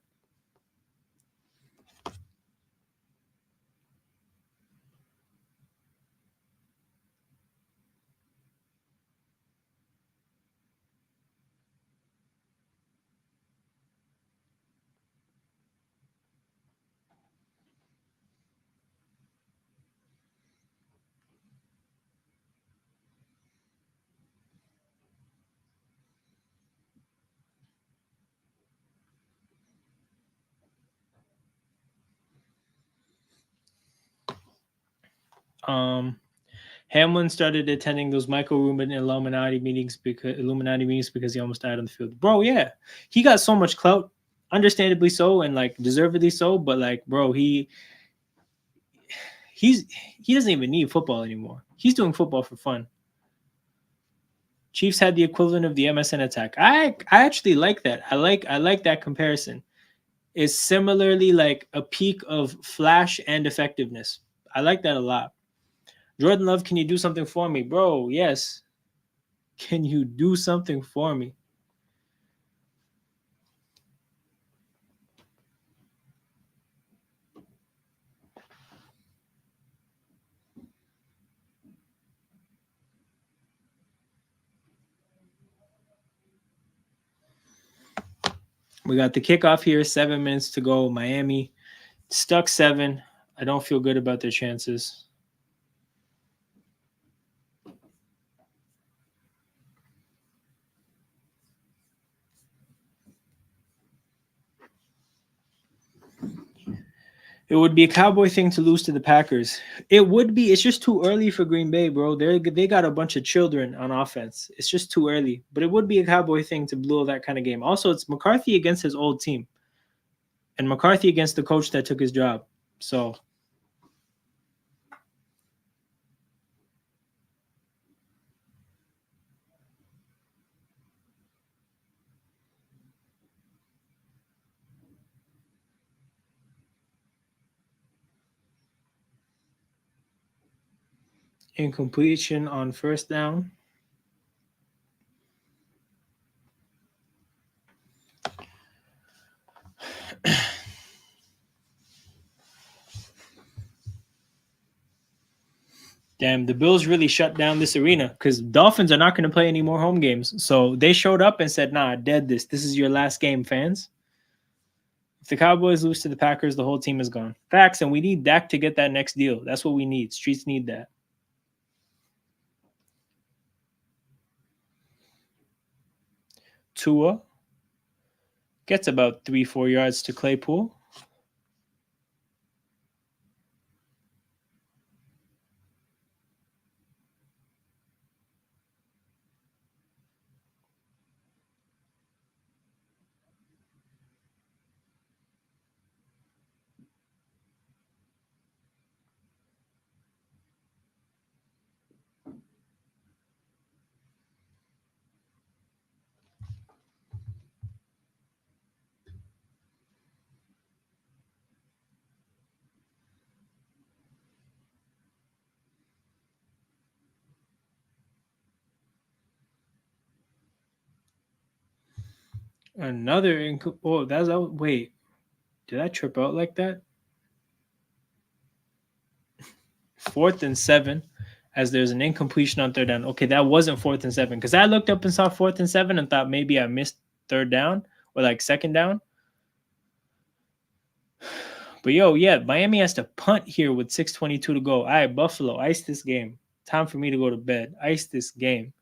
Hamlin started attending those Michael Rubin Illuminati meetings because he almost died on the field. Bro, yeah. He got so much clout, understandably so, and like deservedly so, but like, bro, he doesn't even need football anymore. He's doing football for fun. Chiefs had the equivalent of the MSN attack. I actually like that. I like that comparison. It's similarly like a peak of flash and effectiveness. I like that a lot. Jordan Love, can you do something for me? Bro, yes. Can you do something for me? We got the kickoff here, 7 minutes to go. Miami stuck 7. I don't feel good about their chances. It would be a Cowboy thing to lose to the Packers. It would be. It's just too early for Green Bay, bro. They got a bunch of children on offense. It's just too early. But it would be a Cowboy thing to blow that kind of game. Also, it's McCarthy against his old team, and McCarthy against the coach that took his job. So incompletion on first down. Damn, the Bills really shut down this arena because Dolphins are not going to play any more home games. So they showed up and said, "Nah, dead this. This is your last game, fans." If the Cowboys lose to the Packers, the whole team is gone. Facts, and we need Dak to get that next deal. That's what we need. Streets need that. Tua gets about 3-4 yards to Claypool. Another oh, that's out. Wait, did I trip out like that? 4th and 7, as there's an incompletion on third down. Okay, that wasn't 4th and 7 because I looked up and saw 4th and 7 and thought maybe I missed third down or like second down. But yo, yeah, Miami has to punt here with 6:22 to go. All right, Buffalo, ice this game. Time for me to go to bed. Ice this game.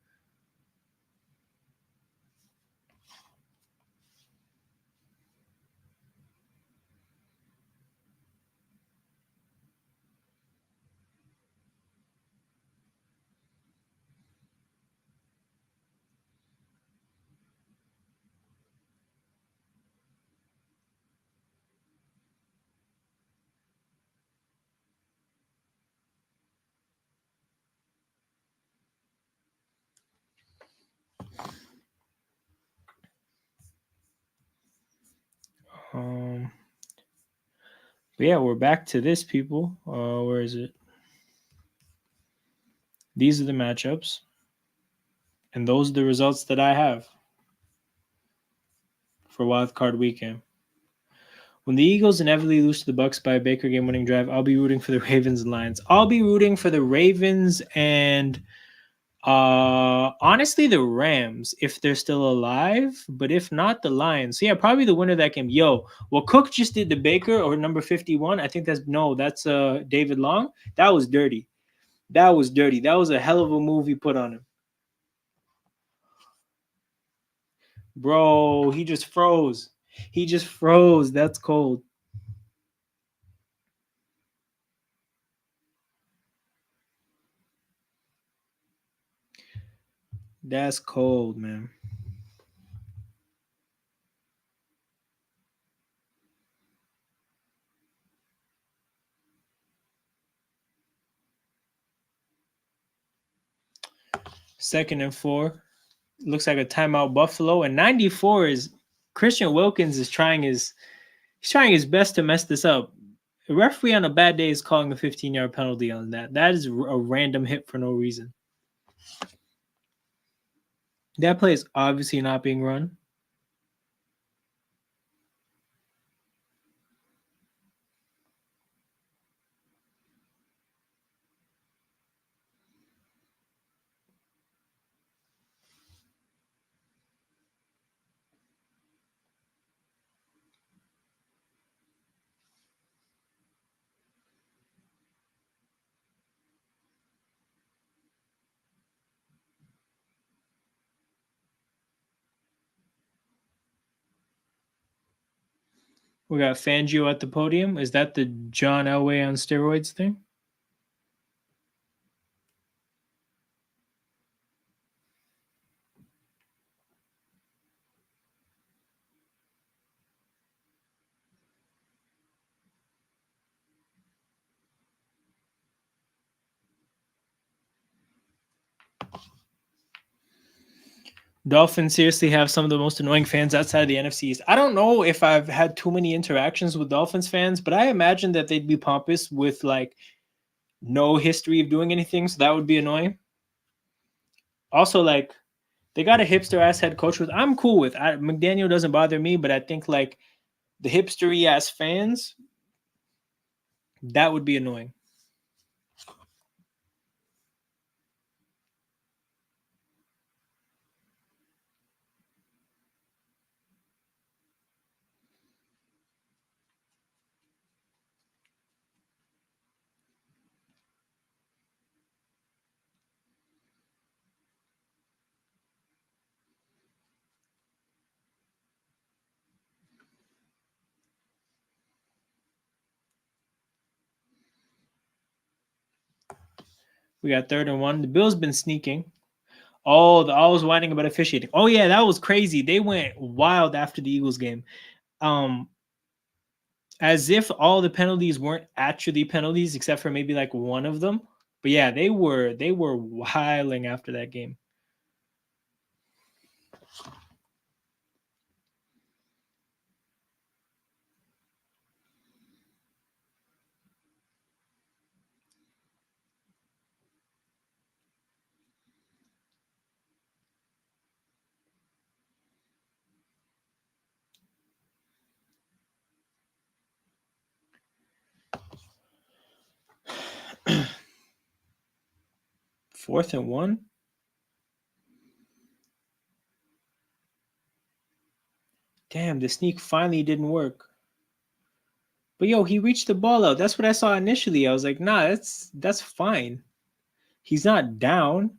Um, but yeah, we're back to this, people. Where is it? These are the matchups, and those are the results that I have for Wild Card Weekend. When the Eagles inevitably lose to the Bucks by a Baker game-winning drive, I'll be rooting for the Ravens and Lions. I'll be rooting for the Ravens and honestly the Rams if they're still alive, but if not, the Lions. So yeah, probably the winner of that game. Yo, what Cook just did to Baker or number 51, I think that's David Long. That was dirty. That was dirty. That was a hell of a move he put on him. Bro, he just froze. He just froze. That's cold. That's cold, man. Second and 4. Looks like a timeout Buffalo. And 94 is Christian Wilkins is trying his best to mess this up. A referee on a bad day is calling a 15-yard penalty on that. That is a random hit for no reason. That play is obviously not being run. We got Fangio at the podium. Is that the John Elway on steroids thing? Dolphins seriously have some of the most annoying fans outside of the NFC East. I don't know if I've had too many interactions with Dolphins fans, but I imagine that they'd be pompous with like no history of doing anything, so that would be annoying. Also, like they got a hipster ass head coach with I'm cool with. McDaniel doesn't bother me, but I think like the hipstery ass fans, that would be annoying. We got 3rd and 1. The Bills been sneaking. Oh, I was whining about officiating. Oh yeah, that was crazy. They went wild after the Eagles game. Um, as if all the penalties weren't actually penalties, except for maybe like one of them. But yeah, they were wiling after that game. Fourth and 1. Damn, the sneak finally didn't work. But yo, he reached the ball out. That's what I saw initially. I was like, nah, that's fine. He's not down.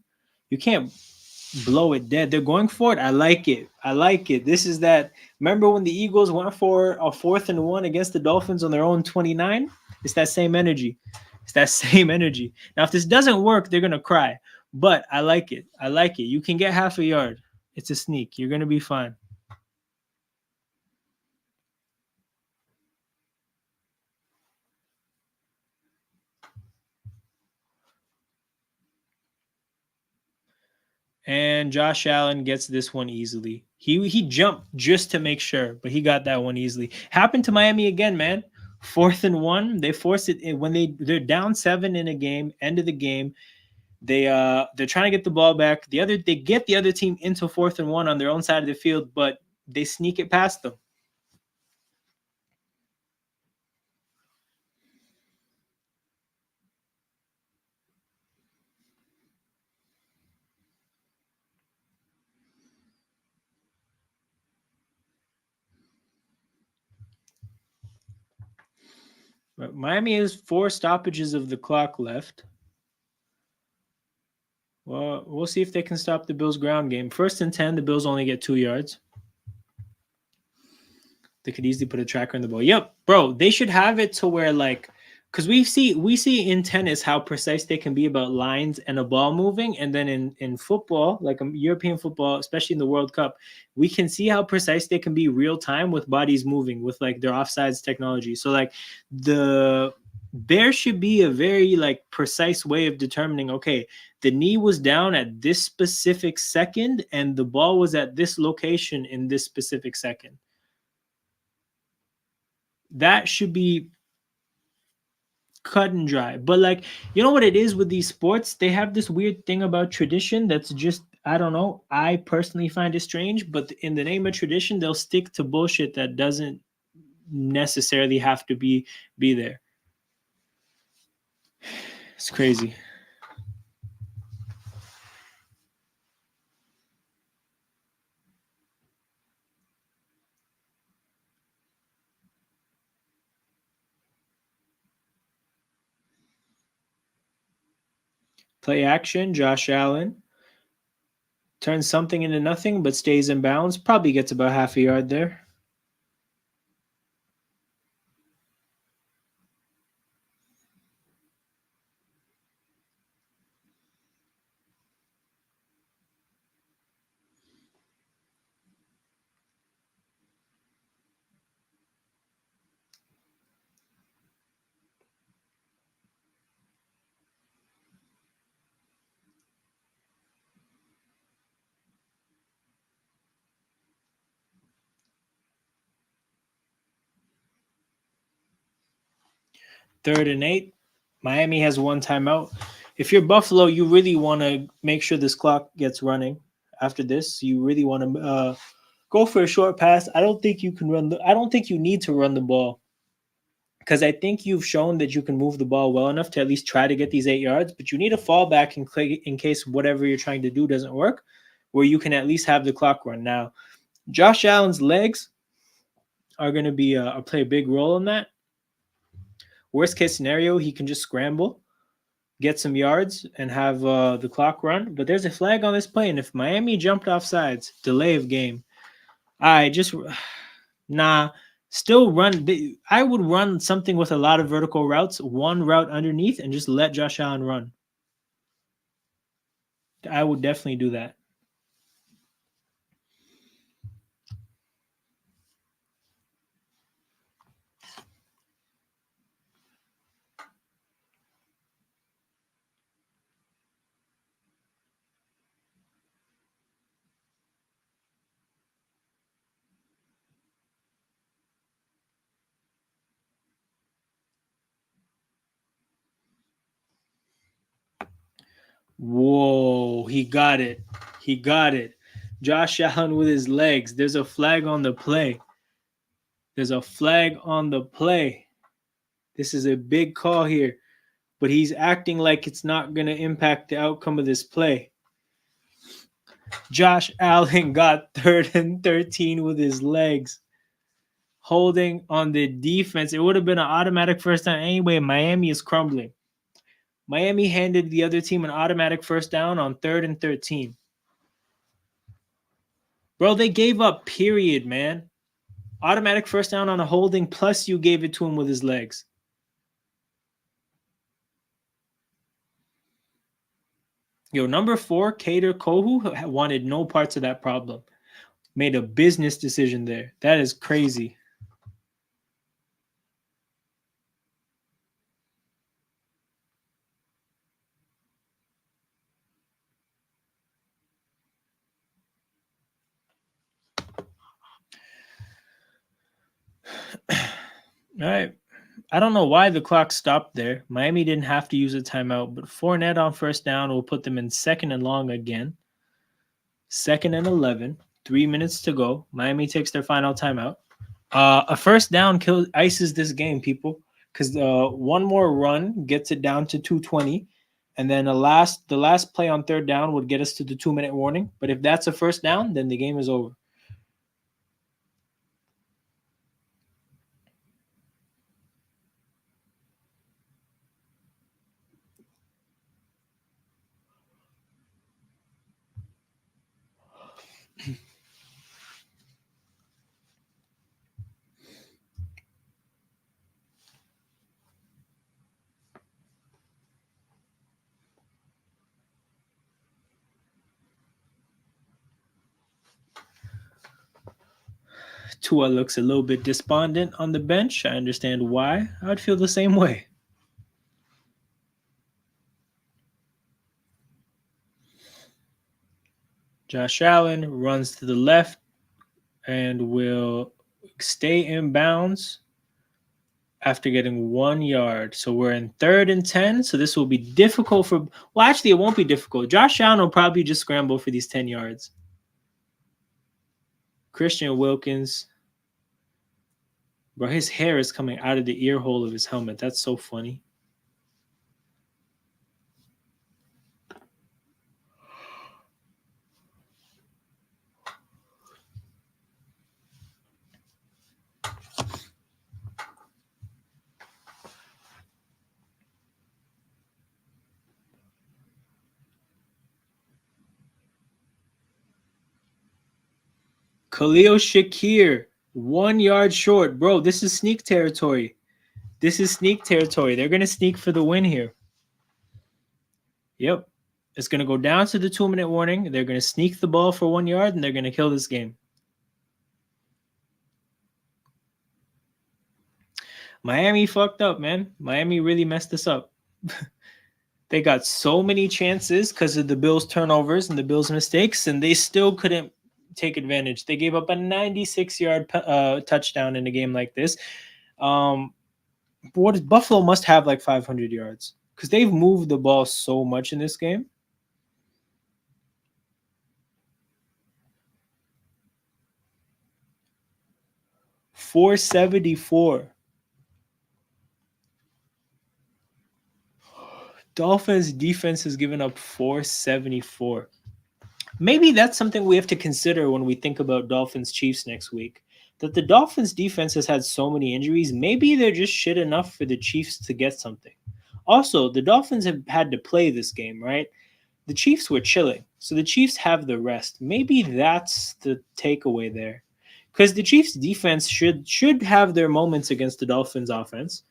You can't blow it dead. They're going for it. I like it. I like it. This is that. Remember when the Eagles went for a 4th and 1 against the Dolphins on their own 29? It's that same energy. It's that same energy. Now, if this doesn't work, they're gonna cry. But I like it. I like it. You can get half a yard. It's a sneak. You're gonna be fine. And Josh Allen gets this one easily. He jumped just to make sure, but he got that one easily. Happened to Miami again, man. 4th and 1. They force it when they're down 7 in a game, end of the game. They're trying to get the ball back. They get the other team into 4th and 1 on their own side of the field, but they sneak it past them. But Miami has 4 stoppages of the clock left. Well, we'll see if they can stop the Bills' ground game. 1st and 10, the Bills only get 2 yards. They could easily put a tracker in the ball. Yep, bro. They should have it to where like, because we see in tennis how precise they can be about lines and a ball moving, and then in football, like European football, especially in the World Cup, we can see how precise they can be real time with bodies moving with like their offsides technology. So like the there should be a very like precise way of determining. Okay, the knee was down at this specific second, and the ball was at this location in this specific second. That should be cut and dry. But like, you know what it is with these sports? They have this weird thing about tradition that's just I don't know. I personally find it strange, but in the name of tradition, they'll stick to bullshit that doesn't necessarily have to be there. It's crazy. Play action, Josh Allen turns something into nothing, but stays in bounds. Probably gets about half a yard there. 3rd and 8. Miami has one timeout. If you're Buffalo, you really want to make sure this clock gets running. After this, you really want to go for a short pass. I don't think you can I don't think you need to run the ball, because I think you've shown that you can move the ball well enough to at least try to get these 8 yards. But you need a fallback in case whatever you're trying to do doesn't work, where you can at least have the clock run. Now, Josh Allen's legs are going to be play a big role in that. Worst case scenario, he can just scramble, get some yards, and have the clock run. But there's a flag on this play, and if Miami jumped off sides, delay of game. I just still run. I would run something with a lot of vertical routes, one route underneath, and just let Josh Allen run. I would definitely do that. Whoa, he got it. He got it. Josh Allen with his legs. There's a flag on the play. There's a flag on the play. This is a big call here, but he's acting like it's not going to impact the outcome of this play. Josh Allen got 3rd and 13 with his legs, holding on the defense. It would have been an automatic first down anyway. Miami is crumbling. Miami handed the other team an automatic first down on 3rd and 13. Bro, they gave up, period, man. Automatic first down on a holding, plus you gave it to him with his legs. Yo, number 4, Kader Kohu, wanted no parts of that problem. Made a business decision there. That is crazy. All right. I don't know why the clock stopped there. Miami didn't have to use a timeout, but Fournette on first down will put them in 2nd and long again. 2nd and 11. 3 minutes to go. Miami takes their final timeout. A first down ices this game, people, because one more run gets it down to 2:20, and then the last play on 3rd down would get us to the 2-minute warning. But if that's a first down, then the game is over. Tua looks a little bit despondent on the bench. I understand why. I would feel the same way. Josh Allen runs to the left and will stay in bounds after getting 1 yard. So we're in 3rd and 10. So this will be difficult for. Well, actually, it won't be difficult. Josh Allen will probably just scramble for these 10 yards. Christian Wilkins. Bro, his hair is coming out of the ear hole of his helmet. That's so funny. Khalil Shakir, 1 yard short. Bro, this is sneak territory. This is sneak territory. They're going to sneak for the win here. Yep. It's going to go down to the 2-minute warning. They're going to sneak the ball for 1 yard, and they're going to kill this game. Miami fucked up, man. Miami really messed this up. They got so many chances because of the Bills' turnovers and the Bills' mistakes, and they still couldn't take advantage. They gave up a 96-yard touchdown in a game like this. But what is Buffalo must have like 500 yards because they've moved the ball so much in this game. 474. Dolphins defense has given up 474. Maybe that's something we have to consider when we think about Dolphins Chiefs next week. That the Dolphins defense has had so many injuries, maybe they're just shit enough for the Chiefs to get something. Also, the Dolphins have had to play this game, right? The Chiefs were chilling, so the Chiefs have the rest. Maybe that's the takeaway there. Because the Chiefs defense should have their moments against the Dolphins offense.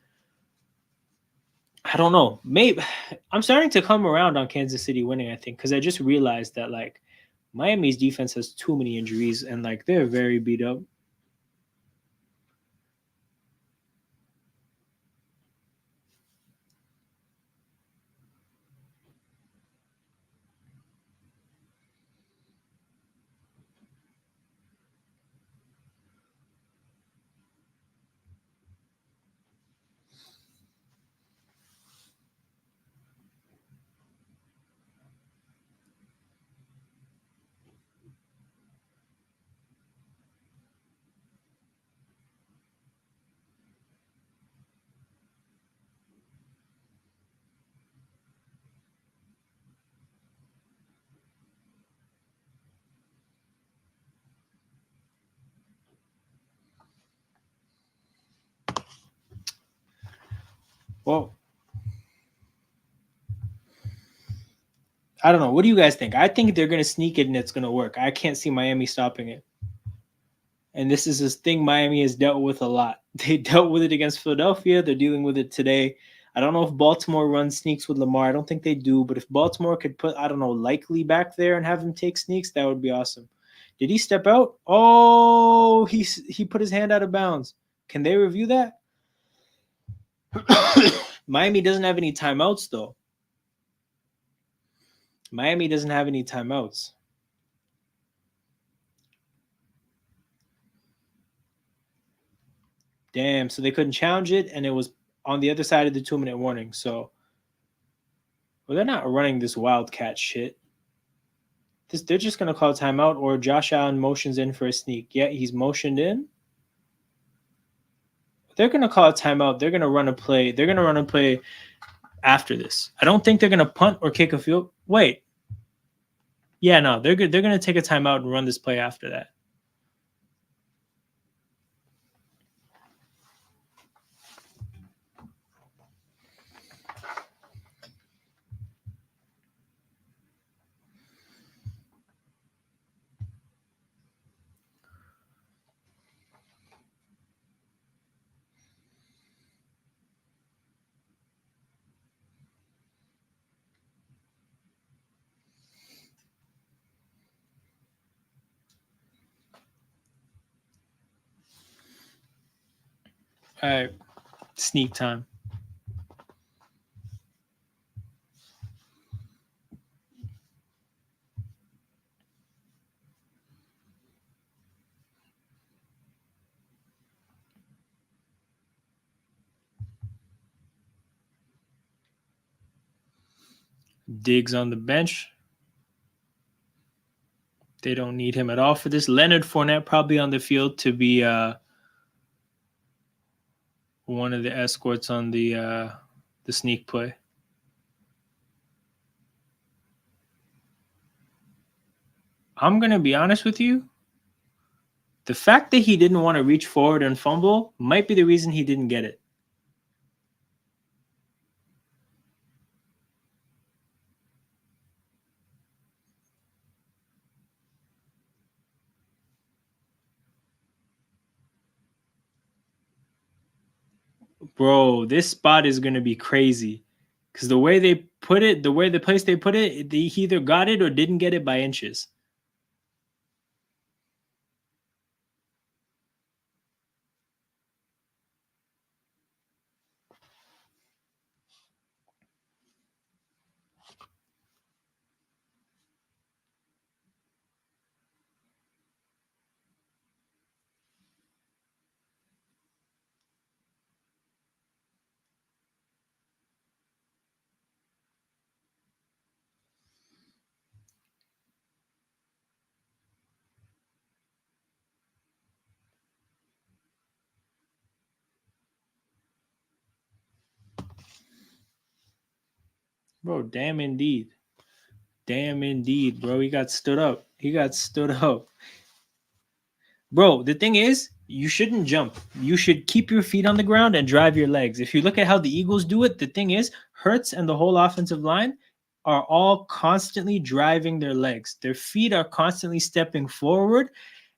I don't know. Maybe I'm starting to come around on Kansas City winning, I think, because I just realized that like Miami's defense has too many injuries and like they're very beat up. Well, I don't know. What do you guys think? I think they're gonna sneak it and it's gonna work. I can't see Miami stopping it. And this is this thing Miami has dealt with a lot. They dealt with it against Philadelphia. They're dealing with it today. I don't know if Baltimore runs sneaks with Lamar. I don't think they do. But if Baltimore could put, I don't know, Likely back there and have him take sneaks, that would be awesome. Did he step out? Oh, he put his hand out of bounds. Can they review that? Miami doesn't have any timeouts though. Miami doesn't have any timeouts. Damn, so they couldn't challenge it, and it was on the other side of the 2 minute warning. So, well, they're not running this wildcat shit. They're just gonna call timeout, or Josh Allen motions in for a sneak. Yeah, he's motioned in. They're gonna call a timeout. They're gonna run a play. They're gonna run a play after this. I don't think they're gonna punt or kick a field. Wait, yeah, no, they're good. They're gonna take a timeout and run this play after that. All right, sneak time. Diggs on the bench. They don't need him at all for this. Leonard Fournette probably on the field to be one of the escorts on the sneak play. I'm gonna be honest with you. The fact that he didn't want to reach forward and fumble might be the reason he didn't get it. Bro, this spot is gonna be crazy. Because the way they put it, the way the place they put it, he either got it or didn't get it by inches. Bro, damn indeed. Damn indeed, bro. He got stood up. He got stood up. Bro, the thing is, you shouldn't jump. You should keep your feet on the ground and drive your legs. If you look at how the Eagles do it, the thing is, Hurts and the whole offensive line are all constantly driving their legs. Their feet are constantly stepping forward,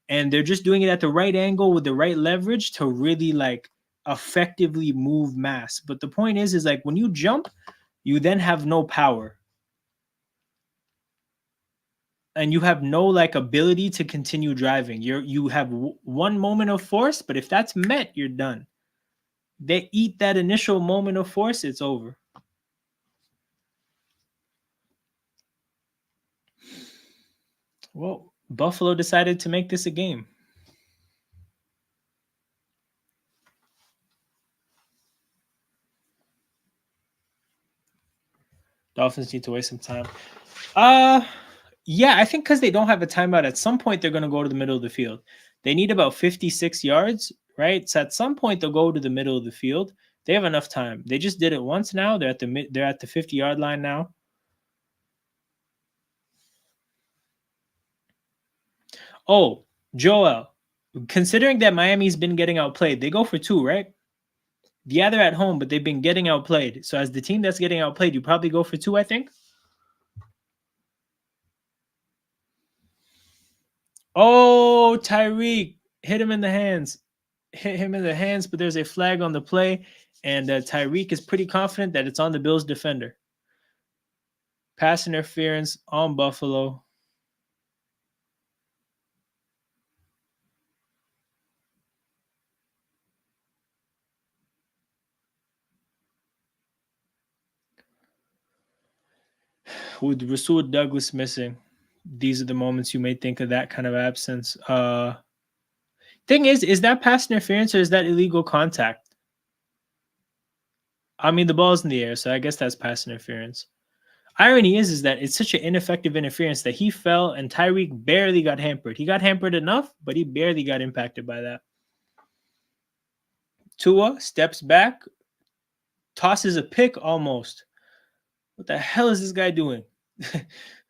and they're just doing it at the right angle with the right leverage to really like effectively move mass. But the point is like when you jump, you then have no power. And you have no like ability to continue driving. You have one moment of force, but if that's met, you're done. They eat that initial moment of force, it's over. Well, Buffalo decided to make this a game. Dolphins need to waste some time. Yeah, I think because they don't have a timeout, at some point they're going to go to the middle of the field. They need about 56 yards, right? So at some point they'll go to the middle of the field. They have enough time. They just did it once now. They're at the 50-yard line now. Oh, Joel, considering that Miami's been getting outplayed, they go for 2, right? Yeah, they're at home, but they've been getting outplayed. So as the team that's getting outplayed, you probably go for 2, I think. Oh, Tyreek hit him in the hands. Hit him in the hands, but there's a flag on the play, and Tyreek is pretty confident that it's on the Bills defender. Pass interference on Buffalo. With Rasul Douglas missing, these are the moments you may think of that kind of absence. Thing is that pass interference or is that illegal contact? I mean, the ball's in the air, so I guess that's pass interference. Irony is that it's such an ineffective interference that he fell and Tyreek barely got hampered. He got hampered enough, but he barely got impacted by that. Tua steps back, tosses a pick almost. What the hell is this guy doing?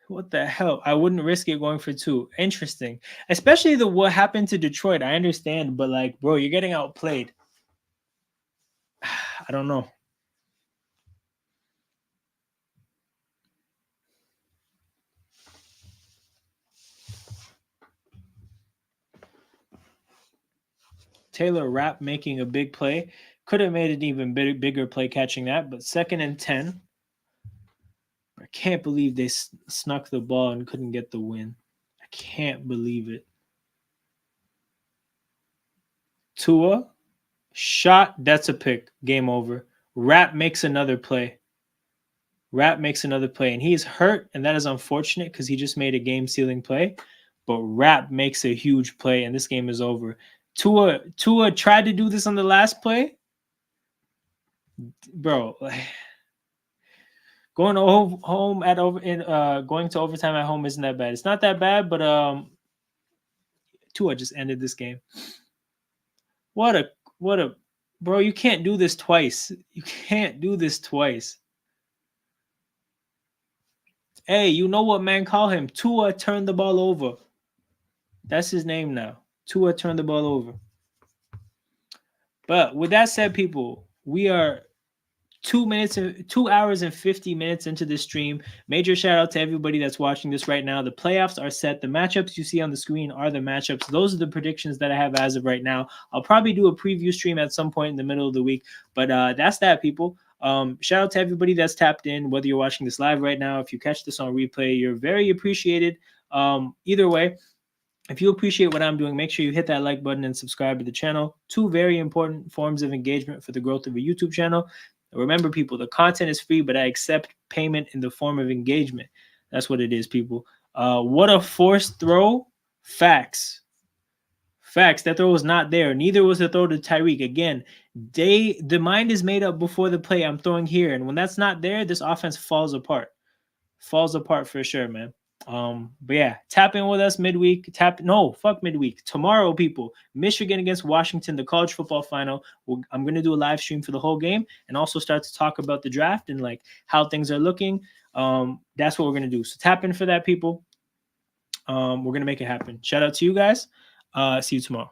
What the hell? I wouldn't risk it going for 2. Interesting. Especially what happened to Detroit. I understand, but like, bro, you're getting outplayed. I don't know. Taylor Rapp making a big play. Could have made an even bigger play catching that, but 2nd and 10. I can't believe they snuck the ball and couldn't get the win. I can't believe it. Tua, shot, that's a pick. Game over. Rapp makes another play. And he's hurt, and that is unfortunate because he just made a game-sealing play. But Rapp makes a huge play, and this game is over. Tua tried to do this on the last play. Bro, going to overtime at home isn't that bad. It's not that bad, but Tua just ended this game. What a bro, you can't do this twice. You can't do this twice. Hey, you know what man call him? Tua turned the ball over. That's his name now. Tua turned the ball over. But with that said, people, we are 2 hours and 50 minutes into this stream. Major shout out to everybody that's watching this right now. The playoffs are set. The matchups you see on the screen are the matchups. Those are the predictions that I have as of right now. I'll probably do a preview stream at some point in the middle of the week, but that's that, people. Shout out to everybody that's tapped in, whether you're watching this live right now, if you catch this on replay, you're very appreciated. Either way, if you appreciate what I'm doing, make sure you hit that like button and subscribe to the channel. 2 very important forms of engagement for the growth of a YouTube channel. Remember, people, the content is free, but I accept payment in the form of engagement. That's what it is, people. What a forced throw. Facts. That throw was not there. Neither was the throw to Tyreek. Again, the mind is made up before the play. I'm throwing here. And when that's not there, this offense falls apart. Falls apart for sure, man. But yeah, tap in with us midweek. Fuck midweek. Tomorrow, people, Michigan against Washington, the college football final. I'm gonna do a live stream for the whole game and also start to talk about the draft and like how things are looking. That's what we're gonna do. So tap in for that, people. We're gonna make it happen. Shout out to you guys. See you tomorrow.